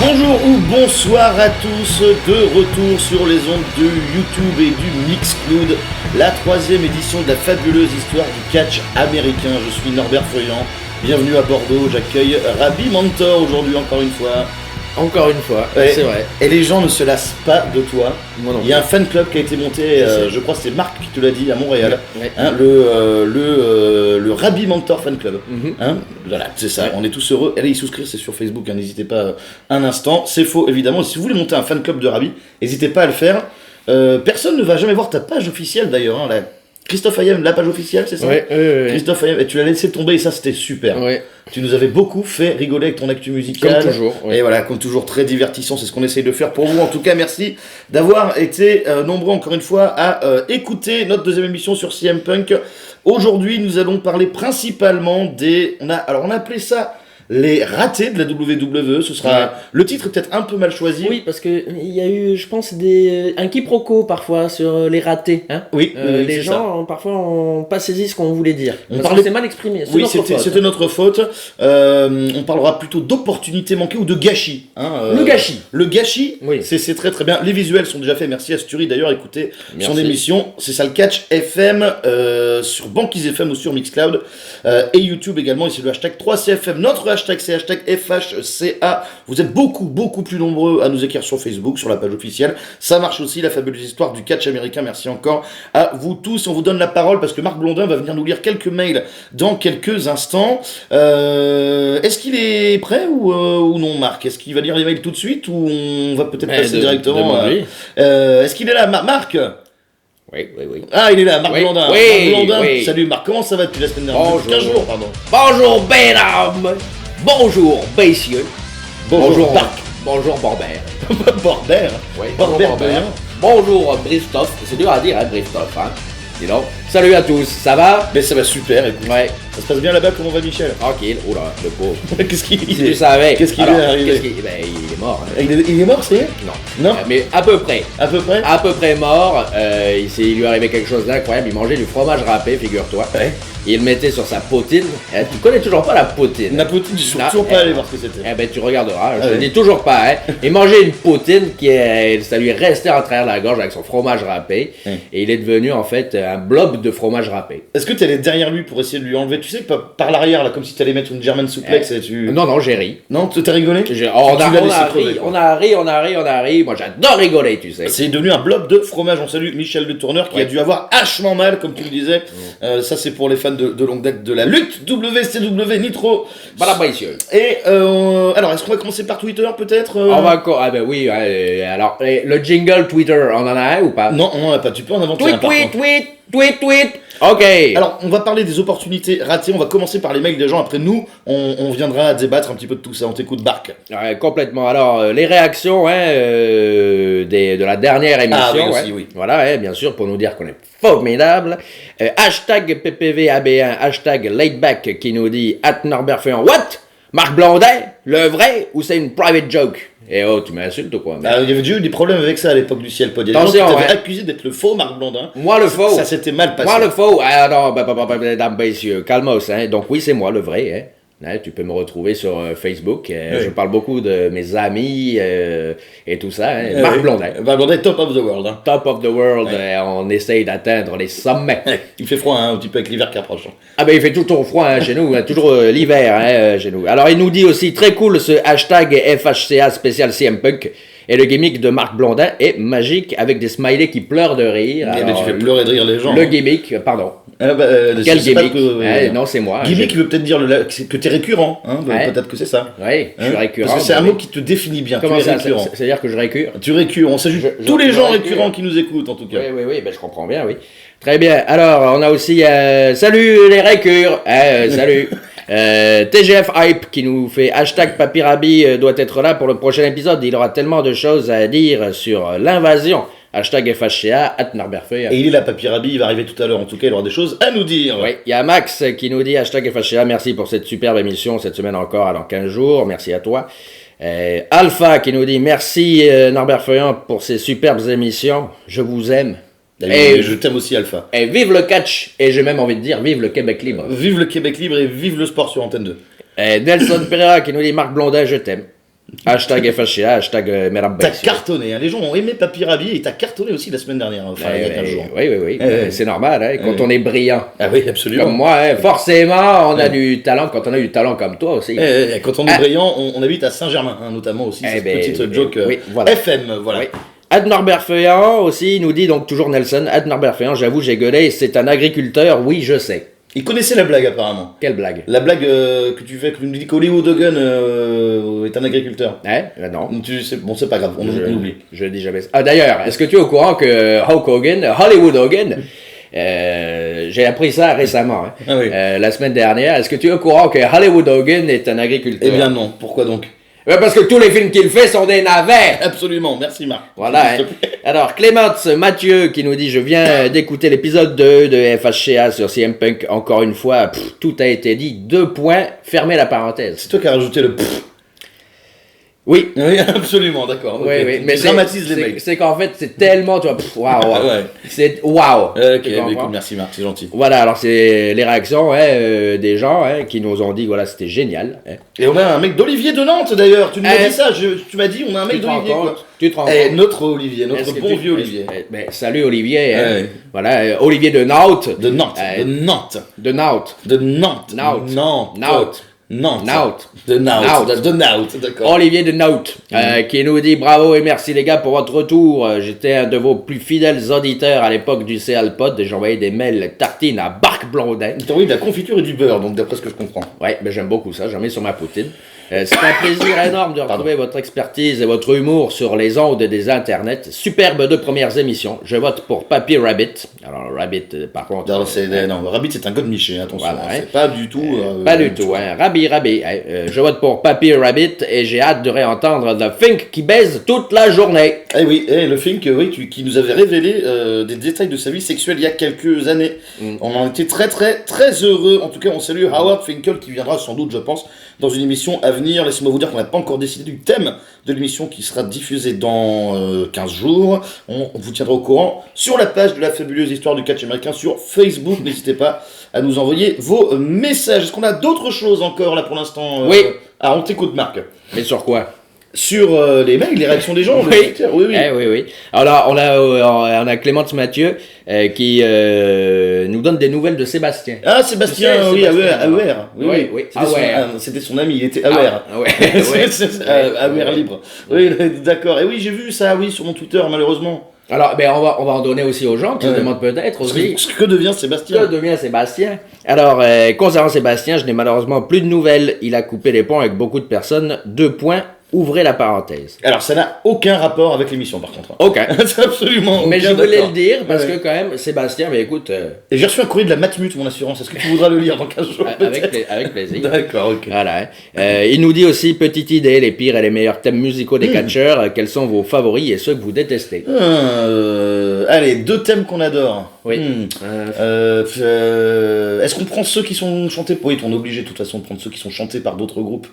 Bonjour ou bonsoir à tous, de retour sur les ondes de YouTube et du Mixcloud, la troisième édition de la fabuleuse histoire du catch américain. Je suis Norbert Feuillant, bienvenue à Bordeaux, j'accueille Rabbi Mentor aujourd'hui encore une fois. Encore une fois, c'est vrai. Et les gens ne se lassent pas de toi. Moi non. Il y a un fan club qui a été monté, je crois que c'est Marc qui te l'a dit, à Montréal. Ouais. Hein, le Rabbi Mentor fan club. Mhm. Hein, voilà, c'est ça, Ouais. on est tous heureux. Allez y souscrire, c'est sur Facebook, hein, n'hésitez pas un instant. C'est faux, évidemment. Si vous voulez monter un fan club de Rabbi, n'hésitez pas à le faire. Personne ne va jamais voir ta page officielle d'ailleurs. Hein, Christophe Ayem, la page officielle, c'est ça? Ouais. Christophe Ayem, et tu l'as laissé tomber et ça c'était super. Ouais. Tu nous avais beaucoup fait rigoler avec ton actu musicale. Comme toujours. Ouais. Et voilà, comme toujours, très divertissant, c'est ce qu'on essaye de faire pour vous. En tout cas, merci d'avoir été nombreux encore une fois à écouter notre deuxième émission sur CM Punk. Aujourd'hui, nous allons parler principalement des... On a appelé ça les ratés de la WWE. Ce sera... Le titre est peut-être un peu mal choisi. Oui, parce que il y a eu, je pense, un quiproquo parfois sur les ratés. Hein. Oui, oui, les c'est gens, parfois, n'ont pas saisi ce qu'on voulait dire. On Parce parlait- que c'est mal exprimé. Oui, notre faute. c'était notre faute. On parlera plutôt d'opportunités manquées ou de gâchis. Hein, Le gâchis. Le gâchis, Oui. c'est très très bien. Les visuels sont déjà faits. Merci à Sturi d'ailleurs. Écoutez son Merci. émission. C'est ça le catch FM sur Banquise FM ou sur Mixcloud et YouTube également. Et c'est le hashtag 3CFM. Notre hashtag c'est hashtag FHCA. Vous êtes beaucoup plus nombreux à nous écrire sur Facebook, sur la page officielle. Ça marche aussi, la fabuleuse histoire du catch américain. Merci encore à vous tous. On vous donne la parole parce que Marc Blondin va venir nous lire quelques mails dans quelques instants. Est-ce qu'il est prêt ou non, Marc? Est-ce qu'il va lire les mails tout de suite ou on va peut-être passer directement demande-lui. Est-ce qu'il est là, Marc? Oui. Ah, il est là, Marc Oui, Blondin. oui, Marc Blondin. oui. Salut Marc, comment ça va depuis la semaine dernière? Bonjour. 15 jours, pardon. Bonjour, mesdames. Bonjour, messieurs. Bonjour, Marc. Bonjour, Borbert. Border. Oui, Borbert, bonjour, Borbert. Bonjour, Bristoff. C'est dur à dire, hein, Bristoff. Hein. Dis donc. Salut à tous, ça va? Mais ça va super, écoute. Ouais, Ça se passe bien là-bas, comment va Michel? tranquille. Oula, le pauvre. Qu'est-ce qu'il Si tu savais. Qu'est-ce qui lui Alors, est arrivé? il est mort. Hein. Il est mort, c'est? Non. Non? Mais à peu près. À peu près? À peu près mort. Il lui arrivait quelque chose d'incroyable. Il mangeait du fromage râpé, figure-toi. Ouais. Il le mettait sur sa poutine. Tu connais toujours pas la poutine? Napotine, je suis Non, toujours pas allé voir ce que c'était. Eh ben tu regarderas, je Ah te ouais. dis toujours pas, hein. Il mangeait une poutine ça lui restait en travers de la gorge avec son fromage râpé. Et il est devenu en fait un blob de fromage râpé. Est-ce que tu allé derrière lui pour essayer de lui enlever? Tu sais, par l'arrière, là, comme si tu allais mettre une German suplex et tu. Non, j'ai ri. Non, t'as rigolé? On Tu a l'as laissé crever, quoi. on a ri. Moi j'adore rigoler, tu sais. C'est devenu un blob de fromage. On salue Michel Le Tourneur qui a dû avoir hachement mal, comme tu le disais. Ça, c'est pour les fans de longue date de la lutte. WCW Nitro. Voilà, messieurs. Et alors, est-ce qu'on va commencer par Twitter peut-être? On va encore. Ah ben oui, alors le jingle Twitter, on en a un ou pas? Non, on n'en a pas. Tu peux en inventer un par contre. Tweet. Ok. Alors, on va parler des opportunités ratées. On va commencer par les mails des gens. Après, nous, on viendra débattre un petit peu de tout ça. On t'écoute, Bark. Ouais, complètement. Alors, les réactions de la dernière émission. Ah oui, aussi, oui. Voilà, bien sûr, pour nous dire qu'on est formidable. Hashtag PPVAB1, hashtag laidback qui nous dit @Norbert Feuillant. What? Marc Blondin? Le vrai? Ou c'est une private joke? Eh oh, tu m'insultes ou quoi? Il y avait déjà eu des problèmes avec ça à l'époque du Ciel Pod. Il y a des gens Attention, qui t'avaient ouais. accusé d'être le faux Marc Blondin. Moi le faux. Ça s'était mal passé. Moi le faux. Ah non, mesdames, messieurs, calmos. Hein. Donc oui, c'est moi le vrai. Hein. Hein, tu peux me retrouver sur Facebook. Oui. Je parle beaucoup de mes amis et tout ça. Hein. Marc Blondin. Marc Blondin, top of the world. Hein. Top of the world. Ouais. On essaye d'atteindre les sommets. Il fait froid un petit peu avec l'hiver qui approche. Ah ben il fait toujours froid hein, chez nous. Toujours l'hiver chez nous. Alors il nous dit aussi très cool ce hashtag FHCA spécial CM Punk. Et le gimmick de Marc Blondin est magique avec des smileys qui pleurent de rire. Mais Alors, tu fais pleurer de rire les gens. Le hein. gimmick, pardon. c'est Quel pas gimmick Non, c'est moi. Gimmick veut peut-être dire que t'es récurrent. Hein, Ouais. Peut-être que c'est ça. Oui, je suis Hein. récurrent. Parce que c'est un mot qui te définit bien. Comment tu es ça récurrent. C'est-à-dire que je récure Tu récures. On salue Je- tous les je gens récure. récurrents qui nous écoutent en tout cas. Oui, ben, je comprends bien, oui. Très bien. Alors, on a aussi salut les récures. Salut. TGF Hype qui nous fait hashtag Papirabi doit être là pour le prochain épisode. Il aura tellement de choses à dire sur l'invasion. Hashtag FHCA, Norbert Feuillant. Et il est là, Papy Rabbi, il va arriver tout à l'heure. En tout cas, il aura des choses à nous dire. Oui, il y a Max qui nous dit hashtag FHCA, merci pour cette superbe émission cette semaine encore, dans 15 jours, merci à toi. Alpha qui nous dit merci Norbert Feuillant pour ces superbes émissions, je vous aime. Et je t'aime aussi, Alpha. Et vive le catch, et j'ai même envie de dire vive le Québec libre. Vive le Québec libre et vive le sport sur Antenne 2. Nelson Pereira qui nous dit Marc Blondin, je t'aime. Hashtag FHCA, hashtag Merab T'as Baïs. cartonné, hein. Les gens ont aimé Papy Rabi et t'as cartonné aussi la semaine dernière, enfin il y a 15 jours. Oui. C'est normal, hein, quand Ouais. on est brillant. Ah oui, absolument. Comme moi, hein, forcément, on a du talent quand on a du talent comme toi aussi. Quand on est brillant, on habite à Saint-Germain, hein, notamment aussi, cette petite joke oui, voilà. FM, voilà. Oui. Ad Norbert Feuillant aussi nous dit donc toujours Nelson. Ad Norbert Feuillant, j'avoue, j'ai gueulé. C'est un agriculteur, oui, je sais. Il connaissait la blague apparemment. Quelle blague. La blague que tu fais, que tu nous dis qu'Hollywood Hogan est un agriculteur. Hein non. Bon, c'est pas grave, on oublie. Je dis jamais ça. Ah d'ailleurs, est-ce que tu es au courant que Hulk Hogan, Hollywood Hogan, j'ai appris ça récemment, hein, Ah oui. la semaine dernière, est-ce que tu es au courant que Hollywood Hogan est un agriculteur? Eh bien non, pourquoi donc? Parce que tous les films qu'il fait sont des navets. Absolument, merci Marc. Voilà. S'il Hein. te plaît. Alors, Clémence Mathieu qui nous dit: je viens d'écouter l'épisode 2 de FHCA sur CM Punk. Encore une fois, tout a été dit. 2 points, fermez la parenthèse. C'est toi qui as rajouté le pfff. Oui. Oui, absolument, d'accord. Oui, ok. oui, Tu mais dramatises les mecs. c'est qu'en fait, c'est tellement, tu vois, waouh, waouh. Ouais. C'est waouh. Ok, Tu bah, comprends? écoute, merci Marc, c'est gentil. Voilà, alors c'est les réactions des gens qui nous ont dit, voilà, c'était génial. Hein. Et on a un mec d'Olivier de Nantes d'ailleurs, tu nous as Eh. dit ça, tu m'as dit on a un mec Tu te rends d'Olivier quoi. compte? Tu te rends Eh, compte? notre Olivier, notre Est-ce que bon vieux Olivier. Salut Olivier. Hein. Ouais. Voilà, Olivier de Nantes. De Nantes, Eh. de Nantes, De Nantes. de Nantes, Nantes. Nantes, Nantes. Nantes, Nantes. de Nantes, Nantes. de Nantes, d'accord. Olivier de Nantes, qui nous dit bravo et merci les gars pour votre retour. J'étais un de vos plus fidèles auditeurs à l'époque du CL Pod et j'envoyais des mails tartines à Barque Blondin. Il t'envoie de la confiture et du beurre, donc d'après ce que je comprends. Ouais, ben j'aime beaucoup ça, j'en mets sur ma poutine. C'est un plaisir énorme de retrouver votre expertise et votre humour sur les ondes des internets. Superbe 2 premières émissions. Je vote pour Papy Rabbit. Alors Rabbit, par contre. Non, Rabbit c'est un gars de Miché, attention, Voilà, hein. c'est pas du tout. Pas du tout, hein. Rabi. Je vote pour Papy Rabbit et j'ai hâte de réentendre The Fink qui baise toute la journée. Eh oui, le film qui nous avait révélé des détails de sa vie sexuelle il y a quelques années. On en était très heureux. En tout cas, on salue Howard Finkel qui viendra sans doute, je pense, dans une émission à venir. Laissez-moi vous dire qu'on n'a pas encore décidé du thème de l'émission qui sera diffusée dans 15 jours. On vous tiendra au courant sur la page de la fabuleuse histoire du catch américain sur Facebook. N'hésitez pas à nous envoyer vos messages. Est-ce qu'on a d'autres choses encore là pour l'instant Oui. Ah, on t'écoute Marc. Mais sur quoi? Sur les mails, les réactions des gens. Oui. le Twitter. Oui. Oui. Alors, on a Clémence Mathieu qui nous donne des nouvelles de Sébastien. Ah, Sébastien, Tu sais, oui, Sébastien, AER. Oui. C'était son ami, il était AER. AER libre. Oui, d'accord. Et oui, j'ai vu ça, oui, sur mon Twitter, malheureusement. Alors, ben, on va en donner aussi aux gens qui se demandent peut-être aussi. Que devient Sébastien? Que devient Sébastien? Alors, concernant Sébastien, je n'ai malheureusement plus de nouvelles. Il a coupé les ponts avec beaucoup de personnes. 2 points. Ouvrez la parenthèse. Alors, ça n'a aucun rapport avec l'émission, par contre. Ok. C'est absolument Mais aucun, je voulais d'accord. le dire parce Ouais. que quand même, Sébastien, mais écoute, Et j'ai reçu un courrier de la Matmut, mon assurance. Est-ce que tu voudras le lire dans 15 jours avec plaisir. D'accord, ok. Voilà. Il nous dit aussi, petite idée, les pires et les meilleurs thèmes musicaux des catcheurs. Quels sont vos favoris et ceux que vous détestez? Allez, 2 thèmes qu'on adore. Oui. Est-ce qu'on prend ceux qui sont chantés? Oui, on est obligé de toute façon de prendre ceux qui sont chantés par d'autres groupes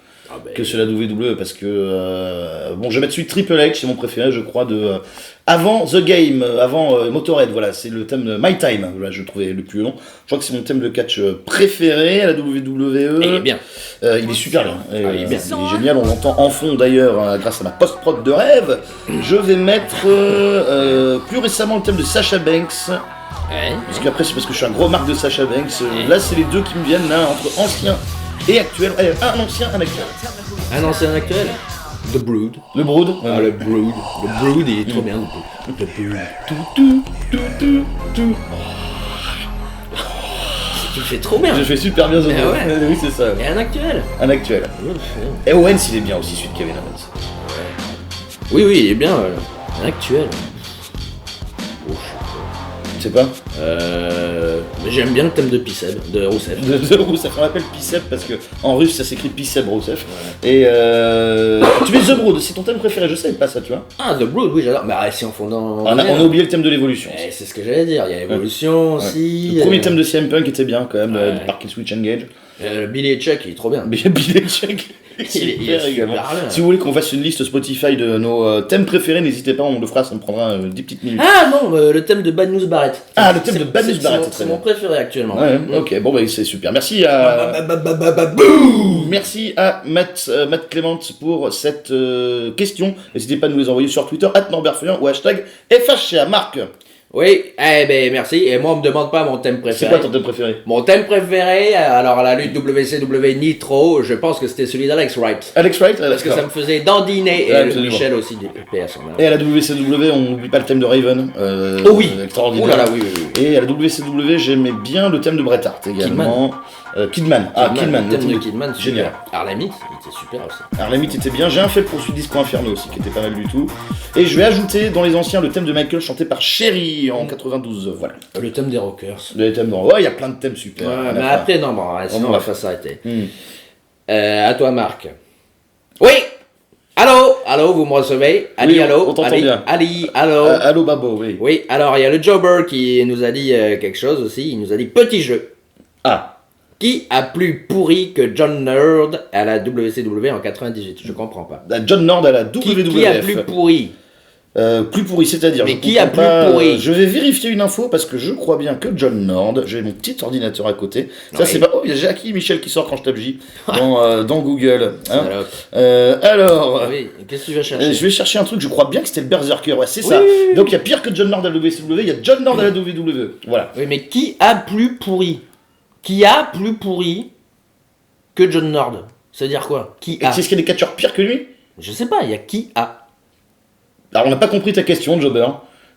que ceux de la WWE parce que bon, je vais mettre celui de Triple H, c'est mon préféré, je crois, de avant The Game, avant Motorhead. Voilà, c'est le thème de My Time. Voilà, je le trouvais le plus long. Je crois que c'est mon thème de catch préféré à la WWE. Il est bien. Il est super bien. il est bien. Il est génial. On l'entend en fond d'ailleurs grâce à ma post-prod de rêve. Je vais mettre plus récemment le thème de Sasha Banks. Parce qu'après c'est parce que je suis un gros marque de Sasha Banks. Là c'est les deux qui me viennent là entre ancien et actuel. Allez, un ancien, un actuel. Un ancien actuel? The Brood. Le Brood. Ah, le Brood. Le Brood, il est trop bien. The Brood. Tout. Tu le fais trop bien. Je fais super bien The Brood. ouais. Oui, c'est ça. Et un actuel? Un actuel. Et Owens il est bien aussi, celui de Kevin Owens. Oui, il est bien. Un actuel. Tu sais pas? Mais j'aime bien le thème de Piceb, de Rousseff. De Rousseff, on l'appelle Picep parce que en russe ça s'écrit Piceb Rousseff. Et tu mets The Brood, c'est ton thème préféré, je savais pas ça, tu vois. Ah, The Brood, oui, j'adore. Mais si on fond dans. On a oublié le thème de l'évolution. C'est ce que j'allais dire, il y a l'évolution aussi. Le premier thème de CM Punk était bien quand même, Ouais. de Parking Switch Engage. Billy et Chuck, il est trop bien. Billy Chuck, Il est super également. super bien. Si vous voulez qu'on fasse une liste Spotify de nos thèmes préférés, n'hésitez pas, on le fera, ça me prendra 10 petites minutes. Ah non, le thème de Bad News Barrett. Ah, le thème de Bad News C'est Barrett, mon- c'est très C'est mon bien. préférés actuellement. Ouais, ok, bon, bah, c'est super. Merci à Matt Clément pour cette question. N'hésitez pas à nous les envoyer sur Twitter, @NorbertFeuillant ou hashtag FHCA. Marc, Oui, eh ben merci. Et moi, on me demande pas mon thème c'est préféré. quoi ton thème préféré? Mon thème préféré, alors à la lutte WCW Nitro, je pense que c'était celui d'Alex Wright. Alex Wright? Parce que ça me faisait dandiner. Et Absolument. Michel aussi, PS. Et à la WCW, on n'oublie pas le thème de Raven. Oh oui. Extraordinaire. Oh là là, oui. Et à la WCW, j'aimais bien le thème de Bret Hart également. Kidman. Kidman. Le thème de Kidman, c'est génial. super. Harlem Heat, il était super aussi. Harlem Heat était bien. J'ai un fait pour celui Disco Inferno aussi, qui était pas mal du tout. Et je vais ajouter dans les anciens le thème de Michael chanté par Sherry en 92. Voilà. Le thème des Rockers. Le thème de... Ouais, il y a plein de thèmes super. Ouais, À la mais fin. après, non, bon, sinon on va va pas s'arrêter. Hmm. À toi, Marc. Oui. Allô, vous me recevez? Ali, Oui, allô? on t'entend Ali, bien. Ali, allô? Allô Babo, oui. Oui, alors il y a le Jobber qui nous a dit quelque chose aussi. Il nous a dit petit jeu. Ah, Qui a plus pourri que John Nerd à la WCW en 98? Je comprends pas. John Nord à la Qui WWF. a plus pourri? Plus pourri, c'est-à-dire. Mais je qui a comprends plus pas, pourri? Je vais vérifier une info parce que je crois bien que John Nord, j'ai mon petit ordinateur à côté. Ça, Oui. c'est pas. Oh, il y a Jackie Michel qui sort quand je tape J dans Google. Hein. Salope. Alors. Oui, qu'est-ce que tu vas chercher? Je vais chercher un truc, je crois bien que c'était le Berserker, ouais, c'est ça. Oui. Donc il y a pire que John Nord à la WCW, il y a John Nord à la WWE. Voilà. Oui, mais qui a plus pourri? Qui a plus pourri que John Nord? C'est-à-dire quoi? Qui Et a? est-ce qu'il y a des catcheurs pires que lui? Je sais pas, il y a qui a? Alors on n'a pas compris ta question, Jobber. Bah,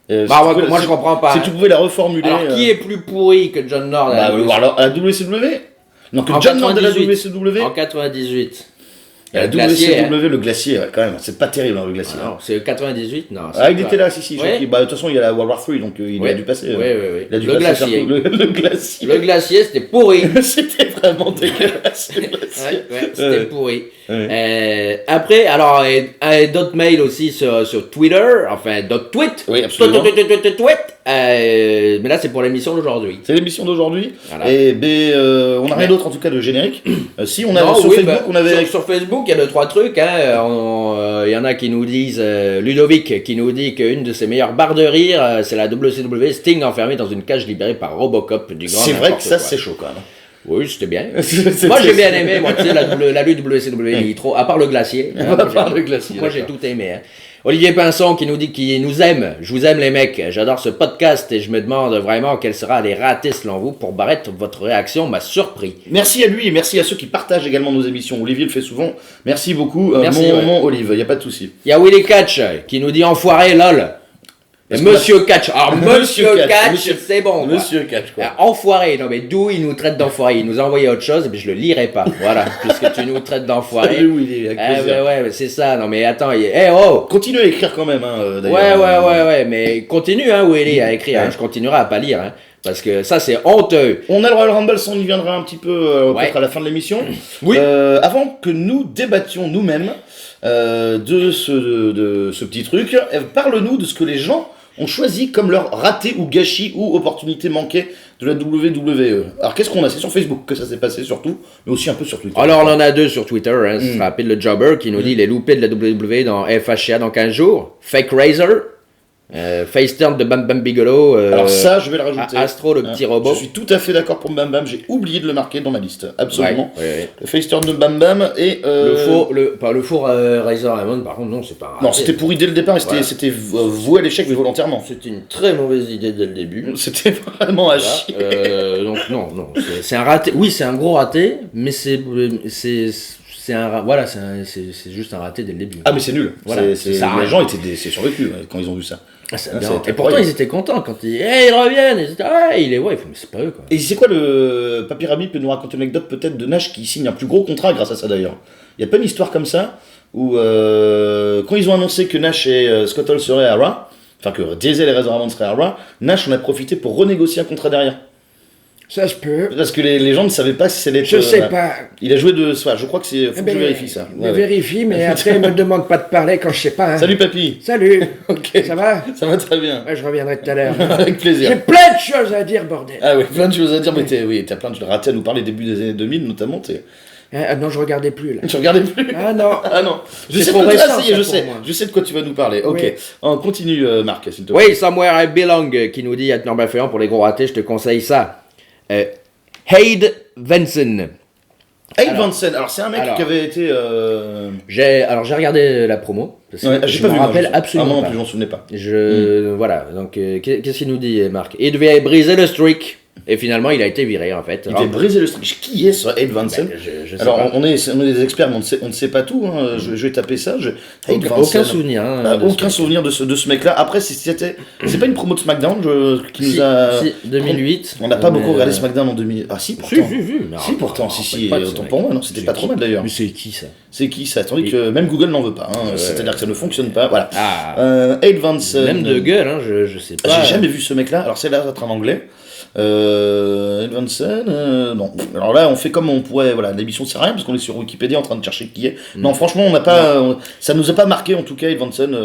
Si tu moi pouvais- je comprends pas. Si tu pouvais la reformuler. Alors, qui est plus pourri que John Nord à la alors, à la WCW? Non, que En John Nord à la 98. WCW? En 98. Et à la Le glacier, hein. WCW, le glacier, ouais, quand même, c'est pas terrible, hein, le glacier. Ah non, c'est 98, non. c'est Ah, il pas- était là, si, Ouais. Jackie. Bah, de toute façon, il y a la World War 3, donc il Ouais. a dû passer. Oui. Il a dû Le passer glacier. le glacier. Le glacier, c'était pourri. C'était vraiment dégueulasse, le glacier. C'était Ouais. pourri. Ouais. Après, alors, d'autres mails aussi sur Twitter, enfin, d'autres tweets. Oui, absolument. Mais là, c'est pour l'émission d'aujourd'hui. C'est l'émission d'aujourd'hui. Voilà. Et on n'a rien d'autre, en tout cas, de générique. Si, on a Non, sur oui, Facebook, bah, on avait. sur Facebook, il y a 2-3 trucs. Il y en a qui nous disent, Ludovic, qui nous dit qu'une de ses meilleures barres de rire, c'est la WCW, Sting enfermé dans une cage libérée par Robocop du grand C'est vrai que n'importe ça, quoi. c'est chaud quand même. Oui, c'était bien. C'était- Moi, j'ai bien aimé, moi, tu sais, la lutte WCW Nitro, à part le glacier. À part le glacier, Moi, j'ai d'accord. tout aimé. Hein. Olivier Pinson qui nous dit qu'il nous aime. Je vous aime, les mecs. J'adore ce podcast et je me demande vraiment quelle sera les ratés selon vous. Pour Barrett, votre réaction m'a surpris. Merci à lui et merci à ceux qui partagent également nos émissions. Olivier le fait souvent. Merci beaucoup, Merci, ouais. mon Olive, il n'y a pas de souci. Il y a Willy Catch qui nous dit enfoiré, lol. Est-ce Monsieur Catch. Alors, Monsieur Catch, Monsieur- c'est bon. quoi. Monsieur Catch, quoi. Enfoiré, non mais d'où il nous traite d'enfoiré? Il nous a envoyé autre chose, mais je le lirai pas. Voilà, puisque tu nous traites d'enfoiré. Salut Willy, avec Ah, plaisir. ouais, c'est ça. Non mais attends, oh. Continue à écrire quand même, d'ailleurs. Ouais, mais continue, hein, Willy, à écrire. Hein. Je continuerai à pas lire, hein, parce que ça, c'est honteux. On a le Royal Rumble, ça on y viendra un petit peu Ouais. peut-être à la fin de l'émission. Oui. Avant que nous débattions nous-mêmes de ce petit truc, parle-nous de ce que les gens ont choisi comme leur raté ou gâchis ou opportunité manquée de la WWE. Alors qu'est-ce qu'on a? C'est sur Facebook que ça s'est passé surtout, mais aussi un peu sur Twitter. Alors, on en a deux sur Twitter. Hein, ce sera rapide, le Jobber qui nous dit les loupés de la WWE dans FHA dans 15 jours. Fake Razor. Face turn de Bam Bam Bigelow. Alors ça, je vais le rajouter. Astro, le petit robot. Je suis tout à fait d'accord pour Bam Bam, j'ai oublié de le marquer dans ma liste, absolument. Ouais. Le face turn de Bam Bam et... Pas le four Razor Ramon, par contre, non, c'est pas un Non, raté. c'était pourri dès le départ et Voilà. c'était voué à l'échec, mais volontairement. C'était une très mauvaise idée dès le début. C'était vraiment à Voilà. chier. Donc non, c'est un raté. Oui, c'est un gros raté, mais c'est juste un raté dès le début. Ah mais c'est nul. Voilà, C'est- ça sert à les rien. gens étaient sur le cul quand ils ont vu ça. C'est Ah, bien. ça a été Et pourtant, incroyable. ils étaient contents quand ils reviennent. Ils étaient, il est ouais, mais c'est pas eux quoi. Et c'est quoi le... Papy Rabi peut nous raconter une anecdote peut-être de Nash qui signe un plus gros contrat grâce à ça d'ailleurs. Il y a pas une histoire comme ça où quand ils ont annoncé que Nash et Scott Hall seraient à Raw, enfin que Diesel et Razor Ramon seraient à Raw, Nash en a profité pour renégocier un contrat derrière. Ça se peut. Parce que les gens ne savaient pas si c'était... Je sais pas. Il a joué de soir, je crois que c'est... Faut que je vérifie ça. Je Ouais, ouais. vérifie, mais après, me demande pas de parler quand je sais pas. Hein. Salut papy. Salut. Ok. Ça va? Ça va très bien. Ouais, je reviendrai tout à l'heure. Avec plaisir. J'ai plein de choses à dire, bordel. Ah oui, plein de choses à dire, mais t'as plein de ratés à nous parler début des années 2000 notamment. Ah, non, je regardais plus là. Tu regardais plus? Ah non. Ah non, je C'est sais, trop de quoi- récent, ça y est, ça, je pour sais, moi. je sais de quoi tu vas nous parler. Ok, Oui. on continue Marc, s'il te plaît. Oui, Somewhere I Belong qui nous dit à Norbert Feuillant pour les gros ratés, je te conseille ça. Hayde Venson. Abe Vansen, alors c'est un mec qui avait été. J'ai regardé la promo. Parce que Ouais, je j'ai pas me vu. rappelle Moi absolument non pas. plus, j'en souvenais pas. Voilà, donc qu'est-ce qu'il nous dit, Marc? Il devait briser le streak. Et finalement, il a été viré, en fait. Il devait briser le streak. Qui est ce Abe Vansen? Je sais Alors, pas. on est des experts, mais on ne sait pas tout. Hein. Je vais taper ça. Abe Vansen. Aucun souvenir. Hein, de Aucun ce souvenir de ce mec-là. Après, c'est pas une promo de SmackDown qui nous a. Si, 2008. On n'a pas beaucoup regardé SmackDown en 2000. Ah, si, pourtant. Si, pourtant, non, si. pas de Autant ce pour mec. moi, non, c'était pas trop mal d'ailleurs. Mais c'est qui ça? C'est qui ça? Tandis que même Google n'en veut pas. Hein. C'est-à-dire que ça ne fonctionne pas. Voilà. Ah. Abe Vansen. Même de gueule, hein, je sais pas. J'ai jamais vu ce mec-là. Alors, c'est là d'être en anglais. Abe Vansen, non. Alors là, on fait comme on pourrait. Voilà, l'émission sert à rien parce qu'on est sur Wikipédia en train de chercher qui est. Non, franchement, on n'a pas. Ça nous a pas marqué en tout cas, Abe Vansen.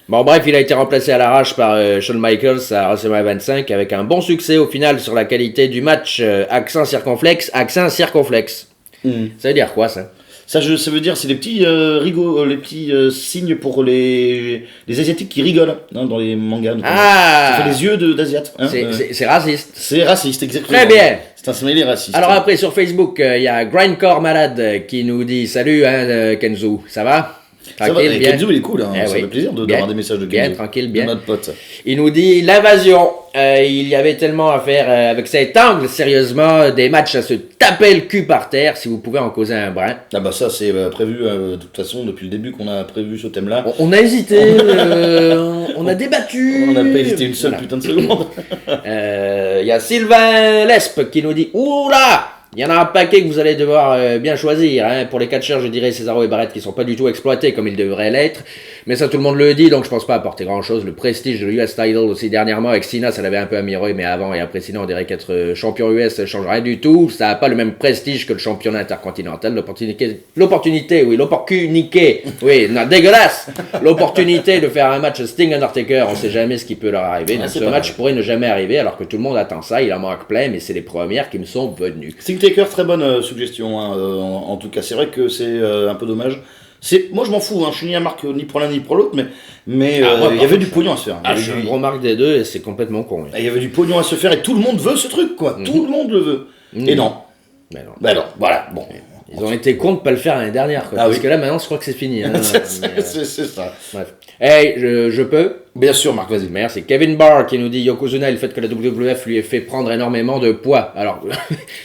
Bon, bref, il a été remplacé à l'arrache par Shawn Michaels à WrestleMania 25 avec un bon succès au final sur la qualité du match accent circonflexe. Ça veut dire quoi ça? Ça veut dire, c'est les petits les petits signes pour les asiatiques qui rigolent hein, dans les mangas. Ah. Ça fait les yeux d'asiates. Hein, C'est raciste. c'est raciste, exactement. Très bien. C'est un smiley raciste. Alors après sur Facebook, il y a Grindcore Malade qui nous dit salut Kenzo, ça va? Ça va, Tranquille, bien. Kenzo il est cool, hein, Eh ça oui. fait plaisir Bien. d'avoir des messages de Kenzo. Bien, tranquille, bien. De notre pote. Il nous dit l'invasion. Il y avait tellement à faire avec cet angle, sérieusement, des matchs à se taper le cul par terre, si vous pouvez en causer un brin. Ah bah ça c'est prévu de toute façon depuis le début qu'on a prévu ce thème-là. On a hésité, on a débattu. On n'a pas hésité une seule Voilà. putain de seconde. Il y a Sylvain Lespe qui nous dit oula, il y en a un paquet que vous allez devoir bien choisir. Hein. Pour les catcheurs, je dirais Cesaro et Barrett qui sont pas du tout exploités comme ils devraient l'être. Mais ça, tout le monde le dit, donc je pense pas apporter grand chose. Le prestige de l'US Title aussi dernièrement avec Cena, ça l'avait un peu amélioré, mais avant et après Cena, on dirait qu'être champion US, ça change rien du tout. Ça a pas le même prestige que le championnat intercontinental. L'opportunité, oui, non, dégueulasse. L'opportunité de faire un match Sting Undertaker, on sait jamais ce qui peut leur arriver. Donc, c'est ce pas match mal. pourrait ne jamais arriver, alors que tout le monde attend ça. Il en manque plein, mais c'est les premières qui me sont venues. Sting Taker, très bonne suggestion. Hein, en tout cas, c'est vrai que c'est un peu dommage. Moi je m'en fous, hein, je suis ni à marque ni pour l'un ni pour l'autre, mais moi, il y avait du pognon à se faire. Ah, je suis un gros marque des deux et c'est complètement con. Il y avait du pognon à se faire et tout le monde veut ce truc, quoi. Tout le monde le veut. Et non. Mais non. Bah non, voilà, bon. Ils ont été cons de pas le faire l'année dernière, quoi. Ah Parce oui. que là, maintenant, je crois que c'est fini. Hein. c'est Mais, ça. bref. Hey, je peux? Bien sûr, Marc, vas-y. Merci. Kevin Barr qui nous dit Yokozuna et le fait que la WWF lui ait fait prendre énormément de poids. Alors,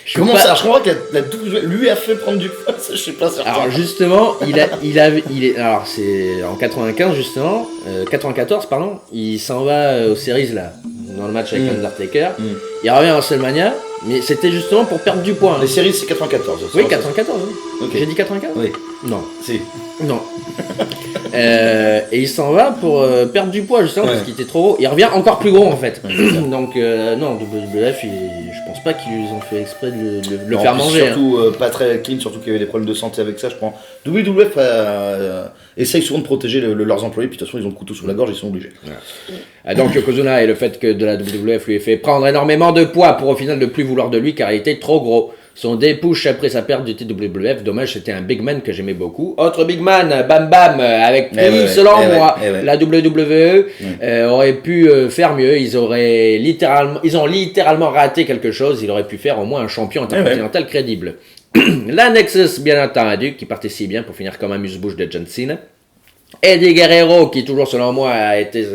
je suis Comment pas- ça? Je crois que la lui a fait prendre du poids, ça je sais pas certain. Alors justement, alors c'est en 95 justement, 94 pardon, il s'en va aux séries là, dans le match avec Undertaker. Il revient en WrestleMania, mais c'était justement pour perdre du poids. Hein. Les séries c'est 94. ça, Oui, ça. 94. Hein. Ok. J'ai dit 95? Oui. Non. Si. Non. Et il s'en va pour perdre du poids justement parce Ouais. qu'il était trop gros. Il revient encore plus gros en fait. Donc non, WWF, je pense pas qu'ils ont fait exprès de le En faire plus, manger. Hein. Surtout pas très clean, surtout qu'il y avait des problèmes de santé avec ça, je prends. WWF essaye souvent de protéger leurs employés, puis de toute façon ils ont le couteau sous la gorge, ils sont obligés. Donc Yokozuna et le fait que de la WWF lui ait fait prendre énormément de poids pour au final ne plus vouloir de lui car il était trop gros. Son dépush après sa perte du TWF, dommage c'était un big man que j'aimais beaucoup. Autre big man, Bam Bam, avec qui ouais, selon eh ouais, moi, eh ouais. la WWE aurait pu faire mieux. Ils ont littéralement raté quelque chose. Ils auraient pu faire au moins un champion intercontinental crédible. La Nexus bien entendu, qui participe bien pour finir comme amuse-bouche de John Cena. Eddie Guerrero, qui toujours selon moi a été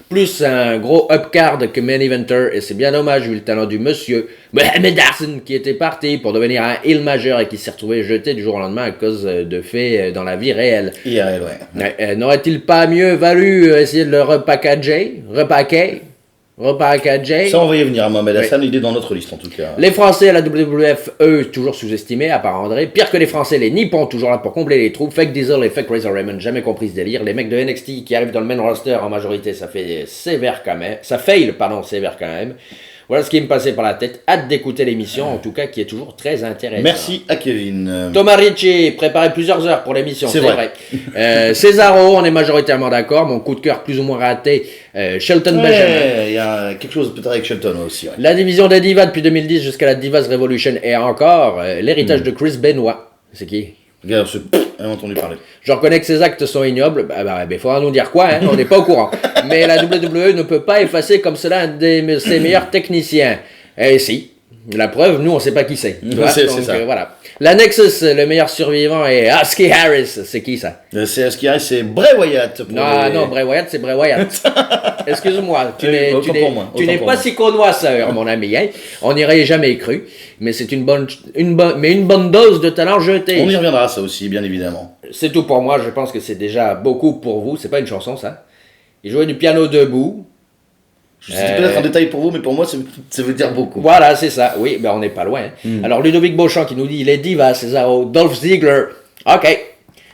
plus un gros upcard que main eventer, et c'est bien dommage vu le talent du monsieur. Mohamed Hassan, qui était parti pour devenir un heel majeur et qui s'est retrouvé jeté du jour au lendemain à cause de faits dans la vie réelle. IRL, ouais. N'aurait-il pas mieux valu essayer de le repackager? Ça on va y venir à Mohamed Hassan, il est dans notre liste en tout cas. Les Français à la WWF, eux, toujours sous-estimés, à part André. Pire que les Français, les Nippons, toujours là pour combler les trous. Fake Diesel et Fake Razor Raymond, jamais compris ce délire. Les mecs de NXT qui arrivent dans le main roster en majorité, ça fait sévère quand même. Ça fail, pardon, sévère quand même. Voilà ce qui me passait par la tête. Hâte d'écouter l'émission, en tout cas, qui est toujours très intéressante. Merci à Kevin. Thomas Ricci, préparé plusieurs heures pour l'émission, C'est vrai. Cesaro, on est majoritairement d'accord. Mon coup de cœur plus ou moins raté, Shelton Benjamin. Ouais, il y a quelque chose peut-être avec Shelton aussi. Ouais. La division des Divas depuis 2010 jusqu'à la Divas Revolution et encore l'héritage de Chris Benoit. C'est qui? Regarde, j'ai entendu parler. Je reconnais que ces actes sont ignobles. Il faudra nous dire quoi, hein, on n'est pas au courant. Mais la WWE ne peut pas effacer comme cela un de ses meilleurs techniciens. Eh si. La preuve, nous, on sait pas qui c'est. Tu vois, C'est donc, ça. voilà. La Nexus, le meilleur survivant est Husky Harris. C'est qui ça? C'est ce qui arrive, c'est Bray Wyatt. Pour les- Non, Bray Wyatt, c'est Bray Wyatt. Excuse-moi, tu Oui, n'es, autant pour moi, tu autant n'es pour pas moi. si connoisseur, mon ami. Hein? On n'y aurait jamais cru, mais c'est une bonne dose de talent jeté. On y reviendra, ça aussi, bien évidemment. C'est tout pour moi, je pense que c'est déjà beaucoup pour vous. C'est pas une chanson, ça. Il jouait du piano debout. C'est peut-être un détail pour vous, mais pour moi, ça veut dire beaucoup. Voilà, c'est ça. Oui, ben on n'est pas loin. Hein. Alors, Ludovic Beauchamp qui nous dit, les divas, Cesaro, Dolph Ziggler. OK.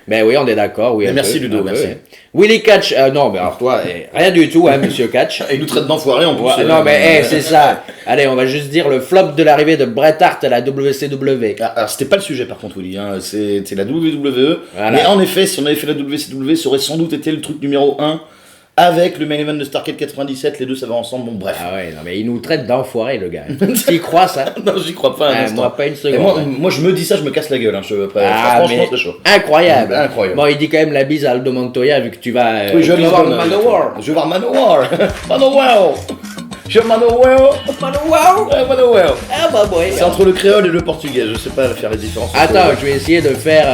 Ben oui, on est d'accord. Oui, Mais un merci, peu, Ludo, un peu, merci. hein. Willy Catch. Non, mais alors toi, rien du tout, hein, monsieur Catch. Il nous traite d'enfoiré en plus. Ouais, non, mais c'est ça. Allez, on va juste dire le flop de l'arrivée de Bret Hart à la WCW. Ah, alors, c'était pas le sujet par contre, Willy. Hein. C'est la WWE. Voilà. Mais en effet, si on avait fait la WCW, ça aurait sans doute été le truc numéro 1 avec le main event de Starrcade 97. Les deux, ça va ensemble. Bon, bref. Ah ouais, non, mais il nous traite d'enfoiré, le gars. Tu crois ça? Non, j'y crois pas un Ah, instant. moi, pas une Et seconde. moi, hein. moi, je me dis ça, je me casse la gueule. Hein. Ah, franchement, mais c'est chaud. incroyable. Incroyable. Bon, il dit quand même la bise à Aldo Montoya vu que tu vas Oui, je vais voir le le Manowar. Je vais voir Manowar. Manowar. Je vais Manowar. Manowar? Ouais, Manowar. Ah bah ouais. C'est entre le créole et le portugais. Je sais pas faire les différences. Attends, je vais essayer de faire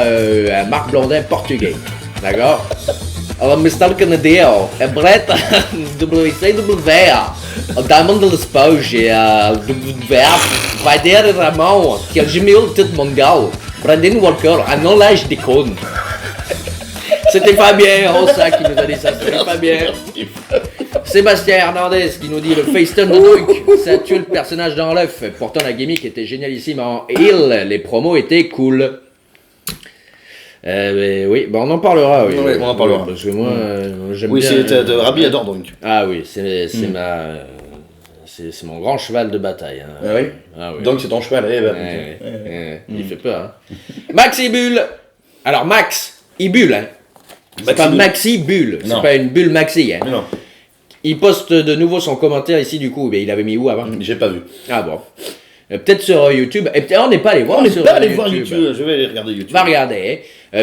un Marc Blondin portugais. D'accord? Alors, Mr. Canadeo, Brett, WCW, o Diamond de l'Espoge et WWF, Vader Ramon, que é o Gemil Tito Mongal, Brandon Walker, à non l'âge des cônes. C'était Fabien Rossa qui nous a dit ça, c'était Fabien. Sébastien Hernandez qui nous dit le Faceton de Duke, ça tue le personnage dans l'œuf. Pourtant, la gimmick était génialissime en heel, les promos étaient cool. Oui, bon, on en parlera. Oui, Ouais, on en parlera. Parce que moi, j'aime Oui, bien. c'est Rabbi adore donc. Ah oui, c'est mon grand cheval de bataille. Hein. Ah oui. Ah oui. Donc c'est ton cheval. Eh ben, Il fait peur. Hein. Max Bull. Alors Max, il bulle. Hein. C'est Maxi pas Bull. Maxi Bull. C'est Non. pas une bulle Maxi. Hein. Non, Il poste de nouveau son commentaire ici du coup. Mais il avait mis où avant? j'ai pas vu. Ah bon. Peut-être sur YouTube. Et peut-être on n'est pas allé voir. On n'est sur pas allé voir YouTube. Je vais aller regarder YouTube. Va regarder.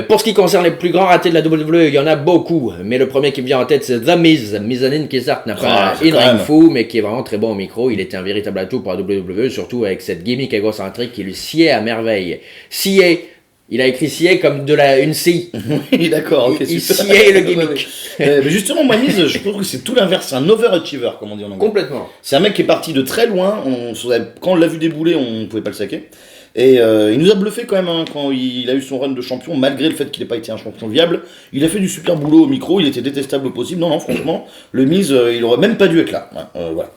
Pour ce qui concerne les plus grands ratés de la WWE, il y en a beaucoup. Mais le premier qui me vient en tête, c'est The Miz. Mizanin qui certes n'a pas Ah, c'est un quand in-ring même. fou, mais qui est vraiment très bon au micro. Il était un véritable atout pour la WWE, surtout avec cette gimmick égocentrique qui lui sied à merveille. Sied. Il a écrit sied comme une scie. Oui, d'accord. Ok, Il super. sied le gimmick. Mais justement, moi, Miz, je trouve que c'est tout l'inverse. C'est un overachiever, comme on dit en anglais. Complètement. C'est un mec qui est parti de très loin. Quand on l'a vu débouler, on pouvait pas le saquer. Et il nous a bluffé quand même hein, quand il a eu son run de champion, malgré le fait qu'il n'ait pas été un champion viable. Il a fait du super boulot au micro, il était détestable au possible. Non, franchement, le Miz, il aurait même pas dû être là. Ouais, voilà.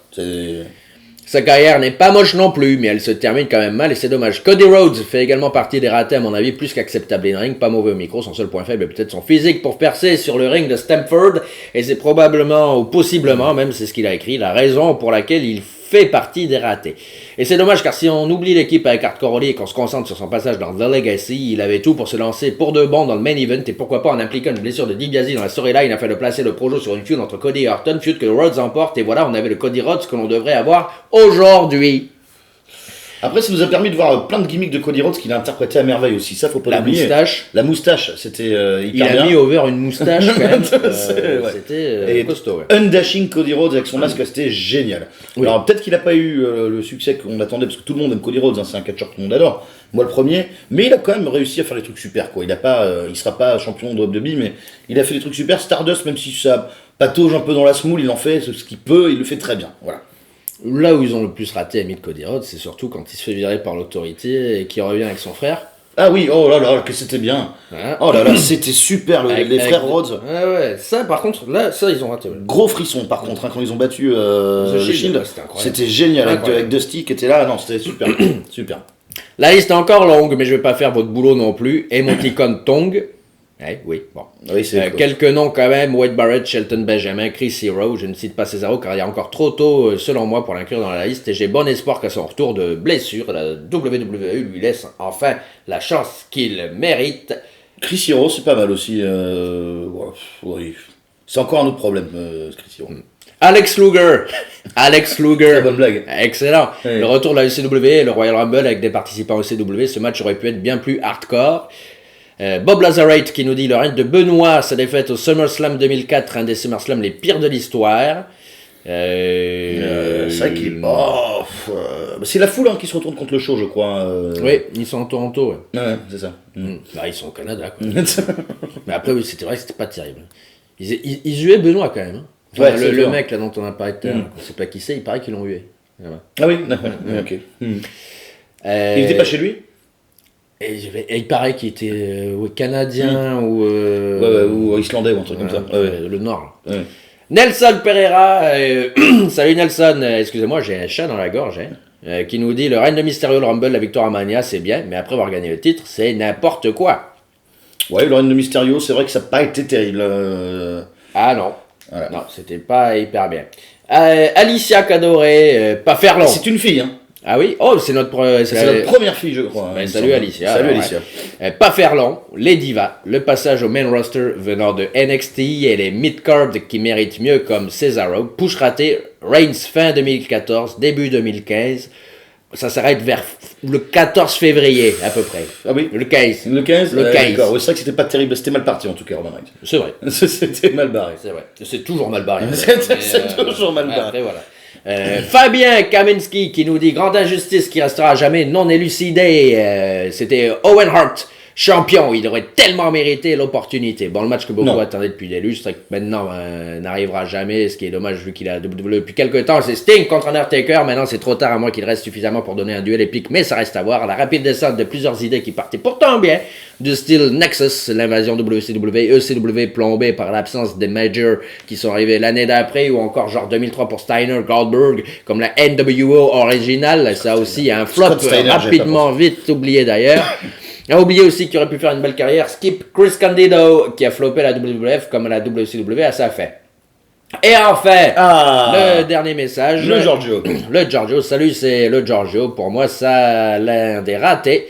Sa carrière n'est pas moche non plus, mais elle se termine quand même mal et c'est dommage. Cody Rhodes fait également partie des ratés à mon avis, plus qu'acceptable in-ring, pas mauvais au micro, son seul point faible est peut-être son physique pour percer sur le ring de Stamford, et c'est probablement, ou possiblement, même c'est ce qu'il a écrit, la raison pour laquelle il fait partie des ratés. Et c'est dommage car si on oublie l'équipe avec Hardcore Holly et qu'on se concentre sur son passage dans The Legacy, il avait tout pour se lancer pour de bon dans le main event et pourquoi pas en impliquant une blessure de DiBiase dans la storyline afin de placer le projo sur une feud entre Cody et Orton, feud que Rhodes emporte et voilà on avait le Cody Rhodes que l'on devrait avoir aujourd'hui. Après, ça nous a permis de voir plein de gimmicks de Cody Rhodes qu'il a interprété à merveille aussi. Ça, faut pas La l'oublier. moustache. La moustache, c'était Il hyper a bien. mis over une moustache quand même. Ouais. C'était Et costaud. Ouais. Undashing Cody Rhodes avec son masque, c'était génial. Oui. Alors peut-être qu'il n'a pas eu le succès qu'on attendait, parce que tout le monde aime Cody Rhodes, hein, c'est un catcheur que tout le monde adore. Moi le premier, mais il a quand même réussi à faire des trucs super quoi. Il sera pas champion de WWE, mais il a fait des trucs super. Stardust, même si ça patauge un peu dans la smoule, il en fait ce qu'il peut, il le fait très bien. Voilà. Là où ils ont le plus raté Amit Cody Rhodes, c'est surtout quand il se fait virer par l'autorité et qu'il revient avec son frère. Ah oui, oh là là, que c'était bien. Hein. Oh là là, c'était super les frères Rhodes. Ouais, ça par contre, là, ça ils ont raté. Ouais. Gros frisson par contre, hein, quand ils ont battu The The Shield, Shield, ouais, c'était incroyable. c'était génial avec Incroyable. Dusty qui était là, non c'était super, super. La liste est encore longue, mais je vais pas faire votre boulot non plus. Emoticon Tong. Oui, bon. Oui, c'est Quelques noms quand même, Wade Barrett, Shelton Benjamin, Chris Hero, je ne cite pas Cesaro car il est encore trop tôt selon moi pour l'inclure dans la liste et j'ai bon espoir qu'à son retour de blessure, la WWE lui laisse enfin la chance qu'il mérite. Chris Hero, c'est pas mal aussi. Oui. C'est encore un autre problème, Chris Hero. Alex Luger. Alex Luger. Très bonne blague. Excellent. Oui. Le retour de la ECW et le Royal Rumble avec des participants ECW, ce match aurait pu être bien plus hardcore. Bob Lazarate qui nous dit le règne de Benoît, sa défaite au SummerSlam 2004, un des SummerSlam les pires de l'histoire. C'est vrai qu'il est. Oh, C'est la foule qui se retourne contre le show, je crois. Oui, ils sont en Toronto, ouais. Ouais, c'est ça. Bah, ils sont au Canada, quoi. Mais après, oui, c'était vrai que c'était pas terrible. Ils huaient Benoît, quand même. Hein. Enfin, Ouais, le mec, là, dont on a parlé tout à l'heure, on sait pas qui c'est, il paraît qu'ils l'ont hué. Ah oui, d'accord. Ok. Il était pas chez lui? Et il paraît qu'il était canadien ou... ou islandais ou un truc comme ça. Le Nord. Ouais. Nelson Pereira, salut Nelson, excusez-moi, j'ai un chat dans la gorge, qui nous dit: le règne de Mysterio, le Rumble, la victoire à Mania, c'est bien, mais après avoir gagné le titre, c'est n'importe quoi. Ouais, le règne de Mysterio, c'est vrai que ça n'a pas été terrible. Ah non, Voilà. non, c'était pas hyper bien. Alicia Cadoré, pas faire long. C'est une fille, hein. Ah oui, oh, c'est notre première fille, je crois. Ben, salut Alicia. Salut alors, Alicia. ouais. Pas faire long, les divas, le passage au main roster venant de NXT et les mid-card qui méritent mieux comme Cesaro, push raté, Reigns fin 2014, début 2015. Ça s'arrête vers le 14 février à peu près. Ah oui. Le 15. Le 15. Le 15. D'accord. Ouais, c'est vrai que c'était pas terrible, c'était mal parti en tout cas, Roman Reigns. C'est vrai. C'était mal barré. C'est vrai. C'est toujours mal barré. C'est toujours mal barré. Après, voilà. Fabien Kaminski qui nous dit: grande injustice qui restera à jamais non élucidée. C'était Owen Hart, champion. Il aurait tellement mérité l'opportunité. Bon, le match que beaucoup attendaient depuis des lustres, que maintenant n'arrivera jamais. Ce qui est dommage vu qu'il a WWE depuis quelques temps. C'est Sting contre Undertaker. Maintenant, c'est trop tard à moins qu'il reste suffisamment pour donner un duel épique. Mais ça reste à voir. La rapide descente de plusieurs idées qui partaient pourtant bien. Du style Nexus, l'invasion WCW, ECW plombée par l'absence des majors qui sont arrivés l'année d'après, ou encore genre 2003 pour Steiner, Goldberg, comme la NWO originale. Ça aussi un flop Steiner, rapidement, vite oublié d'ailleurs. On a oublié aussi qu'il aurait pu faire une belle carrière Skip Chris Candido, qui a floppé la WWF comme la WCW à sa fin. Et enfin, le dernier message. Le Giorgio. Le Giorgio, salut, c'est le Giorgio. Pour moi, ça l'un des ratés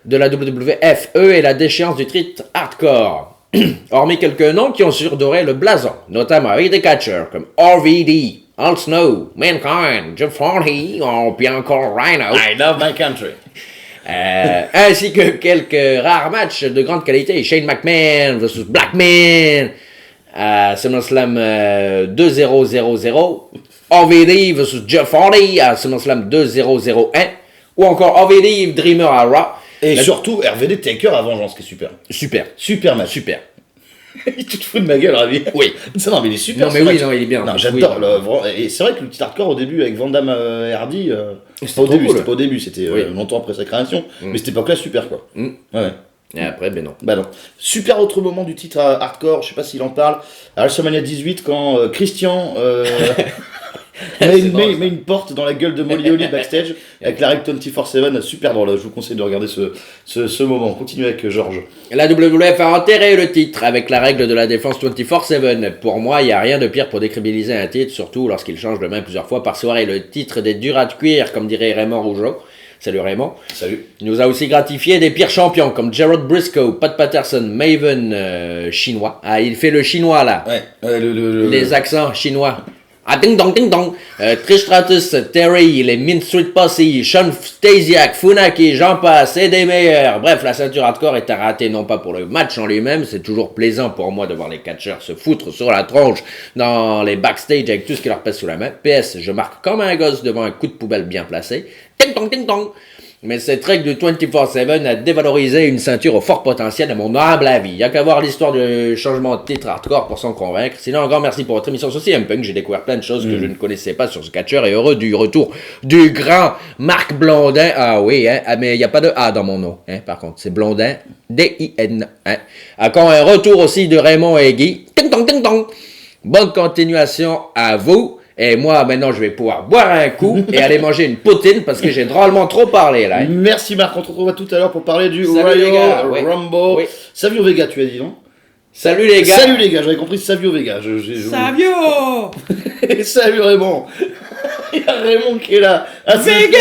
de la WWF et la déchéance du titre hardcore. Hormis quelques noms qui ont surdoré le blason, notamment avec des catchers comme RVD, Al Snow, Mankind, Jeff Hardy, ou bien encore Rhino. I love my country. Ainsi que quelques rares matchs de grande qualité. Shane McMahon vs Blackman à SummerSlam 2000, RVD vs Jeff Hardy à SummerSlam 2001, ou encore RVD Dreamer à Raw. Et surtout, RVD Taker à Vengeance, qui est super. Super. Super match. Super. Il te fout de ma guelle, Ravi. Oui. Non, mais il est super. Non, mais oui, non, il est bien. Non, j'adore. Oui. Et c'est vrai que le petit hardcore au début avec Van Damme et Hardy, C'était pas au trop début, cool. c'était pas au début, c'était longtemps après sa création. Mais cette époque-là, super quoi. Ouais. Et après, ben non. Bah non. Super autre moment du titre hardcore, je sais pas s'il en parle. À WrestleMania 18, quand Christian met une porte dans la gueule de Molly Holly backstage avec la règle 24/7, super drôle. Je vous conseille de regarder ce moment. Continuez avec Georges. La WWF a enterré le titre avec la règle de la défense 24/7. Pour moi, il n'y a rien de pire pour décrédibiliser un titre, surtout lorsqu'il change de main plusieurs fois par soirée. Le titre des durs à cuire, comme dirait Raymond Rougeau. Salut Raymond. Salut. Il nous a aussi gratifié des pires champions comme Gerald Briscoe, Pat Patterson, Maven chinois. Ah, il fait le chinois là. Ouais. Les accents chinois. Ah, ding dong, ding dong. Trish Stratus, Terry, les Mean Street Posse, Sean Stasiak, Funaki, j'en passe, c'est des meilleurs. Bref, la ceinture hardcore est à rater, non pas pour le match en lui-même, c'est toujours plaisant pour moi de voir les catcheurs se foutre sur la tronche dans les backstage avec tout ce qui leur passe sous la main. PS, je marque comme un gosse devant un coup de poubelle bien placé. Ding dong, ding dong. Mais cette règle du 24/7 a dévalorisé une ceinture au fort potentiel à mon humble avis. Il n'y a qu'à voir l'histoire du changement de titre hardcore pour s'en convaincre. Sinon, un grand merci pour votre émission sur CM Punk. J'ai découvert plein de choses que je ne connaissais pas sur ce catcheur et heureux du retour du grand Marc Blondin. Ah oui, hein, mais il n'y a pas de A dans mon nom, hein, par contre. C'est Blondin, D-I-N. Hein. Encore un retour aussi de Raymond et Guy. Ting tong, ting tong. Bonne continuation à vous. Et moi, maintenant, je vais pouvoir boire un coup et aller manger une poutine parce que j'ai drôlement trop parlé, là. Hein. Merci Marc, on te retrouvera tout à l'heure pour parler du Salut, les gars. Royal Oui. Rumble. Oui. Savio Vega, tu as dit, non? Salut les gars. Salut les gars, j'avais compris Savio Vega. Savio Salut Raymond. Il y a Raymond qui est là. Ah, Vega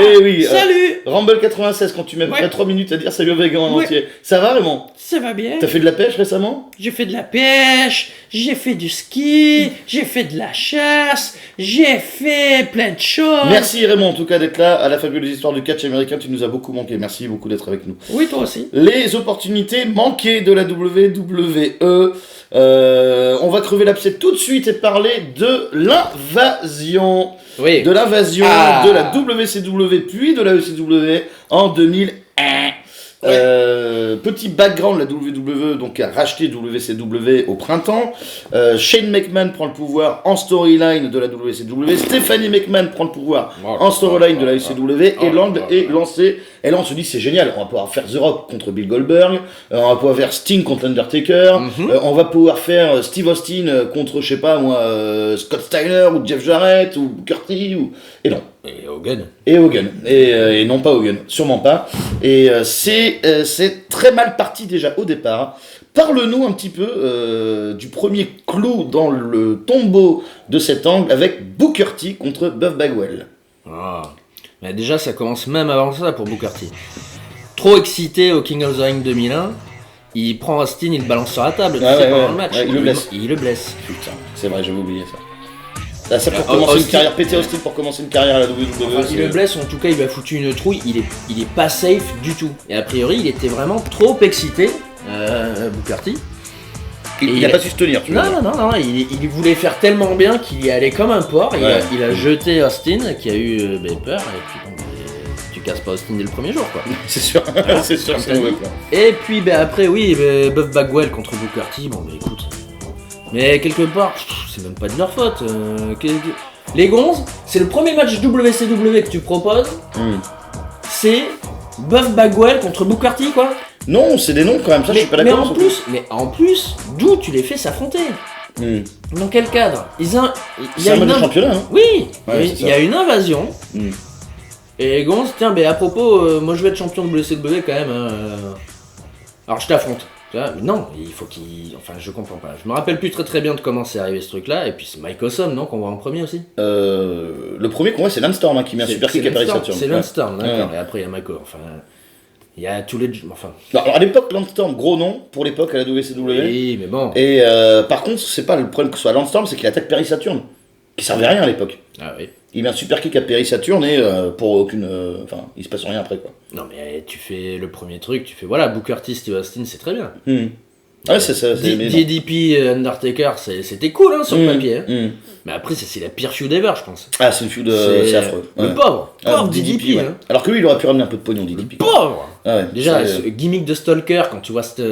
Eh oui. Salut Rumble 96, quand tu mets à peu près 3 minutes à dire Savio Vega en Ouais. entier. Ça va Raymond? Ça va bien? T'as fait de la pêche récemment? J'ai fait de la pêche, j'ai fait du ski, j'ai fait de la chasse, j'ai fait plein de choses. Merci Raymond en tout cas d'être là à la fabuleuse histoire du catch américain, tu nous as beaucoup manqué, merci beaucoup d'être avec nous. Oui, toi aussi. Les opportunités manquées de la WWE. On va crever l'abcès tout de suite et parler de l'invasion. Oui. de l'invasion Ah. de la WCW puis de la ECW en 2001. Petit background, la WWE donc a racheté WCW au printemps. Shane McMahon prend le pouvoir en storyline de la WCW. Stephanie McMahon prend le pouvoir en storyline de la ECW. Et l'angle est lancé. Et là on se dit c'est génial, on va pouvoir faire The Rock contre Bill Goldberg, on va pouvoir faire Sting contre Undertaker, on va pouvoir faire Steve Austin contre je sais pas moi Scott Steiner ou Jeff Jarrett ou Booker T ou... Et non. Et Hogan. Et Hogan. Et non pas Hogan, sûrement pas. Et c'est très mal parti déjà au départ. Parle-nous un petit peu du premier clou dans le tombeau de cet angle avec Booker T contre Buff Bagwell. Ah. Mais déjà, ça commence même avant ça pour Booker T. Trop excité au King of the Ring 2001, il prend Austin, il le balance sur la table pendant le match. il le blesse. Il le blesse. Putain, c'est vrai, j'avais oublié ça. Ça pour commencer Austin, une carrière, péter Austin pour commencer une carrière à la WWE. Enfin, il le blesse, en tout cas, il lui a foutu une trouille, il est pas safe du tout. Et a priori, il était vraiment trop excité, Booker T. Il n'a pas su se tenir, tu vois. Non, il voulait faire tellement bien qu'il y allait comme un porc. Il a jeté Austin, qui a eu peur, et puis bon, tu casses pas Austin dès le premier jour, quoi. C'est sûr, c'est sûr, c'est mauvais plan. Et puis après, oui, Buff Bagwell contre Booker T, bon, écoute. Mais quelque part, c'est même pas de leur faute. Les Gonzes, c'est le premier match WCW que tu proposes, c'est Buff Bagwell contre Booker T, quoi. Non, c'est des noms quand même, ça je suis pas d'accord. Mais en plus, d'où tu les fais s'affronter? Dans quel cadre? C'est un match de championnat, hein. Oui, Ouais, il y a une invasion. Et les Gonzes, tiens, à propos, moi je vais être champion de WCW quand même. Alors je t'affronte. Tu vois, mais non, il faut qu'il... Enfin, je comprends pas. Je me rappelle plus très bien de comment c'est arrivé ce truc-là. Et puis c'est Mike Awesome, non, qu'on voit en premier aussi. Le premier qu'on voit, c'est Lance Storm hein, qui met un super kick à Paris Saturn. C'est Lance Storm, d'accord. Et après il y a Mike Awesome. Enfin, il y a tous les... Enfin... Alors à l'époque, Lance Storm, gros nom pour l'époque à la WCW. Oui, mais bon. Et par contre, c'est pas le problème que ce soit Lance Storm, c'est qu'il attaque Paris Saturn, qui servait à rien à l'époque. Ah oui. Il met un super kick à Paris Saturn et pour aucune... Enfin, il se passe rien après, quoi. Non, mais tu fais le premier truc, tu fais voilà, Booker T, Steve Austin, c'est très bien. Ouais, c'est ça. DDP, Undertaker, c'était cool hein, sur le papier. Hein. Mais après, c'est la pire feud ever, je pense. Ah, c'est une feud, c'est affreux. Le pauvre DDP. Ouais. Hein. Alors que lui, il aurait pu ramener un peu de pognon, DDP. Pauvre Ah ouais, déjà, ce gimmick de Stalker, quand tu vois cette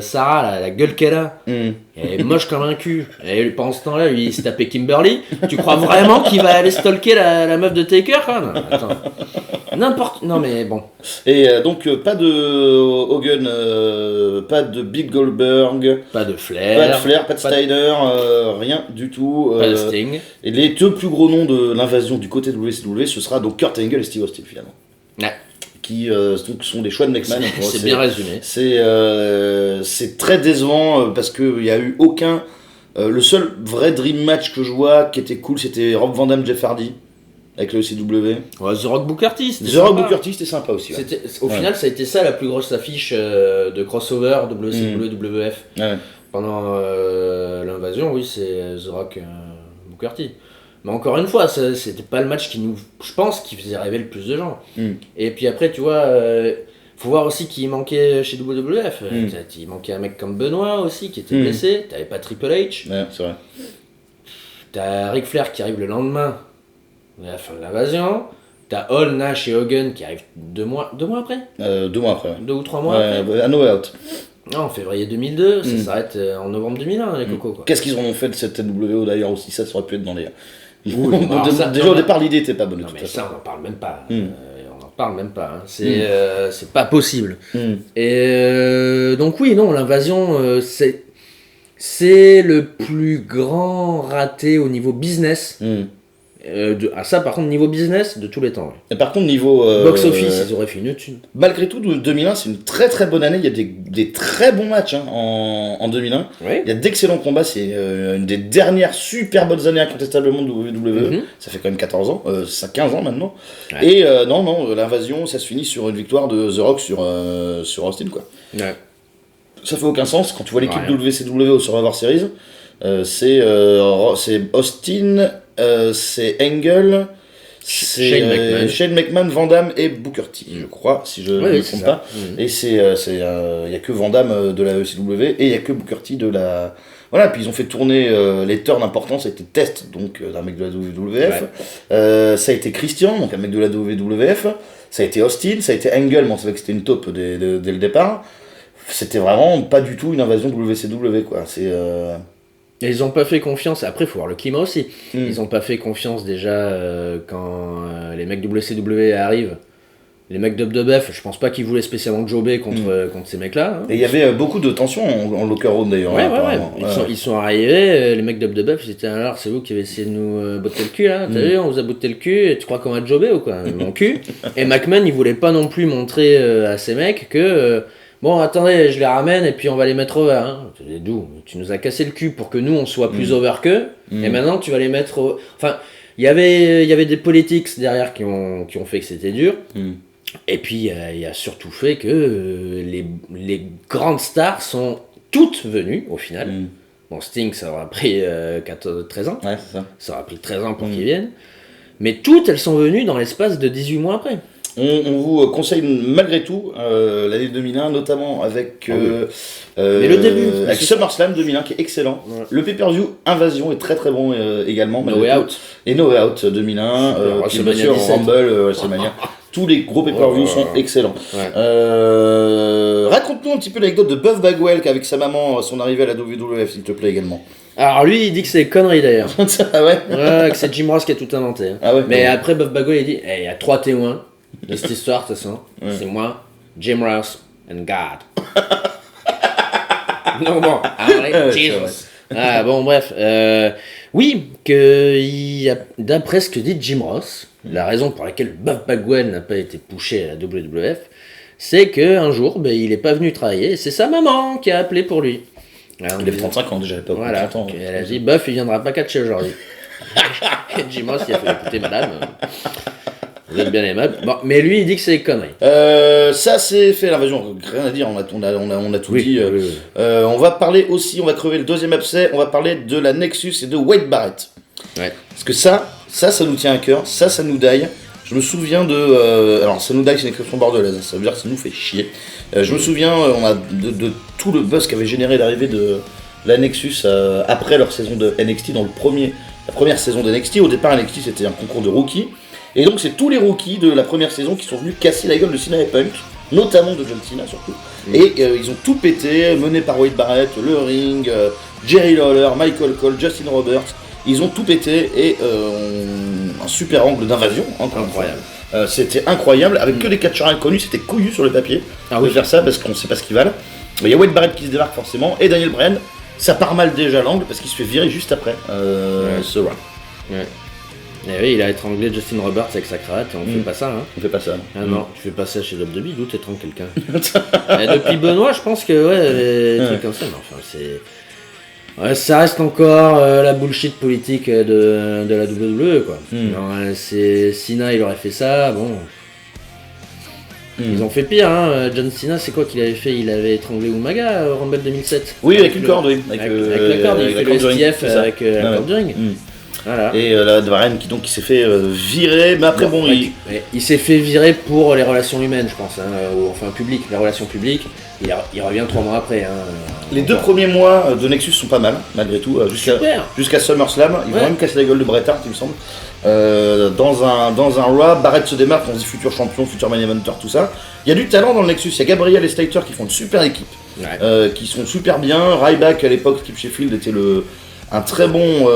Sarah, là, la gueule qu'elle a, elle est moche comme un cul. Et pendant ce temps-là, lui, il se tapait Kimberly. Tu crois vraiment qu'il va aller stalker la meuf de Taker, quoi? Non, attends. N'importe... Non, mais bon. Et donc, pas de Hogan, pas de Big Goldberg, Pas de Flair. pas de Steiner, rien du tout. Pas de Sting. Et les deux plus gros noms de l'invasion du côté de WCW, ce sera donc Kurt Angle et Steve Austin, finalement. Ouais. Qui donc, sont des choix de McMahon. C'est bien résumé. C'est très décevant parce qu'il n'y a eu aucun... le seul vrai dream match que je vois qui était cool, c'était Rob Van Dam, Jeff Hardy. Avec le ECW. Ouais, The Rock Booker T, The Rock Booker T, c'était sympa aussi. Ouais. Au final, ça a été ça la plus grosse affiche de crossover WCW, WF. Ouais. Pendant l'invasion, oui, c'est The Rock Booker T. Mais encore une fois, c'était pas le match je pense, qui faisait rêver le plus de gens. Et puis après, tu vois, faut voir aussi qui manquait chez WWF. Il manquait un mec comme Benoît aussi, qui était blessé. T'avais pas Triple H. Ouais, c'est vrai. T'as Ric Flair qui arrive le lendemain à la fin de l'invasion. T'as Hall, Nash et Hogan qui arrivent 2 mois après 2 mois après. 2 ou 3 mois après. À No Way Out. Non, en février 2002, ça s'arrête en novembre 2001, les cocos, quoi. Qu'est-ce qu'ils en ont fait de cette NWO d'ailleurs aussi? Ça aurait pu être dans les... ça, déjà au départ, l'idée était pas bonne. Non, mais ça, on n'en parle même pas. On n'en parle même pas. Hein. C'est pas possible. Et donc, oui, non, l'invasion, c'est le plus grand raté au niveau business. Ça, par contre, niveau business, de tous les temps. Ouais. Et par contre, niveau... box-office, ils auraient fait une thune. Malgré tout, 2001, c'est une très très bonne année. Il y a des très bons matchs hein, en 2001. Oui. Il y a d'excellents combats. C'est une des dernières super bonnes années incontestablement de WWE. Ça fait quand même 14 ans, 15 ans maintenant. Ouais. Et non, l'invasion, ça se finit sur une victoire de The Rock sur Austin, quoi. Ouais. Ça fait aucun sens. Quand tu vois l'équipe WCW au Survivor Series, c'est Austin... c'est Angle, C'est Shane McMahon. Shane McMahon, Van Damme et Booker T, je crois, si je ne me c'est trompe ça. pas. Et il y a que Van Damme de la ECW et il y a que Booker T de la... Voilà, puis ils ont fait tourner les turns importants, ça a été Test, donc d'un mec de la WWF. Ça a été Christian, donc un mec de la WWF. Ça a été Austin, ça a été Angle, mais on savait que c'était une taupe dès le départ. C'était vraiment pas du tout une invasion WCW, quoi. Et ils ont pas fait confiance, après il faut voir le climat aussi, ils ont pas fait confiance déjà quand les mecs WCW arrivent. Les mecs d'UBF, je pense pas qu'ils voulaient spécialement jobber contre ces mecs-là. Hein. Et il y avait beaucoup de tensions en locker room d'ailleurs. Ouais. Apparemment. Ils sont arrivés, les mecs d'UBF, ils étaient alors, c'est vous qui avez essayé de nous botter le cul là, t'as vu, on vous a botté le cul, et tu crois qu'on va te jobber ou quoi, mon cul. Et McMahon, il voulait pas non plus montrer à ces mecs que, bon attendez, je les ramène et puis on va les mettre over. Hein. D'où tu nous as cassé le cul pour que nous on soit plus over qu'eux, et maintenant tu vas les mettre over. Enfin, il y avait des politics derrière qui ont fait que c'était dur. Et puis il y a surtout fait que les grandes stars sont toutes venues au final. Bon, Sting, ça aura pris 13 ans. Ouais, c'est ça. Ça aura pris 13 ans pour qu'ils viennent. Mais toutes, elles sont venues dans l'espace de 18 mois après. On vous conseille malgré tout l'année 2001, notamment avec, Mais le début, avec SummerSlam 2001 qui est excellent. Ouais. Le pay-per-view Invasion est très très bon également. No Way Out. Et No Way Out 2001, qui est bien sûr Rumble, WrestleMania. Tous les gros pay-per-view sont excellents. Ouais. Raconte-nous un petit peu l'anecdote de Buff Bagwell avec sa maman, son arrivée à la WWF, s'il te plaît également. Alors lui, il dit que c'est connerie d'ailleurs. Ah ouais. Ouais, que c'est Jim Ross qui a tout inventé. Hein. Ah ouais. Mais après, Buff Bagwell, il dit, il y a 3 témoins de cette histoire, de toute façon. C'est moi, Jim Ross, and God. Non, bon, allez, Jesus. Ah bon, bref. Oui, d'après ce que dit Jim Ross, la raison pour laquelle Buff Bagwell n'a pas été poussé à la WWF, c'est qu'un jour, il est pas venu travailler, et c'est sa maman qui a appelé pour lui. Alors, Il avait 35 ans déjà, pas voilà, 30 ans. elle a dit, Buff, il viendra pas catcher aujourd'hui. Et Jim Ross, il a fait, écoutez madame, vous êtes bien aimable. Bon, mais lui, il dit que c'est des conneries. Ça c'est fait l'invasion, rien à dire, on a tout dit. Oui. On va parler aussi, on va crever le deuxième abcès, on va parler de la Nexus et de Wade Barrett. Ouais. Parce que ça nous tient à cœur, ça nous daille. Je me souviens de... alors ça nous daille, c'est une expression bordelaise, ça veut dire que ça nous fait chier. Je me souviens de tout le buzz qu'avait généré l'arrivée de la Nexus après leur saison de NXT, dans la première saison de NXT. Au départ, NXT c'était un concours de rookies. Et donc c'est tous les rookies de la première saison qui sont venus casser la gueule de Cena et Punk, notamment de John Cena surtout. Et ils ont tout pété, menés par Wade Barrett, le Ring, Jerry Lawler, Michael Cole, Justin Roberts. Ils ont tout pété et un super angle d'invasion. Incroyable. C'était incroyable, avec que des catcheurs inconnus, c'était couillu sur le papier de faire ça parce qu'on sait pas ce qu'ils valent. Il y a Wade Barrett qui se démarque forcément, et Daniel Bryan, ça part mal déjà l'angle parce qu'il se fait virer juste après ce round. Ouais. Et oui, il a étranglé Justin Roberts avec sa cravate, et on fait pas ça, hein. On fait pas ça. Ah non, tu fais pas ça chez WWE, d'où t'étrangles quelqu'un. Et depuis Benoît, je pense que les trucs comme ça, mais enfin, c'est... Ouais, ça reste encore la bullshit politique de la WWE, quoi. Non, c'est Cena, il aurait fait ça, bon... Ils ont fait pire, hein. John Cena, c'est quoi qu'il avait fait? Il avait étranglé Umaga au Rumble 2007. Oui, avec une corde, oui. Avec la corde, il fait le STF avec la corde du ring. Voilà. Et la Bryan qui s'est fait virer, mais après il s'est fait virer pour les relations humaines, je pense, hein, ou enfin publiques, les relations publiques. Il revient 3 mois après. Hein, les 2 premiers mois de Nexus sont pas mal, malgré tout, jusqu'à SummerSlam. Ils vont même casser la gueule de Bret Hart, il me semble. Dans un Raw, Barrett se démarque, on se dit futur champion, futur main eventer, tout ça. Il y a du talent dans le Nexus, il y a Gabriel et Slater qui font une super équipe, qui sont super bien. Ryback à l'époque, Skip Sheffield était un très bon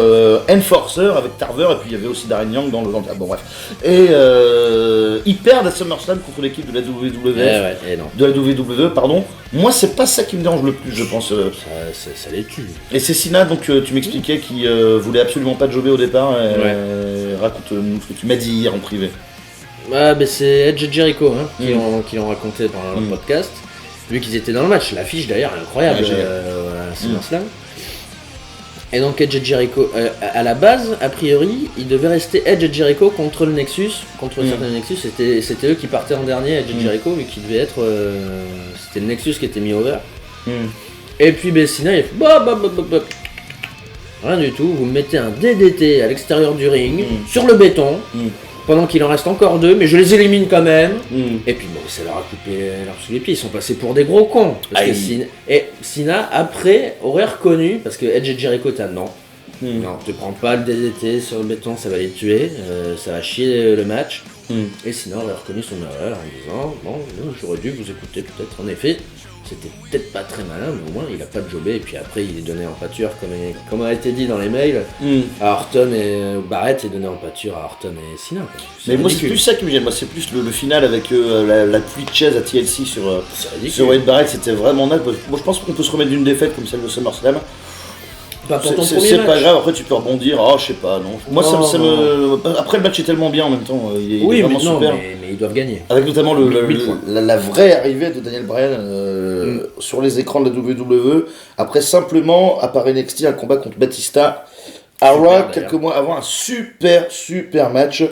enforcer avec Tarver, et puis il y avait aussi Darren Young dans le bon bref. Et ils perdent à SummerSlam contre l'équipe de la WWF, de la WWE, pardon. Moi c'est pas ça qui me dérange le plus, je pense. Ça les tue. Et c'est Cena, donc tu m'expliquais, qui voulait absolument pas jobber au départ. Raconte-nous ce que tu m'as dit hier en privé. C'est Edge et Jericho qui l'ont raconté pendant le podcast. Vu qu'ils étaient dans le match, l'affiche d'ailleurs est incroyable à SummerSlam. Et donc Edge et Jericho, à la base, a priori, il devait rester Edge et Jericho contre le Nexus, contre certains Nexus, c'était eux qui partaient en dernier, Edge et Jericho, vu qu'il devait être... c'était le Nexus qui était mis over. Et puis Cena, il a fait... Rien du tout, vous mettez un DDT à l'extérieur du ring, sur le béton, pendant qu'il en reste encore 2, mais je les élimine quand même. Mm. Et puis bon, ça leur a coupé l'herbe sous les pieds, ils sont passés pour des gros cons. Parce que Cena, après, aurait reconnu, parce que Edge et Jericho, non. Non, tu prends pas le DDT sur le béton, ça va les tuer, ça va chier le match. Et Cena aurait reconnu son erreur en disant, bon, j'aurais dû vous écouter peut-être, en effet. C'était peut-être pas très malin, mais au moins il a pas de jobé. Et puis après, il est donné en pâture, comme a été dit dans les mails, à Orton et Barrett est donné en pâture à Orton et Cena. Mais moi, c'est plus ça qui me gêne. Moi, c'est plus le final avec la pluie de chaises à TLC sur Wade Barrett. C'était vraiment naze. Moi, je pense qu'on peut se remettre d'une défaite comme celle de SummerSlam. Pas pour ton premier C'est match. pas grave, après tu peux rebondir. Oh, je sais pas, non. Moi, ça me. Après, le match est tellement bien en même temps. Il est vraiment super. Mais ils doivent gagner. Avec notamment la vraie arrivée de Daniel Bryan sur les écrans de la WWE. Après simplement, à part NXT, un combat contre Batista. À Raw, quelques mois avant, un super match.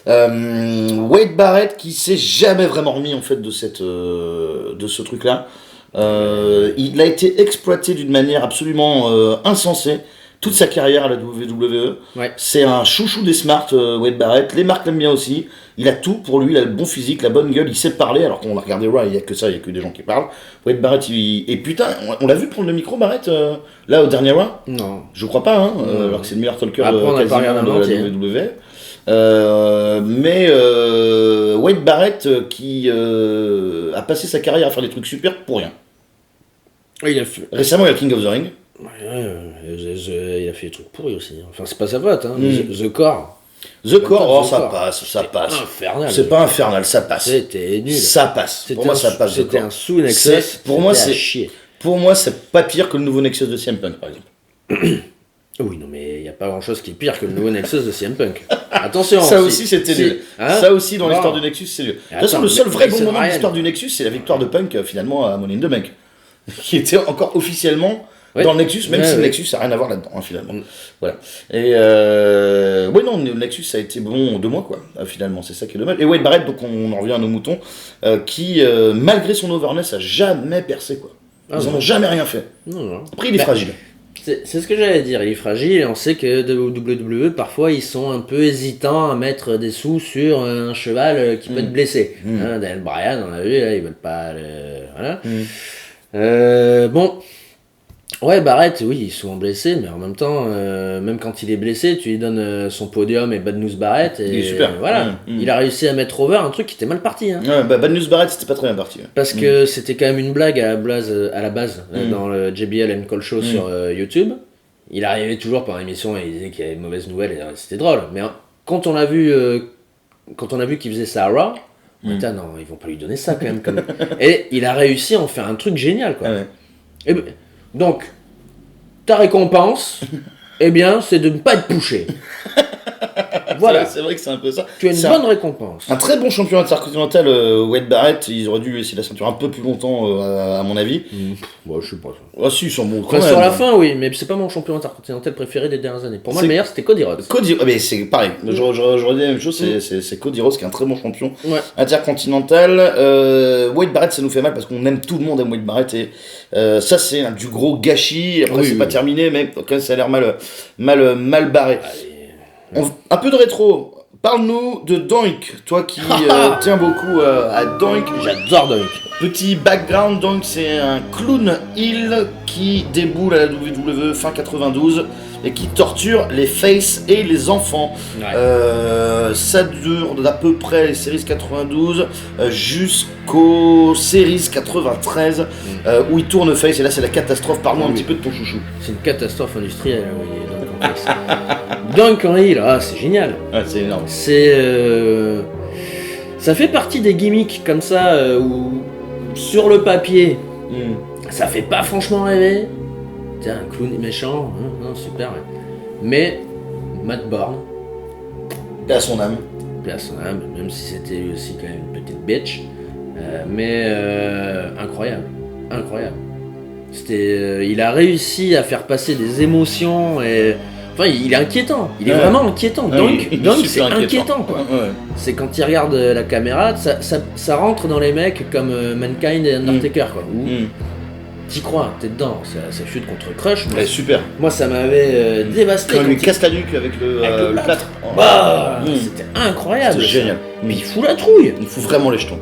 Wade Barrett qui s'est jamais vraiment remis en fait de ce truc-là. Il a été exploité d'une manière absolument insensée. Toute sa carrière à la WWE. Ouais. C'est un chouchou des Smart, Wade Barrett. Les marques l'aiment bien aussi. Il a tout pour lui. Il a le bon physique, la bonne gueule. Il sait parler. Alors qu'on a regardé Raw, il n'y a que ça, il n'y a que des gens qui parlent. Wade Barrett, et putain, on l'a vu prendre le micro, Barrett, là, au dernier Raw. Non. Je crois pas, hein, alors que c'est le meilleur talker Après, on a pas regardé de la WWE. Mais Wade Barrett qui a passé sa carrière à faire des trucs super pour rien. Il a fait. Récemment, il y a King of the Ring. Il a fait des trucs pourris aussi. Enfin, c'est pas sa faute. Hein. The Core. The Core, ça passe. Infernal. C'est pas infernal, ça passe. C'était nul. Ça passe. Pour moi, ça passe. C'était un sous-Nexus. Pour moi, chier. Pour moi, c'est pas pire que le nouveau Nexus de CM Punk, par exemple. Oui, non, mais il n'y a pas grand-chose qui est pire que le nouveau Nexus de CM Punk. Attention. Ça aussi, c'était nul. Hein, ça aussi, dans l'histoire du Nexus, c'est nul. De toute façon, le seul vrai bon moment de l'histoire du Nexus, c'est la victoire de Punk, finalement, à Money in the Bank. Qui était encore officiellement dans le Nexus, même si le Nexus n'a rien à voir là-dedans, finalement. Voilà. Et non, le Nexus ça a été bon 2 mois, quoi, finalement, c'est ça qui est dommage. Et Wade Barrett, donc on en revient à nos moutons, qui, malgré son overness, a jamais percé, quoi. Ils n'en ont jamais rien fait. Non. Après, il est fragile. C'est ce que j'allais dire, il est fragile et on sait que WWE, parfois, ils sont un peu hésitants à mettre des sous sur un cheval qui peut être blessé. Hein, Daniel Bryan, on l'a vu, là, ils veulent pas le... Voilà. Bon, ouais, Barrett, oui, il est souvent blessé, mais en même temps, même quand il est blessé, tu lui donnes son podium et Bad News Barrett, et il est super. Voilà, il a réussi à mettre over un truc qui était mal parti. Hein. Ouais, Bad News Barrett, c'était pas très bien parti. Parce que c'était quand même une blague à la base dans le JBL and Call Show sur YouTube. Il arrivait toujours par l'émission et il disait qu'il y avait de mauvaises nouvelles, et c'était drôle. Mais quand on a vu qu'il faisait ça à Raw, putain, non, ils vont pas lui donner ça quand même. Et il a réussi à en faire un truc génial, quoi. Ouais. Et donc, ta récompense, eh bien, c'est de ne pas être pushé. Voilà. C'est vrai que c'est un peu ça. Tu as une bonne récompense. Un très bon champion intercontinental, Wade Barrett. Ils auraient dû laisser la ceinture un peu plus longtemps, à mon avis. Bon, je sais pas. Ah si, ils sont bons. Enfin, sur la fin, oui, mais c'est pas mon champion intercontinental préféré des dernières années. Pour moi, le meilleur, c'était Cody Rhodes. Mais c'est pareil. J'aurais dit la même chose. C'est Cody Rhodes qui est un très bon champion intercontinental. Wade Barrett, ça nous fait mal parce qu'on aime tout le monde aime Wade Barrett et ça c'est du gros gâchis. Après c'est pas terminé, mais quand même, ça a l'air mal barré. Un peu de rétro. Parle-nous de Doink, toi qui tiens beaucoup à Doink. J'adore Doink. Petit background, Doink c'est un clown heel qui déboule à la WWE fin 92 et qui torture les faces et les enfants. Ça dure d'à peu près les séries 92 jusqu'aux séries 93 où il tourne face et là c'est la catastrophe. Parle-nous un petit peu de ton chouchou. C'est une catastrophe industrielle. Doink en heel, c'est génial. C'est énorme. Ça fait partie des gimmicks comme ça où sur le papier ça fait pas franchement rêver. Tiens, un clown méchant, super. Ouais. Mais Matt Borne, Paix à son âme, même si c'était lui aussi quand même une petite bitch, mais incroyable. Il a réussi à faire passer des émotions et enfin, il est inquiétant. Il est vraiment inquiétant. Doink, c'est inquiétant, quoi. Ouais. C'est quand il regarde la caméra, ça rentre dans les mecs comme Mankind et Undertaker, quoi. t'y crois, t'es dedans. Ça chute contre Crush. Ouais, super. Moi, ça m'avait dévasté. Quand il lui quand casse la nuque avec le plâtre. Bah, c'était incroyable. C'était ça. génial. Puis il fout la trouille. Il fout vraiment les jetons.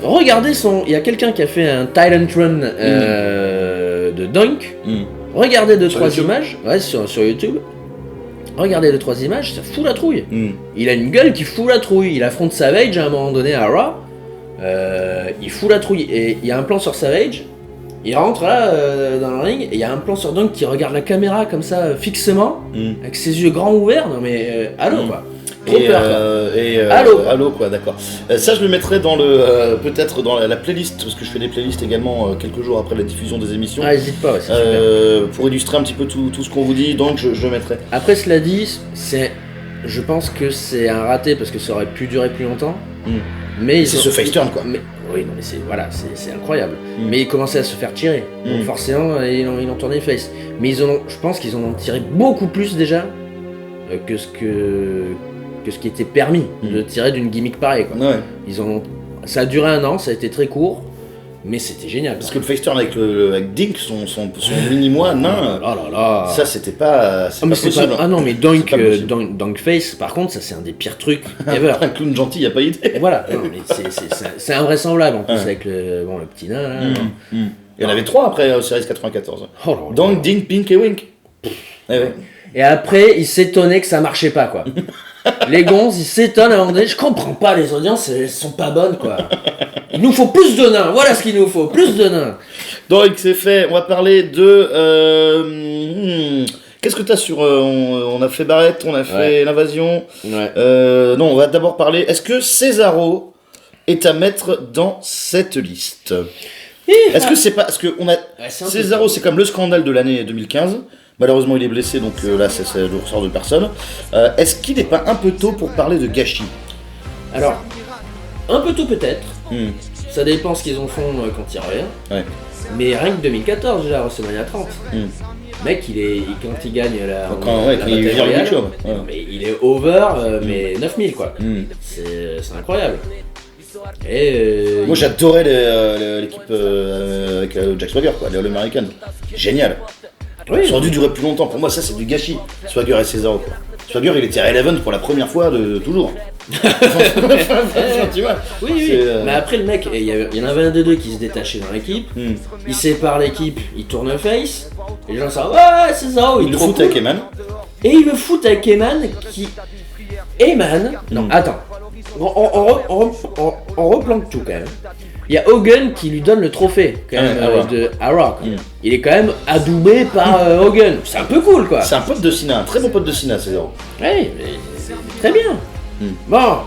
Regardez il y a quelqu'un qui a fait un Talent Run de Dunk. Regardez 2-3 YouTube. images. Ouais, sur YouTube. Regardez 2-3 images, ça fout la trouille. Mm. Il a une gueule qui fout la trouille. Il affronte Savage à un moment donné à Raw. Il fout la trouille. Et il y a un plan sur Savage. Il rentre là dans le ring. Et il y a un plan sur Dunk qui regarde la caméra comme ça fixement. Avec ses yeux grands ouverts. Non mais allô quoi. Trop peur. Allô quoi, d'accord. Ça je le mettrai dans peut-être dans la playlist, parce que je fais des playlists également quelques jours après la diffusion des émissions. Ah, n'hésite pas, ouais, c'est super. Pour illustrer un petit peu tout ce qu'on vous dit, donc je le mettrai. Après cela dit, je pense que c'est un raté parce que ça aurait pu durer plus longtemps. Mais c'est ce face turn quoi. Oui, non, mais c'est incroyable. Mais ils commençaient à se faire tirer. Donc forcément, ils ont tourné face. Mais je pense qu'ils en ont tiré beaucoup plus déjà que ce qui était permis de tirer d'une gimmick pareille. Quoi. Ouais. Ça a duré 1 an, ça a été très court, mais c'était génial. Parce que le face turn avec Dink, son mini-moi nain, oh là là. ça c'était pas, c'est Ah, pas possible. Ah non, mais Dunk Face, par contre, ça c'est un des pires trucs ever. Un clown gentil, y a pas idée. Voilà, non, mais c'est invraisemblable en plus avec le petit nain là. Il y en avait 3 après Series 94. Oh là là. Donc Dink, Pink et Wink. Ouais. Et après, ils s'étonnaient que ça marchait pas quoi. Les gonzes, ils s'étonnent à un moment donné, je comprends pas, les audiences, elles sont pas bonnes quoi. Il nous faut plus de nains, voilà ce qu'il nous faut, plus de nains. Donc c'est fait, on va parler de... Qu'est-ce que t'as sur... on a fait Barrett, on a fait l'invasion. Ouais. Non, on va d'abord parler... Est-ce que Cesaro est à mettre dans cette liste? Est-ce que c'est pas... Parce que Cesaro, c'est comme le scandale de l'année 2015. Malheureusement, il est blessé, donc là, ça ne ressort de personne. Est-ce qu'il n'est pas un peu tôt pour parler de gâchis? Alors, un peu tôt peut-être. Ça dépend ce qu'ils en font quand ils reviennent. Ouais. Mais rien que 2014 déjà, WrestleMania 30. Mec, quand il gagne la quand il vire le Big Show. Ouais. Mais il est over, mais 9000 quoi. C'est incroyable. Et moi j'adorais l'équipe avec Jack Swagger, quoi, les All-American. Génial. oui. Ça aurait dû durer plus longtemps. Pour moi, ça c'est du gâchis. Swagger et Cesaro, quoi. Swagger, il était à Eleven pour la première fois de toujours. Tu vois. Oui. Mais après, le mec, il y en avait un des deux qui se détachait dans l'équipe. Il sépare l'équipe, il tourne face. Et les gens savent, ouais, Cesaro, Il le fout avec Eman. Et il le fout avec Eman qui. Eman. Non, attends. On replante tout quand même. Il y a Hogan qui lui donne le trophée quand même de Raw. Il est quand même adoubé par Hogan. C'est un peu cool quoi. C'est un pote de Cena, un très bon pote de Cena, Cesaro. Oui, mais c'est très bien. Bon,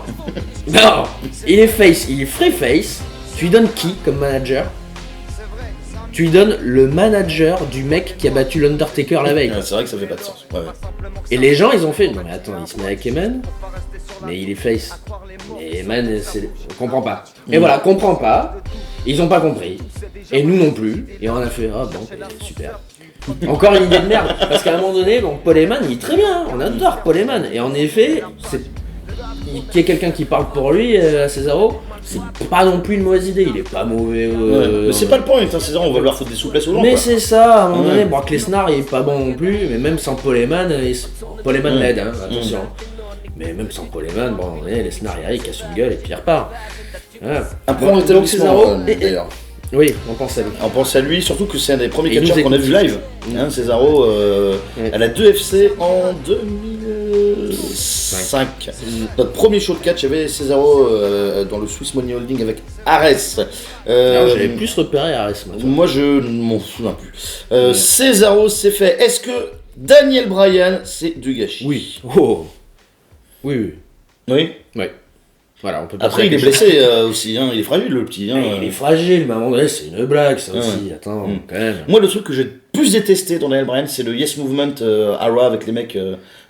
non, il est face, il est free face. Tu lui donnes qui comme manager? Tu lui donnes le manager du mec qui a battu l'Undertaker la veille. C'est vrai que ça fait pas de sens. Ouais. Et les gens ils ont fait, non mais attends, il se met avec Eman, mais il est face. Et Eman, on comprend pas. Et voilà, comprend pas. Ils ont pas compris. Et nous non plus. Et on a fait, ah bon, super. Encore une idée de merde. Parce qu'à un moment donné, bon, Paul Heyman, il est très bien. On adore Paul Heyman. Et en effet, qu'il y ait quelqu'un qui parle pour lui à Cesaro, c'est pas non plus une mauvaise idée. Il est pas mauvais. Mais c'est pas le point, Cesaro, on va leur foutre des souplesses aux gens. Mais quoi. c'est ça, à un moment donné, Brock Lesnar il est pas bon non plus, mais même sans Paul Heyman, Paul Heyman l'aide, hein, attention. Mais même sans Paul Heyman, bon, Lesnar il casse une gueule et puis il repart. Voilà. Après, Donc, on était Cesaro, d'ailleurs. oui, on pense à lui. On pense à lui, surtout que c'est un des premiers Et il catcheurs nous qu'on a vu live. Cesaro à la 2FC en 2005. Notre premier show de catch, il y avait Cesaro dans le Swiss Money Holding avec Ares. Alors j'avais plus repéré Ares. Moi je m'en souviens plus. Cesaro c'est fait. Est-ce que Daniel Bryan c'est du gâchis? Oui. Oh. Oui. Oui. Oui. Voilà, on peut pas Après il est blessé aussi, hein. Il est fragile le petit. Hein. Il est fragile, mais à un moment donné c'est une blague ça aussi. Attends, quand même. Moi le truc que j'ai le plus détesté dans Daniel Bryan c'est le Yes Movement à Raw avec les mecs,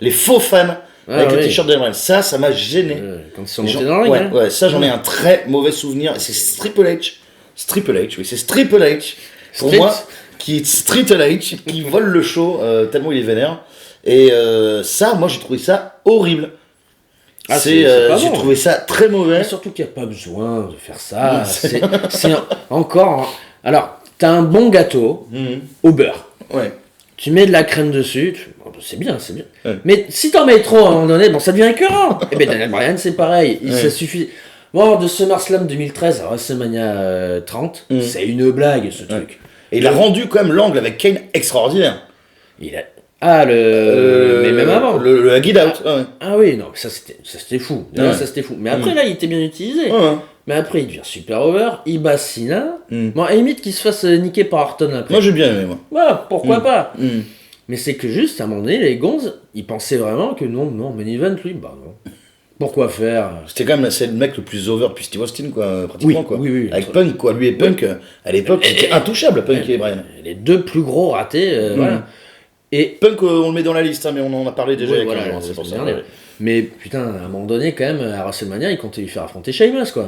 les faux fans. Avec le t-shirt de Daniel Bryan, ça m'a gêné. Quand ils sont montés dans le ring. Ouais, ouais, ça j'en ai un très mauvais souvenir. C'est Triple H. C'est Triple H, oui, c'est Triple H. Pour moi, qui est Triple H, qui vole le show tellement il est vénère. Et ça, moi j'ai trouvé ça horrible. Ah, j'ai bon, trouvé ça très mauvais. Mais surtout qu'il n'y a pas besoin de faire ça. C'est encore. Alors, t'as un bon gâteau au beurre. Ouais. Tu mets de la crème dessus, c'est bien, c'est bien. Ouais. Mais si t'en mets trop à un moment donné, bon, ça devient écœurant. Et ben Daniel Bryan, c'est pareil. Ça suffit. Bon, de SummerSlam 2013 à WrestleMania 30, c'est une blague ce truc. Et il a rendu quand même l'angle avec Kane extraordinaire. Il a... Ah, mais même avant. Le Get Out. Ah oui, non, ça c'était fou. Là, ça c'était fou. Mais après, là, il était bien utilisé. Mais après, il devient super over. Il bat Cena. Bon, à la limite qu'il se fasse niquer par Orton après. Moi j'ai bien aimé, moi. Ouais, pourquoi pas. Mais c'est que juste, à un moment donné, les Gonzes, ils pensaient vraiment que non, main event, lui, bah non. Pourquoi faire? C'était quand même c'est le mec le plus over depuis Steve Austin, quoi, pratiquement, Oui, quoi. oui. Avec Punk, quoi. Lui et Punk, à l'époque, c'était intouchable, Punk et Bryan. Les deux plus gros ratés, voilà. Et Punk, on le met dans la liste, hein, mais on en a parlé déjà il y a voilà, 15 jours, c'est pour ça. dernière. Mais putain, à un moment donné, quand même, à WrestleMania, il comptait lui faire affronter Sheamus, quoi.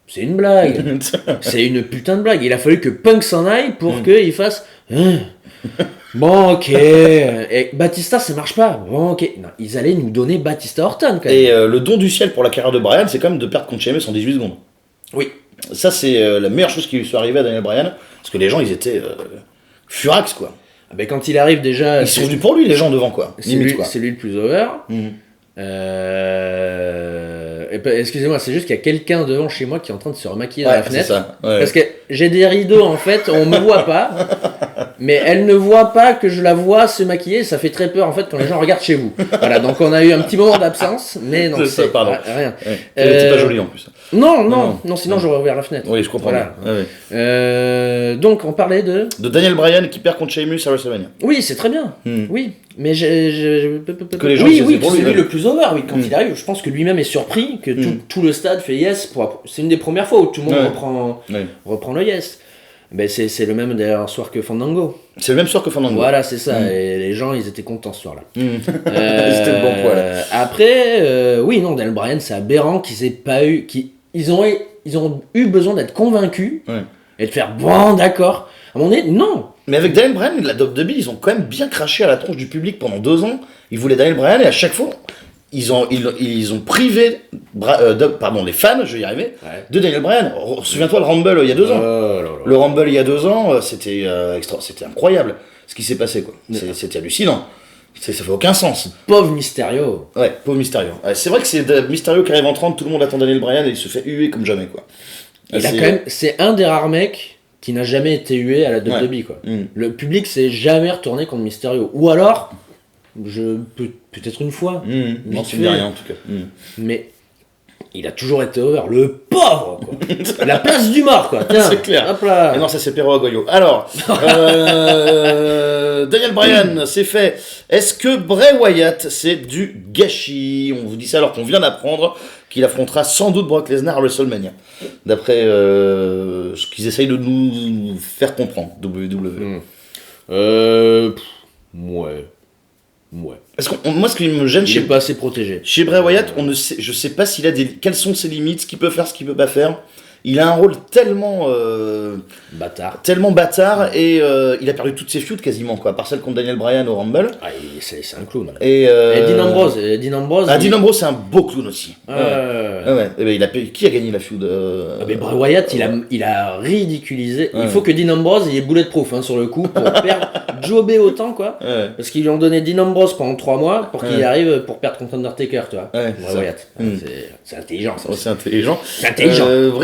C'est une blague. C'est une putain de blague. Il a fallu que Punk s'en aille pour qu'il fasse... Bon, ok. Et Batista, ça marche pas. Bon, ok. Non, ils allaient nous donner Batista Orton, quand même. Et le don du ciel pour la carrière de Bryan, c'est quand même de perdre contre Sheamus en 18 secondes. Oui. Ça, c'est la meilleure chose qui lui soit arrivée à Daniel Bryan, parce que les gens, ils étaient furax, quoi. Ah ben, quand il arrive déjà... Ils sont venus pour lui, les gens devant, quoi. C'est lui le plus over. Excusez-moi, c'est juste qu'il y a quelqu'un devant chez moi qui est en train de se remaquiller dans la fenêtre. C'est ça. Ouais. Parce que j'ai des rideaux en fait, on me voit pas, mais elle ne voit pas que je la vois se maquiller. Ça fait très peur en fait quand les gens regardent chez vous. Voilà, donc on a eu un petit moment d'absence, mais non, c'est ça, pardon. Rien. Ouais. Elle était pas jolie en plus. Non, sinon j'aurais ouvert la fenêtre. Oui, je comprends. Voilà. Ouais. Donc on parlait de Daniel Bryan qui perd contre Sheamus à WrestleMania. Oui, c'est très bien. Oui, mais Que les gens oui, disaient pour c'est lui, lui le plus over. Oui, quand il arrive, je pense que lui-même est surpris que tout le stade fait yes. C'est une des premières fois où tout le monde reprend le yes. Ben c'est le même d'ailleurs soir que Fandango. C'est le même soir que Fandango. Voilà, c'est ça. Et les gens, ils étaient contents ce soir-là. C'était le bon poil. Après, oui, non, Daniel Bryan, c'est aberrant qu'ils aient pas eu, ils ont eu besoin d'être convaincus et de faire bon, d'accord. À mon avis, non. Mais avec Daniel Bryan et la WWE, ils ont quand même bien craché à la tronche du public pendant 2 ans. Ils voulaient Daniel Bryan et à chaque fois, ils ont privé les fans, je vais y arriver, de Daniel Bryan. Souviens-toi le Rumble il y a 2 ans. Le Rumble il y a 2 ans, c'était incroyable ce qui s'est passé, quoi. C'était hallucinant. Ça fait aucun sens. Pauvre Mysterio. Ouais, pauvre Mysterio. Ouais, c'est vrai que c'est Mysterio qui arrive en 30, tout le monde attend Daniel Bryan et il se fait huer comme jamais, quoi. C'est un des rares mecs qui n'a jamais été hué à la WWE, quoi. Le public s'est jamais retourné contre Mysterio. Ou alors, peut-être une fois. Non, tu me dis rien en tout cas. Mais il a toujours été over. Le pauvre, quoi. La place du mort, quoi. Tiens, c'est clair. Hop là. Et non, ça c'est Perro Agoyo. Alors, Daniel Bryan, c'est fait. Est-ce que Bray Wyatt, c'est du gâchis? On vous dit ça alors qu'on vient d'apprendre qu'il affrontera sans doute Brock Lesnar à WrestleMania. D'après ce qu'ils essayent de nous faire comprendre, WWE. Ouais. Parce que moi, ce qui me gêne Il est pas assez protégé. chez Bray Wyatt, je sais pas s'il a quelles sont ses limites, ce qu'il peut faire, ce qu'il peut pas faire. Il a un rôle tellement bâtard et il a perdu toutes ses feuds quasiment, quoi, à part celle contre Daniel Bryan au Rumble. Ah, c'est un clown. Et Dean Ambrose. Dean Ambrose, c'est un beau clown aussi. Ouais. Et ben, qui a gagné la feud Mais Bray Wyatt, il a ridiculisé. Il faut que Dean Ambrose il ait bulletproof sur le coup pour perdre jobber autant, quoi. Parce qu'ils lui ont donné Dean Ambrose pendant 3 mois pour qu'il arrive pour perdre contre Undertaker, tu vois. Bray Wyatt. C'est intelligent, ça. C'est intelligent.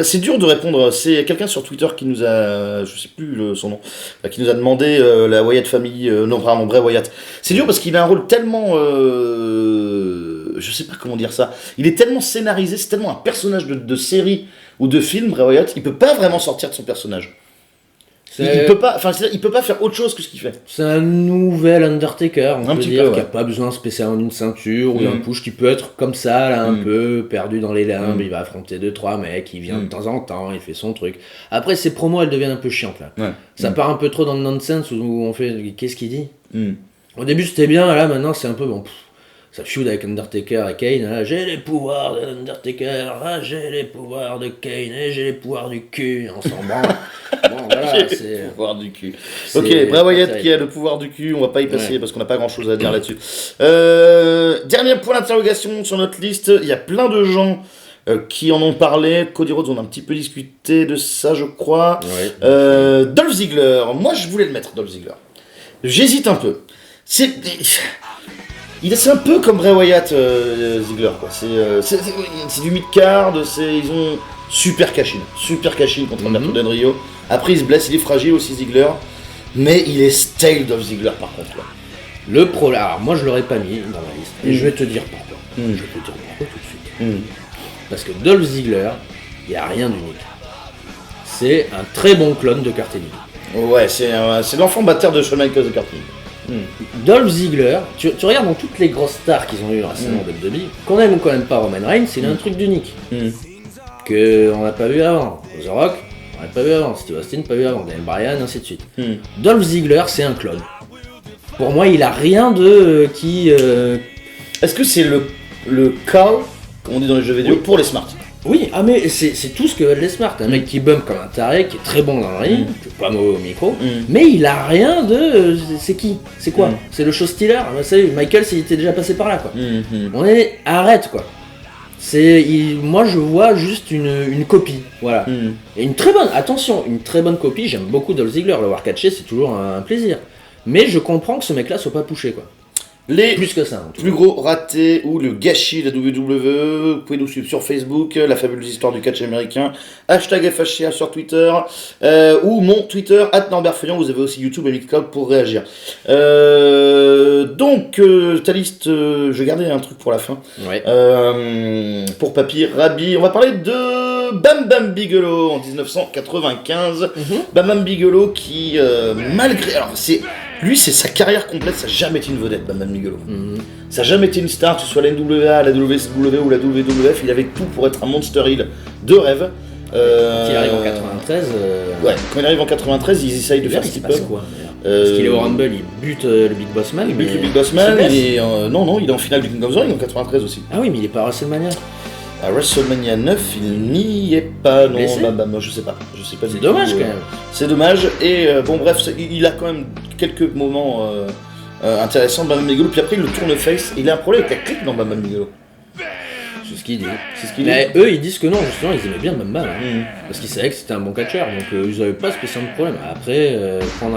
C'est dur de répondre. C'est quelqu'un sur Twitter qui nous a, je sais plus son nom, qui nous a demandé la Wyatt Family, Bray Wyatt. C'est dur parce qu'il a un rôle tellement, je sais pas comment dire ça. Il est tellement scénarisé, c'est tellement un personnage de série ou de film, Bray Wyatt. Il peut pas vraiment sortir de son personnage. Il peut pas faire autre chose que ce qu'il fait. C'est un nouvel Undertaker, on peut dire, peu, qui a pas besoin spécialement d'une ceinture ou d'un push, qui peut être comme ça, là, un peu perdu dans les limbes. Il va affronter 2-3 mecs, il vient de temps en temps, il fait son truc. Après, ses promos, elles deviennent un peu chiantes, là. Ça part un peu trop dans le nonsense où on fait qu'est-ce qu'il dit. Au début, c'était bien, là, maintenant, c'est un peu bon. Ça feud avec Undertaker et Kane, là, j'ai les pouvoirs de Undertaker, là, j'ai les pouvoirs de Kane, et j'ai les pouvoirs du cul, on s'en branle. Bon, voilà, c'est... Le pouvoir du cul. Ok, Bray Wyatt qui a le pouvoir du cul, on va pas y passer parce qu'on n'a pas grand chose à dire là-dessus. Dernier point d'interrogation sur notre liste, il y a plein de gens qui en ont parlé. Cody Rhodes, on a un petit peu discuté de ça, je crois. Dolph Ziggler, moi je voulais le mettre, Dolph Ziggler. J'hésite un peu. C'est un peu comme Bray Wyatt, Ziggler, quoi. C'est du mid-card, ils ont super cash-in contre Alberto Del Rio. Après il se blesse, il est fragile aussi Ziggler, mais il est stale Dolph Ziggler par contre. Là. Le problème, alors moi je l'aurais pas mis dans ma liste, et je vais te dire pourquoi. Je vais te dire pourquoi tout de suite. Parce que Dolph Ziggler, il n'y a rien d'unique. C'est un très bon clone de Kurt Angle. Ouais, c'est l'enfant bâtard de Shawn Michaels de Kurt Angle. Dolph Ziggler, tu regardes dans toutes les grosses stars qu'ils ont eu récemment de WWE, qu'on aime ou qu'on n'aime pas Roman Reigns, il a un truc d'unique. Qu'on n'a pas vu avant. The Rock, on n'a pas vu avant. Steve Austin, pas vu avant. Daniel Bryan, ainsi de suite. Dolph Ziggler, c'est un clone. Pour moi, il a rien de qui. Est-ce que c'est le cow, comme on dit dans les jeux vidéo, pour les smarts? Oui, mais c'est tout ce que veulent les smarts. Un mec qui bump comme un taré, qui est très bon dans le ring, qui est pas mauvais au micro, mais il a rien de. C'est qui? C'est quoi? C'est le show stealer? Salut, Michael, il était déjà passé par là, quoi. Arrête, quoi. Moi je vois juste une copie, voilà. Et une très bonne copie. J'aime beaucoup Dolph Ziggler, le voir catcher, c'est toujours un plaisir. Mais je comprends que ce mec-là soit pas poussé, quoi. Plus que ça. Plus gros ratés ou le gâchis de la WWE, vous pouvez nous suivre sur Facebook, la fabuleuse histoire du catch américain, #FHCA sur Twitter, ou mon Twitter, @NorbertFeuillon, vous avez aussi YouTube et Mixcloud pour réagir. Donc, ta liste, je gardais un truc pour la fin. Ouais. Pour Papy Rabbi, on va parler de Bam Bam Bigelow en 1995. Bam Bam Bigelow qui, malgré... Alors, lui, c'est sa carrière complète, ça n'a jamais été une vedette, Bam Bam Bigelow. Ça n'a jamais été une star, que ce soit la NWA, la WCW ou la WWF, il avait tout pour être un monster heel de rêve. Quand il arrive en 93... Ouais, quand il arrive en 93, ils essayent de faire ce qu'ils peuvent. Parce qu'il est au Rumble, il bute le Big Boss Man. Il bute le Big Boss Man, il est en finale du King of the Ring en 93 aussi. Ah oui, mais il est pas à WrestleMania. À WrestleMania 9, il n'y est pas, non, moi je sais pas. C'est dommage quand même. C'est dommage, et bon bref, il a quand même quelques moments intéressants, Bam Bam Bigelow, puis après il le tourne face, et il a un problème avec la clique dans Bam Bam Bigelow. C'est ce qu'il dit. Mais eux ils disent que non, justement ils aimaient bien Bam Bam, parce qu'ils savaient que c'était un bon catcheur, donc ils n'avaient pas spécialement de problème. Après, prendre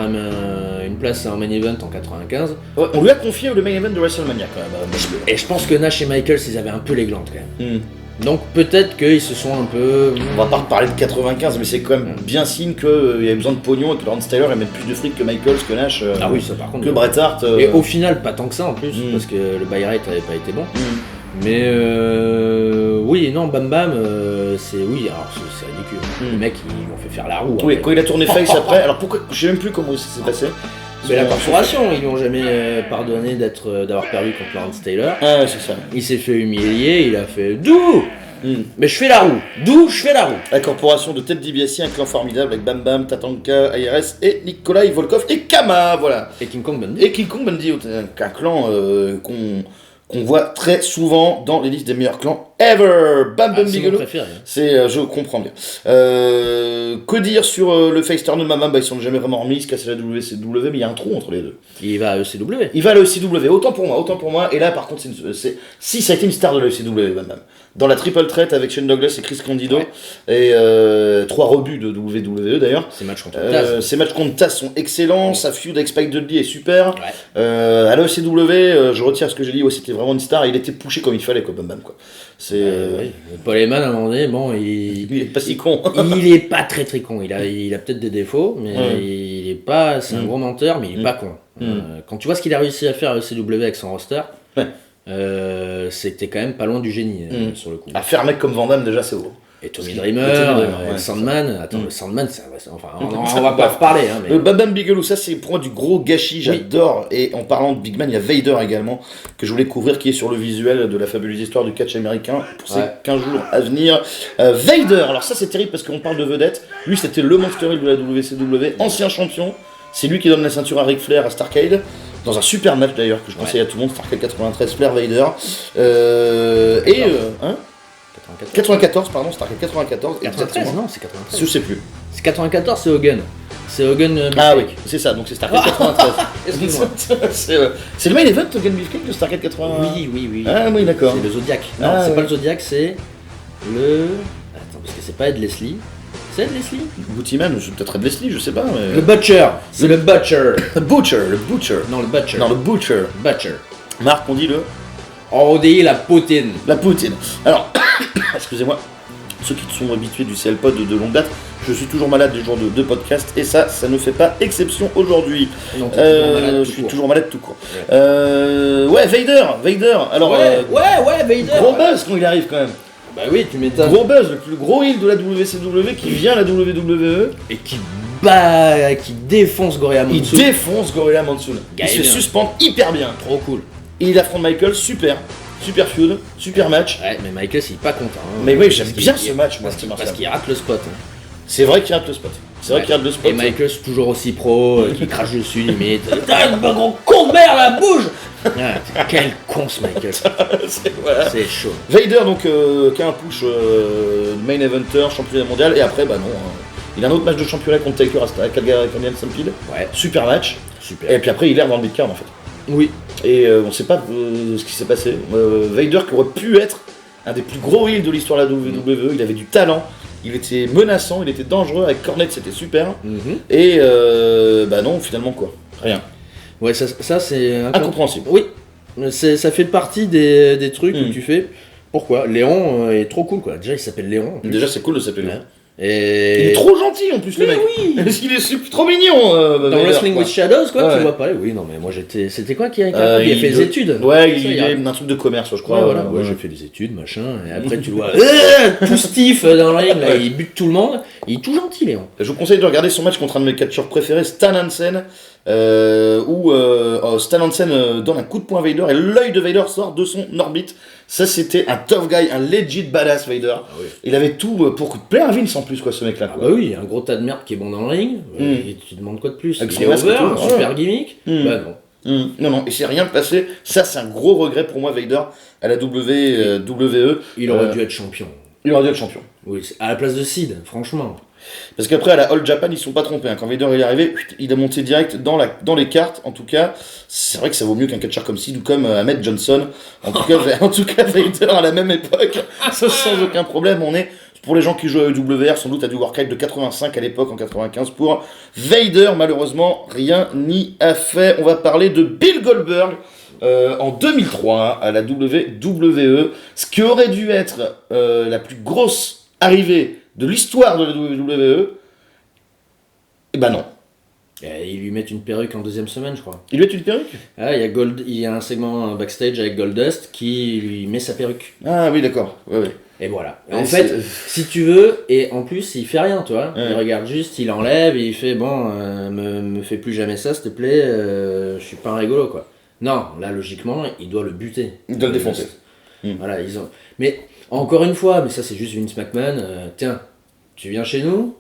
une place en main event en 95... Ouais, on lui a confié le main event de WrestleMania quand même. Et je pense que Nash et Michaels ils avaient un peu les glandes quand même. Donc peut-être qu'ils se sont un peu... On va pas reparler de 95, mais c'est quand même bien signe qu'il y avait besoin de pognon et que Lawrence Taylor mettre plus de fric que Michaels, que Nash, ah oui, ça, par contre, que Bret Hart. Et au final, pas tant que ça en plus, parce que le buy rate avait pas été bon. Mais oui, non, Bam Bam, c'est ridicule. Les mecs, ils m'ont fait faire la roue. Oui, quand il a tourné face après, alors pourquoi, je sais même plus comment ça s'est passé. C'est la corporation, ils lui ont jamais pardonné d'avoir perdu contre Lawrence Taylor. Ah, c'est ça. Il s'est fait humilier, il a fait d'où mais je fais la roue. D'où je fais la roue. La corporation de Ted DiBiase, un clan formidable avec Bam Bam, Tatanka, IRS et Nikolai Volkov et Kama, voilà. Et King Kong Bundy. Un clan qu'on voit très souvent dans les listes des meilleurs clans ever. Bam Bam Bigelow. Je comprends bien. Que dire sur le face turn de Bam Bam? Ils sont jamais vraiment remis, ils se cassent la WCW, mais il y a un trou entre les deux. Il va à ECW. Il va à l'ECW, autant pour moi. Et là, par contre, si ça a été une star de l'ECW, Bam Bam. Dans la triple threat avec Shane Douglas et Chris Candido, et 3 rebuts de WWE d'ailleurs. Ces matchs contre Taz. Ces matchs contre Taz sont excellents, sa feud avec Spike Dudley est super. À l'ECW, je retire ce que j'ai dit, c'était vraiment une star, il était poussé comme il fallait, quoi, Bam Bam, quoi. Paul Heyman, à un moment donné, bon, il est pas si con. Il est pas très con, il a peut-être des défauts, mais il est pas, c'est un gros menteur, mais il est pas con. Quand tu vois ce qu'il a réussi à faire à ECW avec son roster, c'était quand même pas loin du génie sur le coup. À faire un mec comme Van Damme, déjà c'est beau. Et Tommy Dreamer, Sandman, le Sandman, on va pas reparler. Mais... Bam Bam Bigelow, ça c'est pour moi du gros gâchis, j'adore. Et en parlant de Big Man, il y a Vader également, que je voulais couvrir, qui est sur le visuel de la fabuleuse histoire du catch américain pour ces 15 jours à venir. Vader, alors ça c'est terrible parce qu'on parle de vedette. Lui c'était le Monster Heel de la WCW, ancien champion. C'est lui qui donne la ceinture à Ric Flair à Starrcade. Dans un super match d'ailleurs que je conseille à tout le monde, Starrcade 93, Flair Vader. 94, pardon, Starrcade 94. 93, non, c'est 93. Je sais plus. C'est 94, c'est Hogan. C'est Hogan. Ah oui, c'est ça, donc c'est Starrcade 93. C'est le main event Hogan Beefcake de Starrcade 93. Oui. Ah oui, d'accord. C'est le Zodiac. Non, c'est pas le Zodiac, c'est. Attends, parce que c'est pas Ed Leslie. C'est Ed Leslie? Bootyman, peut-être Ed Leslie, je sais pas. Mais... Le Butcher. C'est le Butcher. Le Butcher. Non, le Butcher. Non, le Butcher. Butcher. Marc, on dit le... On dit la poutine. La poutine. Alors, excusez-moi, ceux qui sont habitués du CL-Pod de longue date, je suis toujours malade des jours de podcast et ça ne fait pas exception aujourd'hui. Non, je suis toujours malade tout court. Ouais, Vader. Alors, ouais, Vader. Gros buzz quand il arrive quand même. Bah oui, tu m'étonnes. Gros buzz, le plus gros heel de la WCW qui vient à la WWE. Et qui défonce Gorilla Il Monsoon. défonce Gorilla Monsoon. Il se fait suspendre hyper bien. Trop cool. Et il affronte Michael, super feud, super match. Ouais, mais Michael, il est pas content. Hein. Mais oui, j'aime bien ce match, moi, Parce qu'il rate le spot. Hein. C'est vrai qu'il rate le spot. Et Michael, c'est toujours aussi pro, qui crache dessus limite. T'as un gros con de merde, la bouge. Quel con ce Michael. C'est chaud. Vader, donc, qui a un push main eventer, championnat mondial, et après, bah non. Il a un autre match de championnat contre Taker à Calgary Stampede. Ouais. Super match. Super. Et puis après, il erre dans le mid-card en fait. Oui. Et on sait pas ce qui s'est passé. Vader qui aurait pu être un des plus gros heels de l'histoire de la WWE, il avait du talent, il était menaçant, il était dangereux, avec Cornette c'était super. Et bah non, finalement quoi, rien. Ouais, ça c'est incompréhensible. Oui, ça fait partie des trucs où tu fais, pourquoi Léon est trop cool quoi, déjà il s'appelle Léon. Déjà c'est cool de s'appeler Léon. Et... Il est trop gentil en plus le mec. Oui. Il est trop mignon. Dans Wrestling with Shadows quoi, ouais. Tu vois pas. Oui non mais moi c'était quoi qui a il a fait des études. Ouais, il est un truc de commerce je crois. Ouais, voilà, ouais, j'ai fait des études machin et après tu le vois tout stiff dans le ring là, il bute tout le monde, il est tout gentil Léon. Je vous conseille de regarder son match contre un de mes catcheurs préférés, Stan Hansen, où Stan Hansen donne un coup de poing à Vader et l'œil de Vader sort de son orbite. Ça c'était un tough guy, un legit badass Vader. Ah oui. Il avait tout pour plaire à Vince en plus quoi ce mec là. Bah oui, un gros tas de merde qui est bon dans le ring. Et tu demandes quoi de plus? Avec il est over, super gimmick. Bah non. Non, il s'est rien passé. Ça c'est un gros regret pour moi Vader à la WWE. Il aurait dû être champion. Oui, à la place de Sid, franchement. Parce qu'après à la All Japan ils se sont pas trompés. Quand Vader il est arrivé, il a monté direct dans les cartes. En tout cas, c'est vrai que ça vaut mieux qu'un catcheur comme Sid ou comme Ahmed Johnson. En tout cas, Vader à la même époque, sans aucun problème. On est pour les gens qui jouent à EWR, sans doute à du Warcraft de 85 à l'époque en 95 pour Vader. Malheureusement, rien n'y a fait. On va parler de Bill Goldberg. En 2003 à la WWE, ce qui aurait dû être la plus grosse arrivée de l'histoire de la WWE, et ben non. Ils lui mettent une perruque en deuxième semaine, je crois. Ils lui mettent une perruque ? Ah, il y a un segment backstage avec Goldust qui lui met sa perruque. Ah oui, d'accord. Ouais. Et voilà. En fait, si tu veux, et en plus, il fait rien, toi. Ouais. Il regarde juste, il enlève et il fait bon, me fais plus jamais ça, s'il te plaît. Je suis pas un rigolo, quoi. Non, là, logiquement, il doit le buter. Il doit le défoncer. Voilà, Mais encore une fois, mais ça, c'est juste Vince McMahon. Tiens, tu viens chez nous.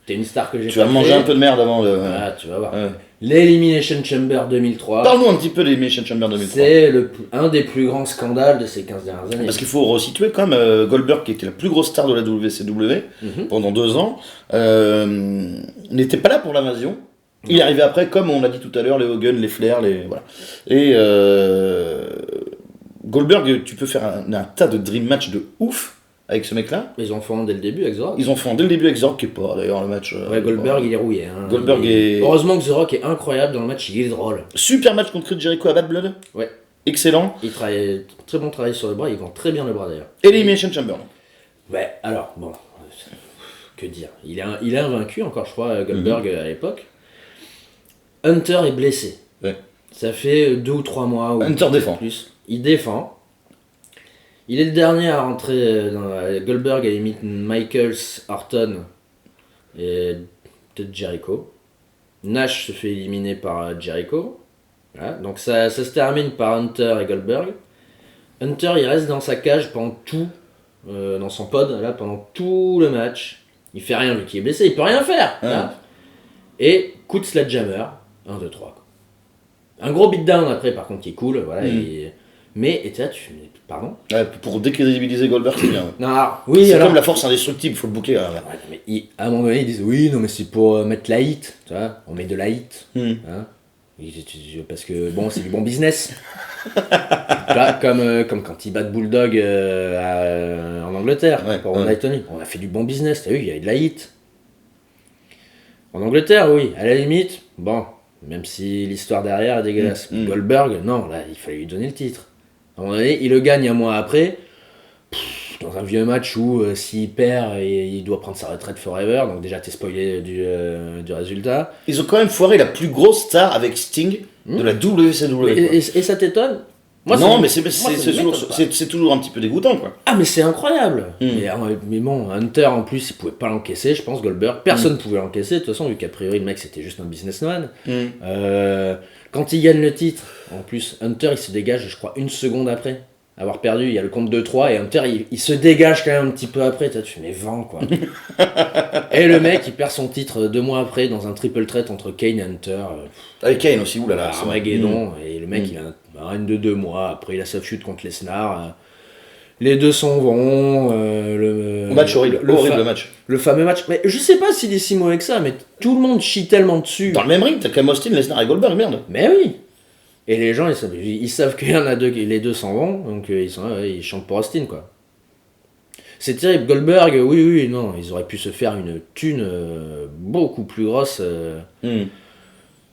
T'es une star que j'ai. Tu vas manger un peu de merde avant le. Ah, tu vas voir. L'Elimination Chamber 2003. Parle-nous un petit peu de l'Elimination Chamber 2003. C'est un des plus grands scandales de ces 15 dernières années. Parce qu'il faut resituer quand même Goldberg, qui était la plus grosse star de la WCW pendant 2 ans, n'était pas là pour l'invasion. Il est arrivé après, comme on l'a dit tout à l'heure, les Hogan, les Flair, voilà. Et Goldberg, tu peux faire un tas de dream match de ouf avec ce mec-là. Ils ont fait un dès le début avec The Rock. Ils ont fait un dès le début avec The Rock, qui est pas d'ailleurs le match. Ouais, Goldberg il est rouillé. Hein. Goldberg est. Heureusement que The Rock est incroyable dans le match, il est drôle. Super match contre Chris Jericho à Bad Blood. Ouais. Excellent. Il travaille très bon travail sur le bras, il vend très bien le bras d'ailleurs. Elimination Chamber. Ouais, alors bon, que dire. Il est invaincu encore, je crois, Goldberg à l'époque. Hunter est blessé. Ouais. Ça fait 2 ou 3 mois. Hunter défend. Plus. Il défend. Il est le dernier à rentrer dans Goldberg à la limite Michaels, Orton et peut-être Jericho. Nash se fait éliminer par Jericho. Voilà. Donc ça se termine par Hunter et Goldberg. Hunter il reste dans sa cage pendant tout, dans son pod là, pendant tout le match. Il fait rien vu qu'il est blessé, il peut rien faire. Et coup de sledgehammer, 1, 2, 3. Un gros beatdown après par contre qui est cool. Voilà, mais et là tu pardon. Ouais, pour décrédibiliser Goldberg c'est bien. Non, oui, c'est comme la force indestructible, faut le boucler. Mais à un moment donné ils disent oui non mais c'est pour mettre la hit, tu vois, on met de la hit. Hein, parce que bon c'est du bon business. vois, comme quand ils battent Bulldog en Angleterre, pour One Night Only. On a fait du bon business, t'as vu, il y avait de la hit. En Angleterre, oui, à la limite, bon, même si l'histoire derrière est dégueulasse. Goldberg, non, là, il fallait lui donner le titre. À un moment donné, il le gagne un mois après, dans un vieux match où s'il perd, il doit prendre sa retraite forever, donc déjà t'es spoilé du résultat. Ils ont quand même foiré la plus grosse star avec Sting de la WCW. Et ça t'étonne? Moi, non, mais c'est toujours un petit peu dégoûtant, quoi. Ah, mais c'est incroyable. Mais bon, Hunter, en plus, il pouvait pas l'encaisser, je pense, Goldberg. Personne pouvait l'encaisser, de toute façon, vu qu'a priori, le mec, c'était juste un businessman. Quand il gagne le titre, en plus, Hunter, il se dégage, je crois, 1 seconde après avoir perdu. Il y a le compte 2-3, et Hunter, il se dégage quand même un petit peu après. Tu fais, mais vent, quoi. Et le mec, il perd son titre 2 mois après dans un triple threat entre Kane et Hunter. Avec Kane aussi, oulala. Armageddon, et le mec, il a un règne de 2 mois. Après, il a sa feud contre Lesnar. Les deux s'en vont. Match horrible, horrible match. Le fameux match. Mais je sais pas s'il est si mauvais que ça, mais tout le monde chie tellement dessus. Dans le même ring, t'as Cam Austin, Lesnar et Goldberg, merde. Mais oui. Et les gens, ils savent qu'il y en a deux, les deux s'en vont, donc ils chantent pour Austin, quoi. C'est terrible. Goldberg, oui, non, ils auraient pu se faire une thune beaucoup plus grosse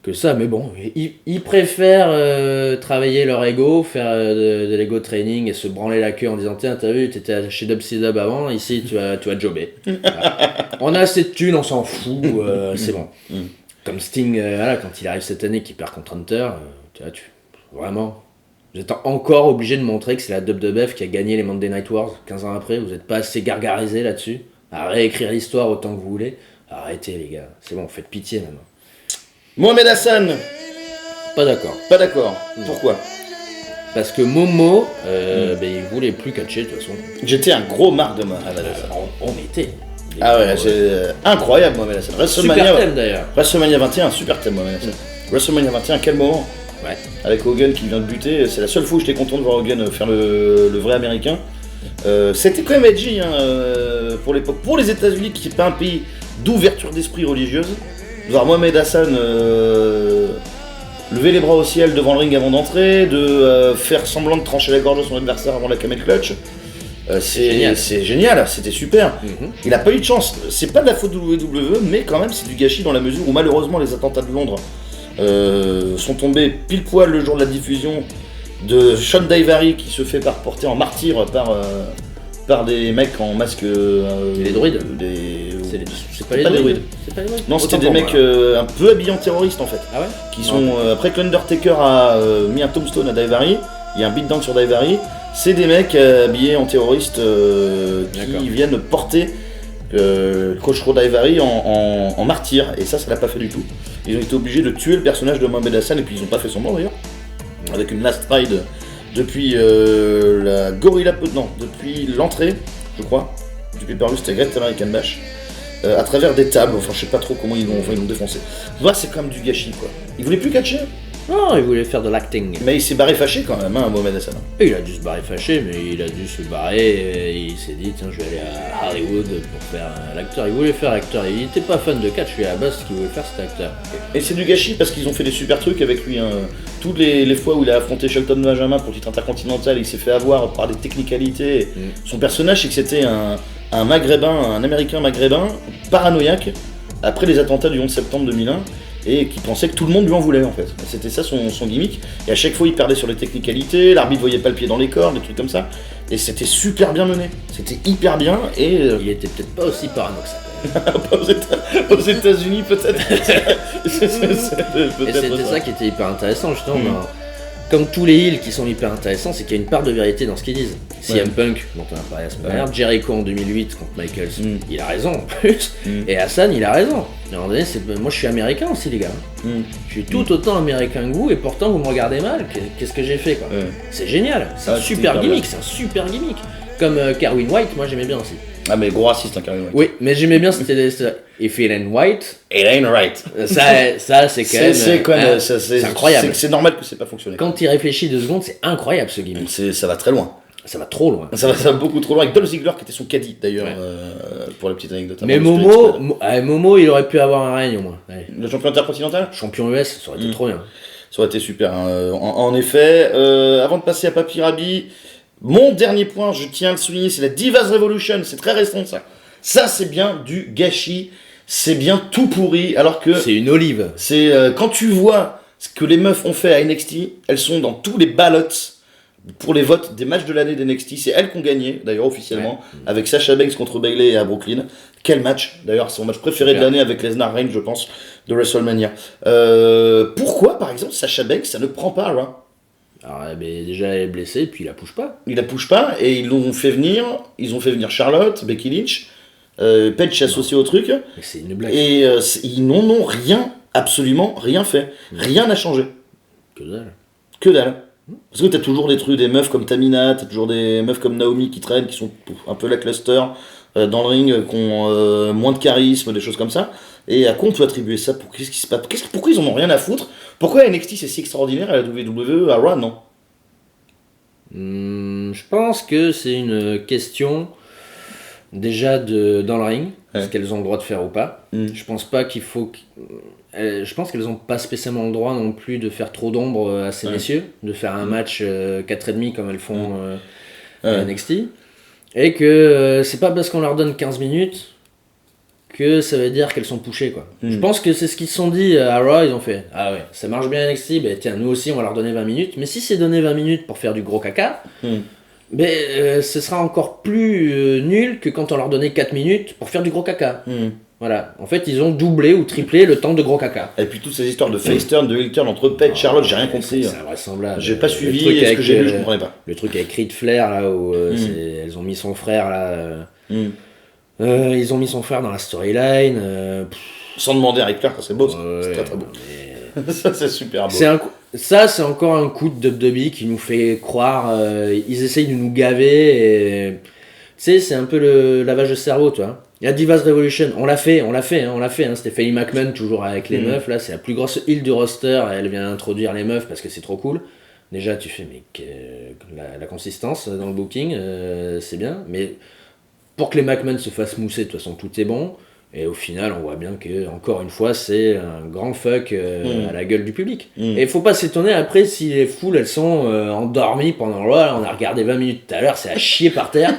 que ça, mais bon, ils préfèrent travailler leur ego, faire de l'ego training et se branler la queue en disant tiens, t'as vu, t'étais chez WCW avant, ici tu vas jobber. Voilà. On a assez de thunes, on s'en fout, c'est bon. Comme Sting, quand il arrive cette année, qui perd contre Hunter, vraiment, vous êtes encore obligé de montrer que c'est la WWF qui a gagné les Monday Night Wars 15 ans après, vous n'êtes pas assez gargarisé là-dessus, à réécrire l'histoire autant que vous voulez. Arrêtez les gars, c'est bon, faites pitié maintenant. Mohamed Hassan. Pas d'accord. Pas d'accord. Pourquoi? Parce que Momo, il voulait plus catcher de toute façon. J'étais un gros marque de Mohamed Hassan. On était. Ah ouais, c'est incroyable Mohamed Hassan. Super thème d'ailleurs. WrestleMania 21, super thème Mohamed Hassan. WrestleMania 21, quel moment? Ouais. Avec Hogan qui vient de buter, c'est la seule fois où j'étais content de voir Hogan faire le vrai américain. C'était quand même edgy pour l'époque. Pour les États-Unis, qui n'est pas un pays d'ouverture d'esprit religieuse, voir Mohamed Hassan lever les bras au ciel devant le ring avant d'entrer, de faire semblant de trancher la gorge de son adversaire avant la camel clutch. C'est génial, c'était super. Il a pas eu de chance. C'est pas de la faute de WWE, mais quand même c'est du gâchis dans la mesure où malheureusement les attentats de Londres sont tombés pile poil le jour de la diffusion de Sean Daivari qui se fait porter en martyr par des mecs en masque. Les druides. C'est pas les druides. Non, c'était des mecs un peu habillés en terroristes en fait. Ah ouais. Qui sont après que l'Undertaker a mis un tombstone à Daivari, il y a un beatdown sur Daivari. C'est des mecs habillés en terroristes qui viennent porter Coach Daivari en martyr, et ça l'a pas fait du tout. Ils ont été obligés de tuer le personnage de Mohamed Hassan, et puis ils ont pas fait son mort d'ailleurs, avec une last ride depuis la Gorilla depuis l'entrée, je crois, du pay-per-view, c'était Great American Bash, à travers des tables, enfin je sais pas trop comment ils l'ont défoncé. Voilà, c'est quand même du gâchis quoi. Ils voulaient plus catcher. Non, il voulait faire de l'acting. Mais il s'est barré fâché quand même, Mohamed Hassan. Et il a dû se barrer fâché, mais il a dû se barrer et il s'est dit, tiens, je vais aller à Hollywood pour faire l'acteur. Il voulait faire acteur, il était pas fan de catch, lui à la base, ce qu'il voulait faire c'était acteur. Et c'est du gâchis parce qu'ils ont fait des super trucs avec lui. Toutes les fois où il a affronté Shelton Benjamin pour le titre intercontinental, il s'est fait avoir par des technicalités. Son personnage, c'est que c'était un maghrébin, un américain maghrébin, paranoïaque, après les attentats du 11 septembre 2001. Et qui pensait que tout le monde lui en voulait en fait. C'était ça son gimmick. Et à chaque fois il perdait sur les technicalités, l'arbitre voyait pas le pied dans les cordes, des trucs comme ça. Et c'était super bien mené. C'était hyper bien et... Il était peut-être pas aussi parano que ça. Aux États-Unis peut-être. Et c'était ça qui était hyper intéressant justement. Comme tous les heels qui sont hyper intéressants, c'est qu'il y a une part de vérité dans ce qu'ils disent. CM Punk, dont on a parlé la semaine dernière, Jericho en 2008 contre Michaels, il a raison en plus, et Hassan il a raison. À un moment donné, moi je suis américain aussi les gars. Je suis tout autant américain que vous, et pourtant vous me regardez mal, qu'est-ce que j'ai fait quoi. C'est génial, c'est un super gimmick, c'est un super gimmick. Comme Kerwin White, moi j'aimais bien aussi. Ah mais gros raciste Kerwin White. Oui, mais j'aimais bien, c'était If it ain't white, it ain't right. Ça c'est quand même, c'est incroyable. C'est normal que c'est pas fonctionné. Quand tu y réfléchis 2 secondes, c'est incroyable ce gimmick. Ça va très loin. Ça va trop loin. Ça va beaucoup trop loin. Avec Dolph Ziggler qui était son caddie d'ailleurs, pour la petite anecdote. Mais Momo, il aurait pu avoir un règne au moins. Le champion intercontinental ? Champion US, ça aurait été trop bien. Ça aurait été super, hein. En effet. Avant de passer à Papy Rabbi, mon dernier point, je tiens à le souligner, c'est la Divas Revolution. C'est très récent, ça. Ça, c'est bien du gâchis. C'est bien tout pourri, alors que... C'est une olive. C'est quand tu vois ce que les meufs ont fait à NXT, elles sont dans tous les ballots pour les votes des matchs de l'année d'NXT. C'est elles qui ont gagné, d'ailleurs officiellement, avec Sasha Banks contre Bayley à Brooklyn. Quel match, d'ailleurs, c'est mon match préféré de l'année avec Lesnar Reigns, je pense, de WrestleMania. Pourquoi, par exemple, Sasha Banks, ça ne prend pas, là? Alors, mais déjà, elle est blessée, puis il la pousse pas. Il la pousse pas, et ils ont fait venir Charlotte, Becky Lynch, Paige associé au truc, Mais c'est une blague. et ils n'en ont rien, absolument rien fait. Rien n'a changé. Que dalle. Que dalle. Parce que t'as toujours des trucs, des meufs comme Tamina, t'as toujours des meufs comme Naomi qui traînent, qui sont un peu la cluster dans le ring, qui ont moins de charisme, des choses comme ça. Et à quoi on peut attribuer ça? Qu'est-ce qui se passe? Pourquoi ils en ont rien à foutre? Pourquoi NXT c'est si extraordinaire et la WWE à Raw non? Je pense que c'est une question déjà dans le ring, ce qu'elles ont le droit de faire ou pas. Je pense pas qu'il faut... je pense qu'elles ont pas spécialement le droit non plus de faire trop d'ombre à ces messieurs, de faire un match 4,5 comme elles font à NXT. Et que c'est pas parce qu'on leur donne 15 minutes que ça veut dire qu'elles sont pushées, quoi. Je pense que c'est ce qu'ils se sont dit à Raw, ils ont fait « Ah ouais, ça marche bien à NXT, ben tiens, nous aussi on va leur donner 20 minutes. » Mais si c'est donner 20 minutes pour faire du gros caca, ce sera encore plus nul que quand on leur donnait 4 minutes pour faire du gros caca. Voilà, en fait ils ont doublé ou triplé le temps de gros caca. Et puis toutes ces histoires de face turn, de heel turn entre Paige et Charlotte, j'ai rien compris. C'est invraisemblable. J'ai pas suivi, et ce que j'ai lu, je comprenais pas. Le truc avec Reed Flair, là, où elles ont mis son frère, là... ils ont mis son frère dans la storyline. Sans demander à Ric Flair, c'est beau, ça. C'est très très beau. Ça c'est super beau. C'est encore un coup de WWE qui nous fait croire, ils essayent de nous gaver, et... tu sais, c'est un peu le lavage de cerveau, tu vois. Il y a Divas Revolution, on l'a fait, c'était Fanny McMahon toujours avec les meufs, là, c'est la plus grosse île du roster, elle vient introduire les meufs parce que c'est trop cool. Déjà, tu fais, mais la consistance dans le booking, c'est bien, mais pour que les McMahon se fassent mousser, de toute façon, tout est bon. Et au final, on voit bien que, encore une fois, c'est un grand fuck à la gueule du public. Et il faut pas s'étonner après si les foules, elles sont endormies pendant le Raw. On a regardé 20 minutes tout à l'heure, c'est à chier par terre.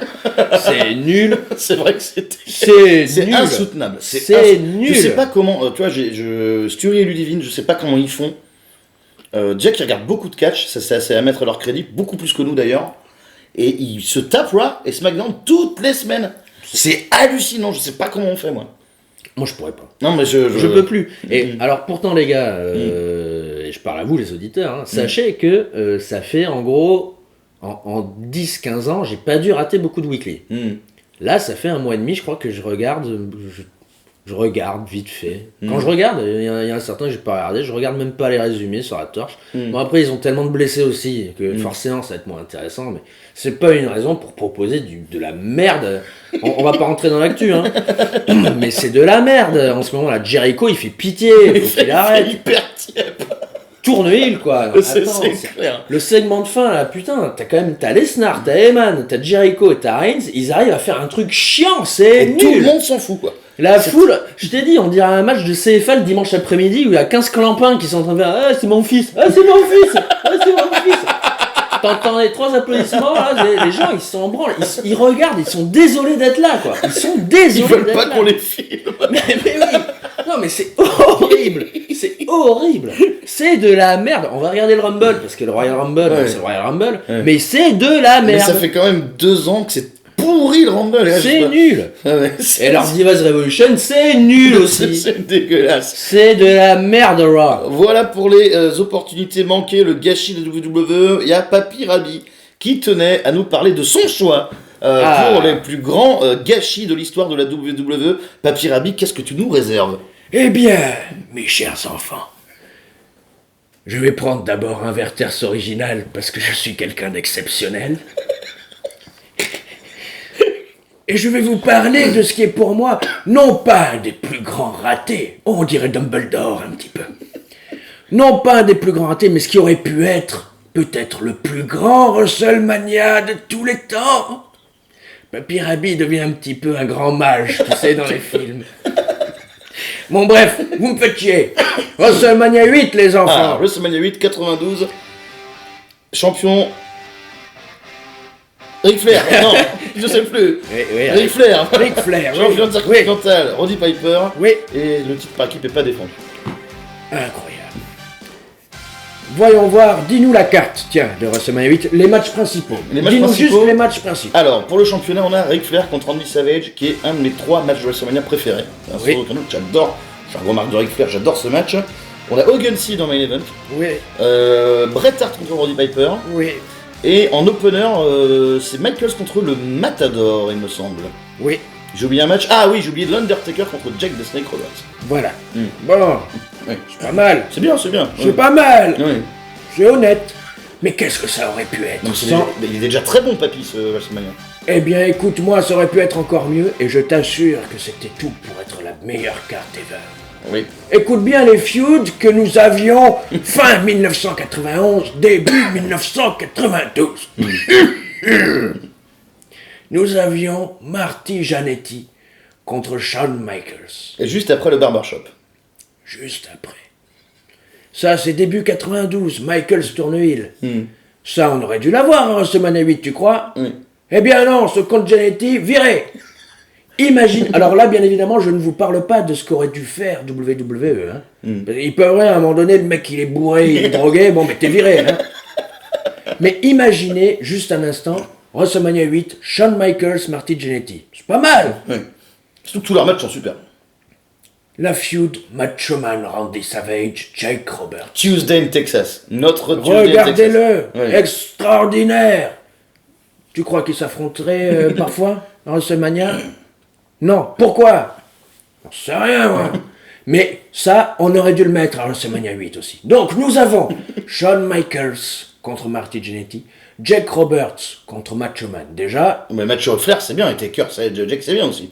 C'est nul. C'est vrai que c'est nul. insoutenable. C'est nul. Je sais pas comment, tu vois, Sturie et Ludivine, je sais pas comment ils font. Déjà qu'ils regardent beaucoup de catch, ça c'est à mettre à leur crédit, beaucoup plus que nous d'ailleurs. Et ils se tapent Raw et SmackDown toutes les semaines. C'est hallucinant, je sais pas comment on fait moi. Moi je pourrais pas. Non mais je peux plus. Et alors pourtant les gars, et je parle à vous les auditeurs, hein, sachez que ça fait en gros, en 10-15 ans, j'ai pas dû rater beaucoup de weekly. Là ça fait un mois et demi, je crois que je regarde vite fait. Quand je regarde, il y en a certains que j'ai pas regardé, je regarde même pas les résumés sur la torche. Bon après ils ont tellement de blessés aussi, que forcément ça va être moins intéressant, mais c'est pas une raison pour proposer de la merde. On va pas rentrer dans l'actu, hein. Mais c'est de la merde. En ce moment là, Jericho il fait pitié, faut qu'il arrête. C'est hyper tiède. Tourne-heel quoi. C'est clair. Le segment de fin là, putain, t'as Lesnar, t'as Heyman, t'as Jericho et t'as Reigns, ils arrivent à faire un truc chiant, c'est nul. Tout le monde s'en fout quoi. La foule, je t'ai dit, on dirait un match de CFA le dimanche après-midi où il y a 15 clampins qui sont en train de faire « Ah, c'est mon fils! Ah, c'est mon fils! Ah, c'est mon fils !» T'entends les 3 applaudissements, là, les gens, ils sont en branle, ils regardent, ils sont désolés d'être là, quoi. Ils sont désolés Ils veulent d'être pas là. qu'on les filme. Mais oui! Non, mais c'est horrible! C'est horrible! C'est de la merde! On va regarder le Rumble, parce que le Royal Rumble, c'est le Royal Rumble, mais c'est de la merde! Mais ça fait quand même 2 ans que c'est pourri le Rumble. C'est nul! Et leur Divas Revolution, c'est nul aussi! C'est dégueulasse. C'est de la merde, Raw! Voilà pour les opportunités manquées, le gâchis de WWE. Il y a Papy Rabbi qui tenait à nous parler de son choix pour les plus grands gâchis de l'histoire de la WWE. Papy Rabbi, qu'est-ce que tu nous réserves? Eh bien, mes chers enfants, je vais prendre d'abord un Verters original parce que je suis quelqu'un d'exceptionnel. Et je vais vous parler de ce qui est pour moi, non pas un des plus grands ratés, on dirait Dumbledore un petit peu. Non pas un des plus grands ratés, mais ce qui aurait pu être peut-être le plus grand WrestleMania de tous les temps. Papy Rabbi devient un petit peu un grand mage, tu sais, dans les films. Bon bref, vous me faites chier. WrestleMania 8 les enfants. Ah, WrestleMania 8, 92. Champion. Ric Flair, non, je sais plus. Oui, Ric Flair. Ric Flair, Champion de oui. continental, Roddy Piper. Oui. Et le titre par équipe n'est pas défendu. Incroyable. Voyons voir, dis-nous la carte, tiens, de WrestleMania 8, les matchs principaux. Dis-nous juste les matchs principaux. Alors, pour le championnat, on a Ric Flair contre Randy Savage, qui est un de mes 3 matchs de WrestleMania préférés. Oui. J'adore, je suis un gros marque de Ric Flair, j'adore ce match. On a Hogan C dans Main Event. Oui. Bret Hart contre Roddy Piper. Oui. Et en opener, c'est Michaels contre le Matador, il me semble. Oui. J'ai oublié un match. Ah oui, j'ai oublié l'Undertaker contre Jake the Snake Roberts. Voilà. Mm. Bon, Oui. c'est pas mal. C'est bien, c'est bien. C'est pas mal. Oui. C'est honnête. Mais qu'est-ce que ça aurait pu être Non, c'est sans... mais il est déjà très bon, Papy, ce WrestleMania. Eh bien, écoute-moi, ça aurait pu être encore mieux, et je t'assure que c'était tout pour être la meilleure carte ever. Oui. Écoute bien les feuds que nous avions fin 1991, début 1992. Nous avions Marty Jannetty contre Shawn Michaels, Et juste après le Barbershop. juste après. Ça, c'est début 92, Michaels tourne heel. Ça, on aurait dû l'avoir en WrestleMania 8, tu crois? Oui. Eh bien non, ce compte Jannetty, viré. Imagine, alors là, bien évidemment, je ne vous parle pas de ce qu'aurait dû faire WWE. Hein. Il peut vrai, à un moment donné, le mec, il est bourré, il est drogué, bon, mais t'es viré. Hein. Mais imaginez, juste un instant, WrestleMania 8, Shawn Michaels, Marty Jannetty. C'est pas mal. Oui. Surtout que tous leurs matchs sont super. La feud Macho Man, Randy Savage, Jake Roberts. Tuesday in Texas. Notre Tuesday in Texas. Regardez-le, Oui. extraordinaire. Tu crois qu'ils s'affronteraient parfois à WrestleMania? Non, pourquoi? J'en sais rien, moi. Mais ça, on aurait dû le mettre à WrestleMania 8 aussi. Donc, nous avons Shawn Michaels contre Marty Jannetty, Jake Roberts contre Macho Man. Déjà, Mais Macho Flair, c'est bien, et Taker, Jack, c'est bien aussi.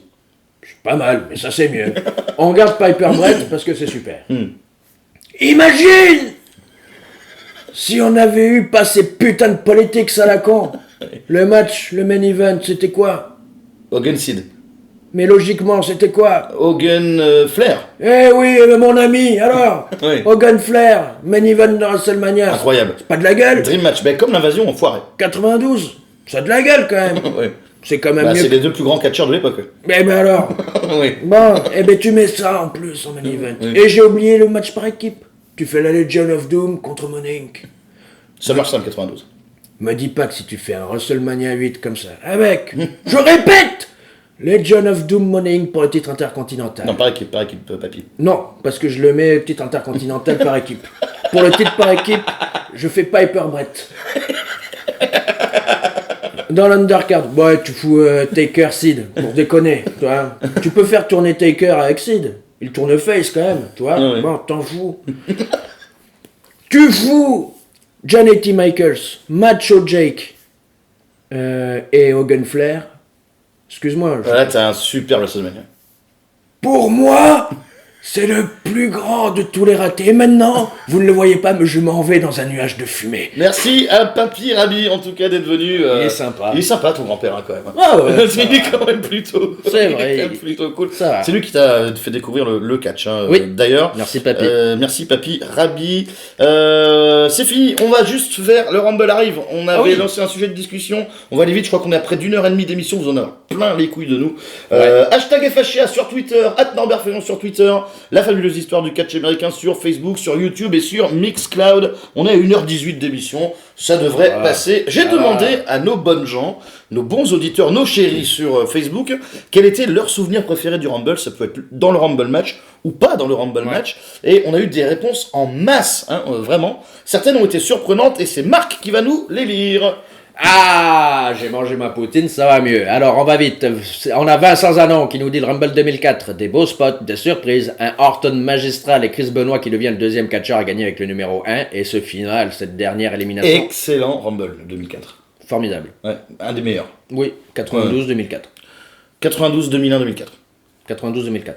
c'est pas mal, mais ça c'est mieux. On garde Piper Brett parce que c'est super. Imagine si on avait eu pas ces putains de politics à la con. Le match, le main event, c'était quoi? Hogan Sid. Mais logiquement, c'était quoi? Hogan Flair. Eh oui, mon ami, alors Oui. Hogan Flair, main event de WrestleMania. Incroyable. C'est pas de la gueule. Dream Match, ben, comme l'invasion, enfoiré. 92, ça a de la gueule quand même. Oui. C'est quand même Bah, mieux. c'est les 2 plus grands catcheurs de l'époque. Mais ben alors. Oui. Bon, eh ben tu mets ça en plus en main event. Oui. Et j'ai oublié le match par équipe. Tu fais la Legion of Doom contre Money Inc. SummerSlam 92. Me dis pas que si tu fais un WrestleMania 8 comme ça, avec, je répète, Legion of Doom Money Inc. pour le titre intercontinental. Non, par équipe, Papy. Non, parce que je le mets titre intercontinental par équipe. Pour le titre par équipe, je fais Piper Brett. Dans l'undercard, ouais, tu fous Taker Sid, pour déconner, tu vois. Tu peux faire tourner Taker avec Sid. Il tourne face quand même, tu vois. Ah ouais. Bon, t'en fous. Tu fous Jannetty Michaels, Macho Jake et Hogan Flair. Excuse-moi. Voilà, t'as un super WrestleMania. Pour moi, c'est le plus grand de tous les ratés. Et maintenant, vous ne le voyez pas, mais je m'en vais dans un nuage de fumée. Merci à Papy Rabi, en tout cas, d'être venu. Il est sympa. Il est sympa, ton grand-père, hein, quand même. Ah ouais, il est quand même plutôt. C'est il est vrai, quand même plutôt cool. ça va. C'est lui qui t'a fait découvrir le catch, hein, Oui. d'ailleurs. Merci, Papy. Merci, Papy Rabi. C'est fini, on va juste faire le Rumble arrive. On avait lancé un sujet de discussion. On va aller vite, je crois qu'on est à près d'1h30 d'émission. Vous en avez plein les couilles de nous. Hashtag FHA sur Twitter, @Norbert Fénon sur Twitter, la fabuleuse histoire du catch américain sur Facebook, sur YouTube et sur Mixcloud. On est à 1h18 d'émission, ça devrait passer. J'ai demandé à nos bonnes gens, nos bons auditeurs, nos chéris sur Facebook, quel était leur souvenir préféré du Rumble. Ça peut être dans le Rumble match ou pas dans le Rumble match. Et on a eu des réponses en masse, hein, vraiment. Certaines ont été surprenantes et c'est Marc qui va nous les lire. Ah, j'ai mangé ma poutine, ça va mieux. Alors, on va vite. On a Vincent Zanon qui nous dit le Rumble 2004. Des beaux spots, des surprises, un Orton magistral et Chris Benoit qui devient le deuxième catcheur à gagner avec le numéro 1. Et ce final, cette dernière élimination. Excellent Rumble 2004. Formidable. Ouais, un des meilleurs. Oui, 92-2004. 92, 2001, 2004. 92-2004.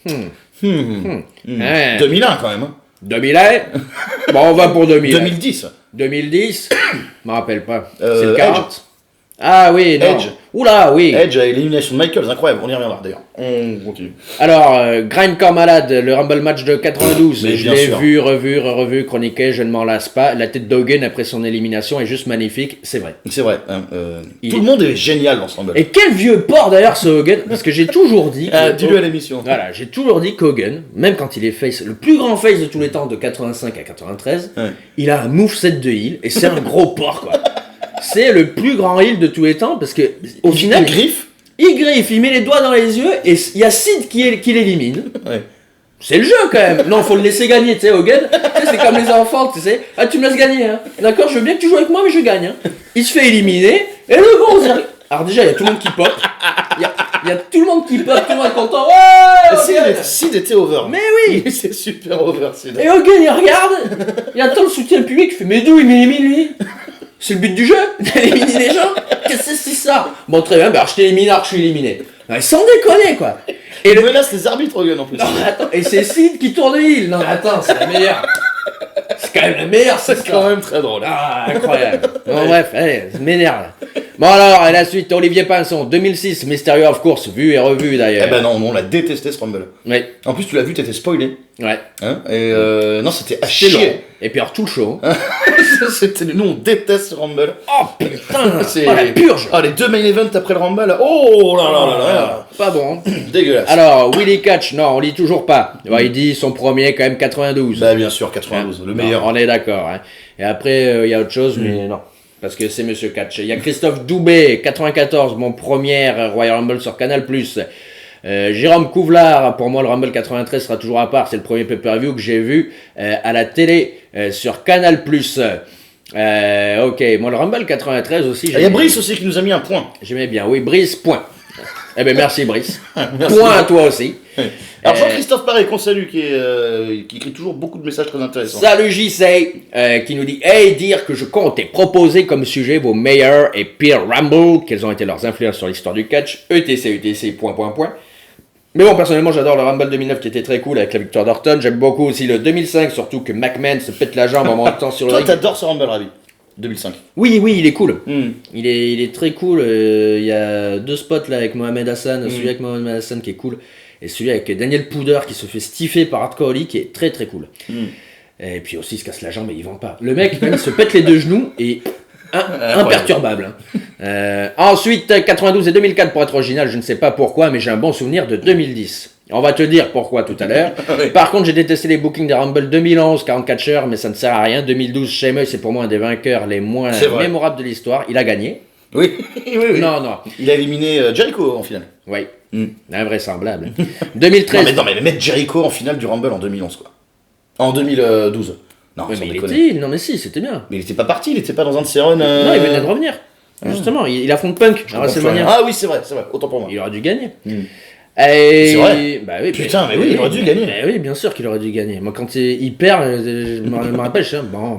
2001 quand même. Hein. 2001. Bon, on va pour 2000. 2010. 2010. Je me rappelle pas. Edge. C'est le 40. Ah oui, non. Edge. Oula, oui. Edge à l'élimination de Michaels, incroyable, on y reviendra d'ailleurs. On continue. Alors, Grindcore Malade, le Rumble match de 92, Mais je bien l'ai sûr. vu, revu, chroniqué, je ne m'en lasse pas. La tête d'Hogan après son élimination est juste magnifique, c'est vrai. C'est vrai, hein, Il tout est- le monde est génial dans ce Rumble. Et quel vieux porc d'ailleurs ce Hogan, parce que j'ai toujours dit... Ah, dis-le à l'émission. Voilà, j'ai toujours dit qu'Hogan, même quand il est face, le plus grand face de tous les temps, de 85 à 93, Ouais. il a un moveset de heel, et c'est un gros porc, quoi. C'est le plus grand heel de tous les temps, parce que, au final, Il griffe. il griffe, il met les doigts dans les yeux, et il y a Sid qui l'élimine. Ouais. C'est le jeu, quand même. Non, faut le laisser gagner, tu sais, Hogan. Tu sais, c'est comme les enfants, tu sais. Ah, tu me laisses gagner, hein. D'accord, je veux bien que tu joues avec moi, mais je gagne, hein. Il se fait éliminer, et le bon, on dirait... Alors déjà, il y a tout le monde qui pop. Il y a tout le monde qui pop, tout le monde est content. Ouais, Hogan. Sid était over. Mais oui. C'est super over, Sid. Et Hogan, il regarde, il attend le soutien public, il fait mais d'où il m'élimine lui? C'est le but du jeu, d'éliminer les gens. Qu'est-ce que c'est ça? Bon, très bien, bah je t'élimine, alors je suis éliminé. Ouais, sans déconner quoi. Et le menace les arbitres, Hogan en plus. Non, mais attends, et c'est Sid qui tourne heel. Non, mais attends, c'est la meilleure. C'est quand même la meilleure, C'est quand même très drôle. Ah, incroyable. Bon, bref, allez, ça m'énerve. Bon, alors, et la suite, Olivier Pinson, 2006, Mysterio of course, vu et revu d'ailleurs. Eh ben non, on l'a détesté ce Rumble. Oui, En plus, tu l'as vu, t'étais spoilé. ouais. Hein et non, c'était à C'est long. chier. Et puis alors, tout le show. Nous, on déteste ce Rumble. Oh putain, C'est oh, la purge. Ah, les deux main events après le Rumble. Oh là là là là. Pas bon. Dégueulasse. Alors, Willy Catch, non, on lit toujours pas. Ouais, il dit son premier, quand même 92. Bah, bien sûr, 92, le Bon, meilleur. on est d'accord. Hein. Et après, il y a autre chose, mais non. Parce que c'est Monsieur Catch. Il y a Christophe Doubé, 94, mon premier Royal Rumble sur Canal+. Jérôme Couvlar, pour moi le Rumble 93 sera toujours à part, c'est le premier pay-per-view que j'ai vu à la télé sur Canal+. Ok, moi le Rumble 93 aussi, Il y a Brice aussi qui nous a mis un point. j'aimais bien. Oui, Brice, point. Eh ben merci Brice. Point à toi aussi. Alors Jean-Christophe Paré, qu'on salue, qui écrit toujours beaucoup de messages très intéressants. Salut JC, qui nous dit « Hey, dire que je comptais proposer comme sujet vos meilleurs et pires Rumble, quelles ont été leurs influences sur l'histoire du catch, ETC, point. Mais bon, personnellement, j'adore le Rumble 2009 qui était très cool avec la victoire d'Orton. J'aime beaucoup aussi le 2005, surtout que McMahon se pète la jambe en montant sur le Toi, ring. t'adores ce Rumble, Ravi. 2005. Oui, il est cool. Hmm. Il est très cool. Il y a deux spots là avec Mohamed Hassan, celui avec Mohamed Hassan qui est cool, et celui avec Daniel Pouder qui se fait stiffer par Hardcore Holly qui est très très cool. Et puis aussi il se casse la jambe et il vend pas. Le mec même il se pète les deux genoux et imperturbable. Ensuite 92 et 2004 pour être original, je ne sais pas pourquoi, mais j'ai un bon souvenir de 2010. On va te dire pourquoi tout à l'heure. Oui. Par contre, j'ai détesté les bookings des Rumble 2011, 44 heures, mais ça ne sert à rien. 2012, Sheamus, c'est pour moi un des vainqueurs les moins C'est vrai. mémorables de l'histoire. Il a gagné. Oui, oui. Non. Il a éliminé Jericho en finale. Oui. Mm. Invraisemblable. 2013. Non, mais mettre Jericho en finale du Rumble en 2011, quoi. En 2012. Non, Ouais, sans mais il déconner. était. Non, mais si, c'était bien. Mais il était pas parti, il était pas dans un de ses runs. Non, il venait de revenir. Justement, il affronte Punk. à WrestleMania. Ah oui, c'est vrai, autant pour moi. Il aurait dû gagner. Mm. Et... C'est vrai. Bah oui, Putain, mais oui, il aurait dû gagner. Bah oui, bien sûr qu'il aurait dû gagner. Moi, quand il perd, je me rappelle, je suis là, bon.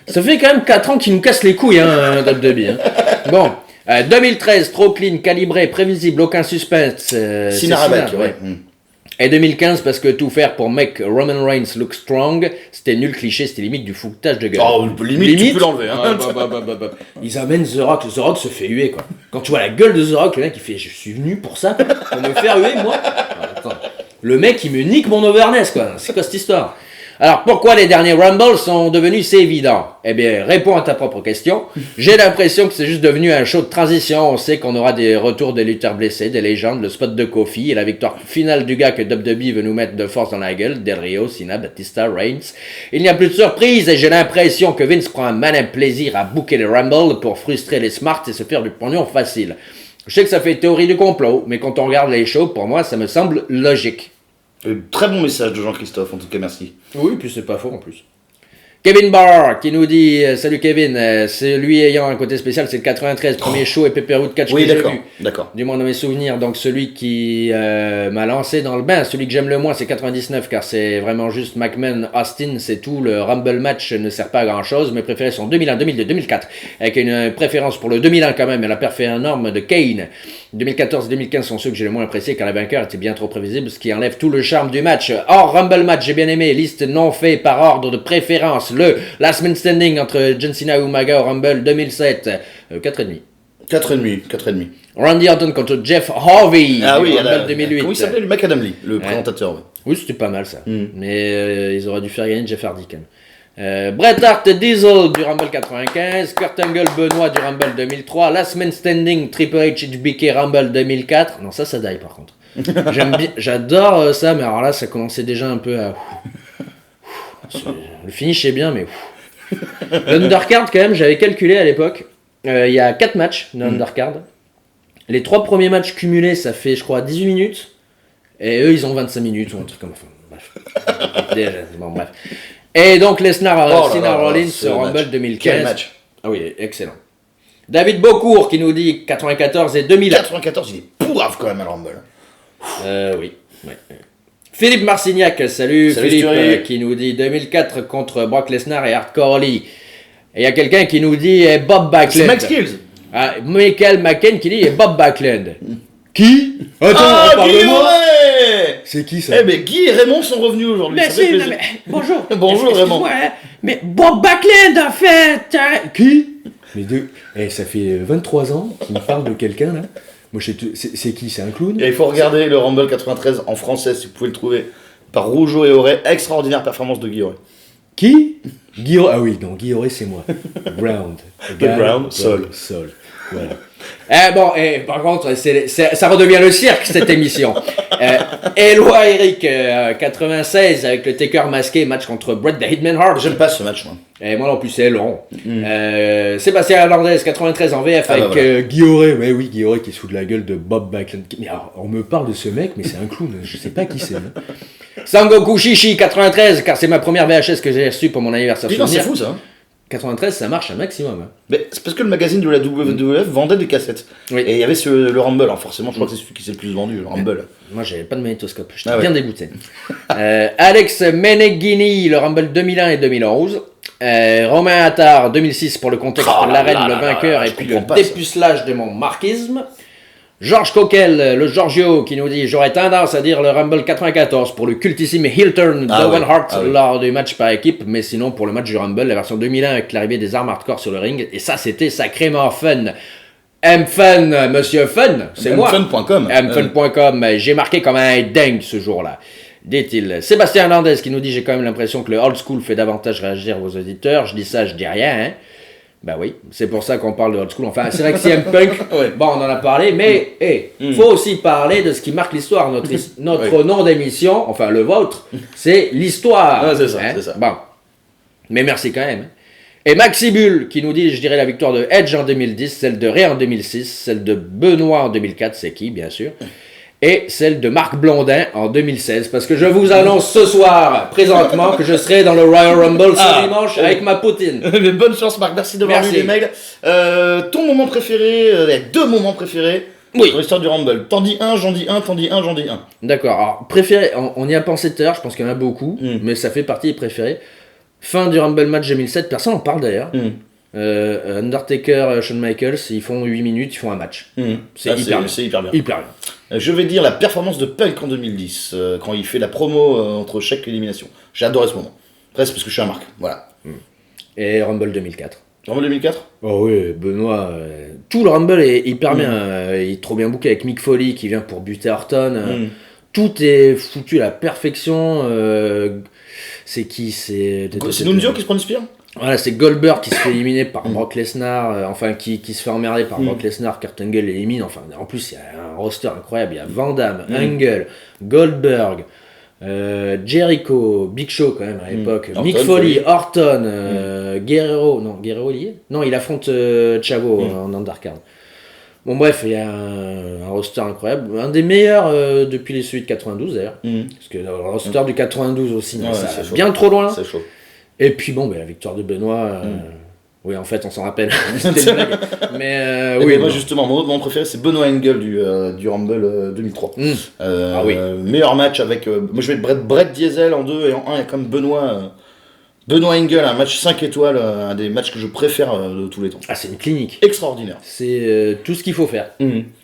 Ça fait quand même 4 ans qu'il nous casse les couilles, hein, WWE. Hein. Bon. 2013, trop clean, calibré, prévisible, aucun suspense. C'est Sinarabec, Cena, ouais. Mm. Et 2015, parce que tout faire pour make Roman Reigns look strong, c'était nul cliché, c'était limite du foutage de gueule. Oh, limite, tu peux l'enlever. Hein. Ils amènent The Rock se fait huer quoi. Quand tu vois la gueule de The Rock, le mec il fait je suis venu pour ça, quoi, pour me faire huer moi. Attends. Le mec il me nique mon overness quoi, c'est quoi cette histoire? Alors pourquoi les derniers Rumble sont devenus c'est évident? Eh bien réponds à ta propre question. J'ai l'impression que c'est juste devenu un show de transition. On sait qu'on aura des retours des lutteurs blessés, des légendes, le spot de Kofi et la victoire finale du gars que WWE veut nous mettre de force dans la gueule, Del Rio, Cena, Batista, Reigns. Il n'y a plus de surprise et j'ai l'impression que Vince prend un malin plaisir à booker les Rumble pour frustrer les Smarts et se faire du pognon facile. Je sais que ça fait théorie du complot, mais quand on regarde les shows, pour moi ça me semble logique. Très bon message de Jean-Christophe, en tout cas, merci. Oui, puis c'est pas faux en plus. Kevin Barr qui nous dit salut Kevin, c'est lui ayant un côté spécial, c'est le 93, premier show et pay-per-view de catch Oui, que j'ai d'accord, vu. d'accord. Du moins dans mes souvenirs, donc celui qui m'a lancé dans le bain, celui que j'aime le moins c'est 99 car c'est vraiment juste McMahon, Austin, c'est tout, le Rumble match ne sert pas à grand chose, mes préférés sont 2001, 2002, 2004, avec une préférence pour le 2001 quand même et la performance énorme de Kane. 2014 et 2015 sont ceux que j'ai le moins appréciés car les vainqueurs étaient bien trop prévisibles, ce qui enlève tout le charme du match. Hors Rumble match, j'ai bien aimé, liste non faite par ordre de préférence. Le Last Man Standing entre John Cena et Umaga au Rumble 2007, 4,5. 4,5. Randy Orton contre Jeff Harvey Ah au oui, Rumble 2008. Comment il s'appelait, le McAdam Lee, le présentateur. Ouais. Oui, c'était pas mal ça. Mais ils auraient dû faire gagner Jeff Hardy quand même. Bret Hart Diesel du Rumble 95, Kurt Angle Benoit du Rumble 2003, Last Man Standing Triple H HBK Rumble 2004. Non, ça die par contre. J'adore ça, mais alors là, ça commençait déjà un peu à. Le finish est bien, mais. L'undercard, quand même, j'avais calculé à l'époque. Il y a 4 matchs de l'undercard. Les 3 premiers matchs cumulés, ça fait, je crois, 18 minutes. Et eux, ils ont 25 minutes ou un truc comme ça. Bref. Déjà, bon, bref. Et donc Lesnar Rollins au Rumble 2015. Quel match. Ah oui, excellent. David Beaucourt qui nous dit 94 et 2000. 94, il est pourrave quand même à le Rumble. Oui. Ouais. Philippe Marcignac, salut Philippe, qui nous dit 2004 contre Brock Lesnar et Hardcore Holly. Et il y a quelqu'un qui nous dit Bob Backlund. C'est Max Kills. Ah, Michael McCain qui dit Bob Backlund. Qui? Attends, on parle de moi. C'est qui ça? Eh ben Guy et Raymond sont revenus aujourd'hui. Bonjour. Bonjour Raymond. Mais Bob Backlund en fait. Qui? Les deux. Ça fait 23 ans qu'il me parle de quelqu'un là. Moi, c'est qui? C'est un clown? Et il faut regarder le Rumble 93 en français si vous pouvez le trouver. Par Rougeau et Auré. Extraordinaire performance de Guy Auré. Qui? Guy Auré. Ah oui, donc Guy Auré, c'est moi. Brown. Brown, Sol. Voilà. Par contre, ça redevient le cirque cette émission. Eloi Eric 96 avec le Taker masqué, match contre Bret the Hitman Hart. J'aime pas ce match moi. Et moi non plus, c'est long. Sébastien Hernandez 93 en VF avec Guy Auré. Ouais, oui, Guy Auré qui se fout de la gueule de Bob Backlund. Mais alors, on me parle de ce mec, mais c'est un clown. Je sais pas qui c'est. Sangoku Shishi 93 car c'est ma première VHS que j'ai reçue pour mon anniversaire. Non, c'est fou ça. 93, ça marche un maximum. Hein. Mais c'est parce que le magazine de la WWF vendait des cassettes. Oui. Et il y avait le Rumble. Alors forcément, je crois que c'est celui qui s'est le plus vendu, le Rumble. Moi, j'avais pas de magnétoscope. J'étais bien dégoûté. Alex Meneghini, le Rumble 2001 et 2011. Romain Attard, 2006 pour le contexte de l'arène, le vainqueur et puis le dépucelage de mon marquisme. Georges Coquel, le Giorgio, qui nous dit « J'aurais tendance à dire le Rumble 94 pour le cultissime heel turn d'Owen Hart lors du match par équipe, mais sinon pour le match du Rumble, la version 2001 avec l'arrivée des armes hardcore sur le ring, et ça c'était sacrément fun. Mfun, monsieur Fun, c'est moi. Mfun.com. Mfun.com, j'ai marqué comme un dingue ce jour-là. Dit-il. Sébastien Hernandez qui nous dit « J'ai quand même l'impression que le old school fait davantage réagir vos auditeurs. Je dis ça, je dis rien, hein. » Bah oui, c'est pour ça qu'on parle de old school. Enfin, c'est vrai que CM Punk, bon, on en a parlé, mais faut aussi parler de ce qui marque l'histoire. Notre nom d'émission, enfin le vôtre, c'est l'histoire. Ah, c'est ça, c'est ça. Bon, mais merci quand même. Et Maxibul qui nous dit, je dirais la victoire de Edge en 2010, celle de Ray en 2006, celle de Benoît en 2004, c'est qui, bien sûr, et celle de Marc Blondin en 2016, parce que je vous annonce ce soir, présentement, que je serai dans le Royal Rumble ce dimanche avec ma poutine. Mais bonne chance Marc, merci d'avoir lu les mails. Ton moment préféré, les 2 moments préférés dans l'histoire du Rumble. T'en dis un, j'en dis un, t'en dis un, j'en dis un. D'accord, alors préféré, on y a pensé tout à l'heure, je pense qu'il y en a beaucoup, mais ça fait partie des préférés. Fin du Rumble match 2007, personne n'en parle d'ailleurs. Undertaker, Shawn Michaels, ils font 8 minutes, ils font un match. C'est hyper bien. Je vais dire la performance de Punk en 2010, quand il fait la promo entre chaque élimination. J'ai adoré ce moment. Presque parce que je suis un Marc, voilà. Et Rumble 2004. Rumble 2004 ? Oh oui, Benoît. Tout le Rumble est hyper bien. Il est trop bien booké avec Mick Foley qui vient pour buter Orton. Tout est foutu à la perfection. C'est qui ? C'est Nunzio qui se prend du spire ? Voilà, c'est Goldberg qui se fait éliminer par Brock Lesnar, qui se fait emmerder par Brock Lesnar, Kurt Angle l'élimine, enfin, en plus il y a un roster incroyable, il y a Van Damme, Angle, Goldberg, Jericho, Big Show quand même à l'époque, Mick Foley, Orton, Guerrero il y est ? Non, il affronte Chavo en undercard. Bon bref, il y a un roster incroyable, un des meilleurs depuis les suites 92 d'ailleurs, parce que le roster du 92 aussi, ça va bien trop loin. C'est chaud. Et puis bon, la victoire de Benoît, oui en fait on s'en rappelle, c'était une blague. Mais oui. Moi justement, mon autre moment préféré c'est Benoît Angle du Rumble 2003. Meilleur match avec, moi je vais être Brett Diesel en 2 et en 1 comme Benoît, Benoît Engel, un match 5 étoiles, un des matchs que je préfère de tous les temps. Ah, c'est une clinique. Extraordinaire. C'est tout ce qu'il faut faire.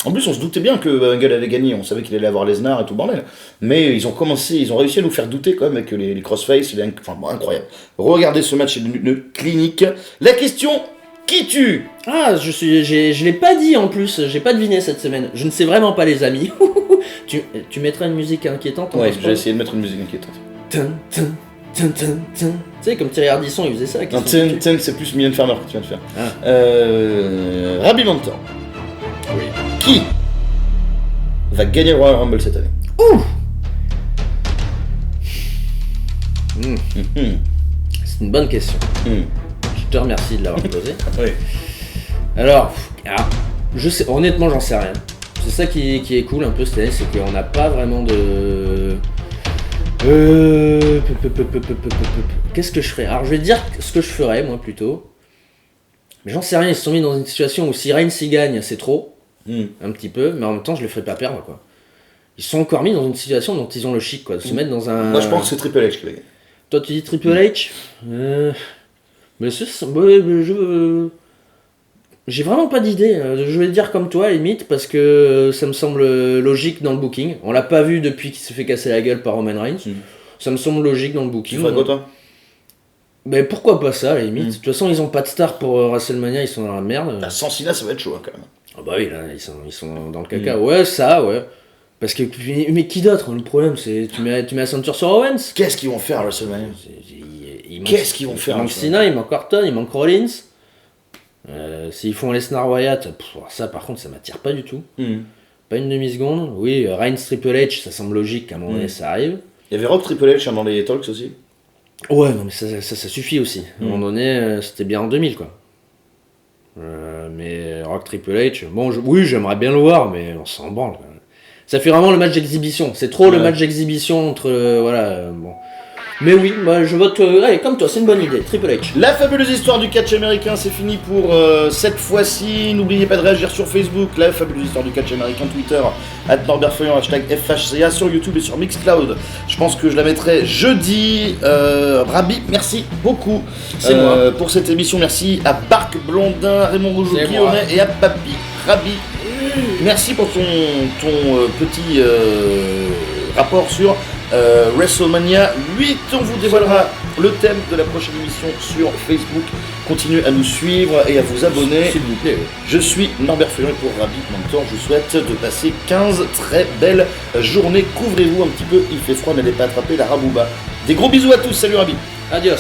En plus, on se doutait bien que Engel allait gagner, on savait qu'il allait avoir Lesnar et tout le bordel. Mais ils ont réussi à nous faire douter quand même avec les crossface, incroyable. Regardez ce match, c'est une clinique. La question, qui tue? Ah, je l'ai pas dit en plus, j'ai pas deviné cette semaine. Je ne sais vraiment pas, les amis. tu mettras une musique inquiétante? Ouais, j'ai essayé de mettre une musique inquiétante. Tu sais, comme Thierry Ardisson, il faisait ça. C'est plus Mylène Farmer que tu viens de faire. Rabbi Mentor. Oui. Qui va gagner le Royal Rumble cette année? C'est une bonne question. Je te remercie de l'avoir posée. Oui. Alors, je sais, honnêtement, j'en sais rien. C'est ça qui est cool un peu cette année, c'est qu'on n'a pas vraiment de... Qu'est-ce que je ferais? Alors je vais te dire ce que je ferais moi plutôt. Mais j'en sais rien, ils se sont mis dans une situation où si Reigns y gagne, c'est trop. Un petit peu, mais en même temps je les ferais pas perdre quoi. Ils se sont encore mis dans une situation dont ils ont le chic quoi, de se mettre dans un... Moi je pense que c'est Triple H qui va gagner. Toi tu dis Triple H mais j'ai vraiment pas d'idée, je vais dire comme toi limite parce que ça me semble logique dans le booking. On l'a pas vu depuis qu'il s'est fait casser la gueule par Roman Reigns. Ça me semble logique dans le booking. Tu ferais quoi toi? Mais pourquoi pas ça à la limite. De toute façon ils ont pas de star pour WrestleMania, ils sont dans la merde. Sans Cena ça va être chaud quand même. Ah bah oui là ils sont dans le caca. Ouais ça ouais. Parce que mais qui d'autre? Le problème c'est tu mets la ceinture sur Owens. Qu'est-ce qu'ils vont faire à WrestleMania? Qu'est-ce qu'ils vont faire? Il manque Cena, il manque Orton, il manque Rollins. S'ils font Lesnar Wyatt, ça par contre ça m'attire pas du tout. Pas une demi-seconde. Oui, Reigns Triple H, ça semble logique qu'à un moment donné ça arrive. Il y avait Rock Triple H dans les talks aussi. Ouais, non mais ça suffit aussi. À un moment donné, c'était bien en 2000 quoi. Mais Rock Triple H, bon, oui, j'aimerais bien le voir, mais on s'en branle. Ça fait vraiment le match d'exhibition. C'est trop le match d'exhibition entre voilà. Bon. Mais oui, bah, je vote allez, comme toi, c'est une bonne idée, Triple H. La fabuleuse histoire du catch américain, c'est fini pour cette fois-ci. N'oubliez pas de réagir sur Facebook, la fabuleuse histoire du catch américain, Twitter, @NorbertFeuillon, #FHCA, sur YouTube et sur Mixcloud. Je pense que je la mettrai jeudi. Rabbi, merci beaucoup pour cette émission. Merci à Bark Blondin, à Raymond Rougeau, Guillaumet et à Papy. Rabbi, merci pour ton petit rapport sur WrestleMania 8. On vous dévoilera le thème de la prochaine émission sur Facebook. Continuez à nous suivre et à vous abonner. S'il vous plaît. Je suis Norbert Feuillon et pour Rabbi Mentor, je vous souhaite de passer 15 très belles journées. Couvrez-vous un petit peu, il fait froid, n'allez pas attraper la rabouba. Des gros bisous à tous, salut Rabbi. Adios.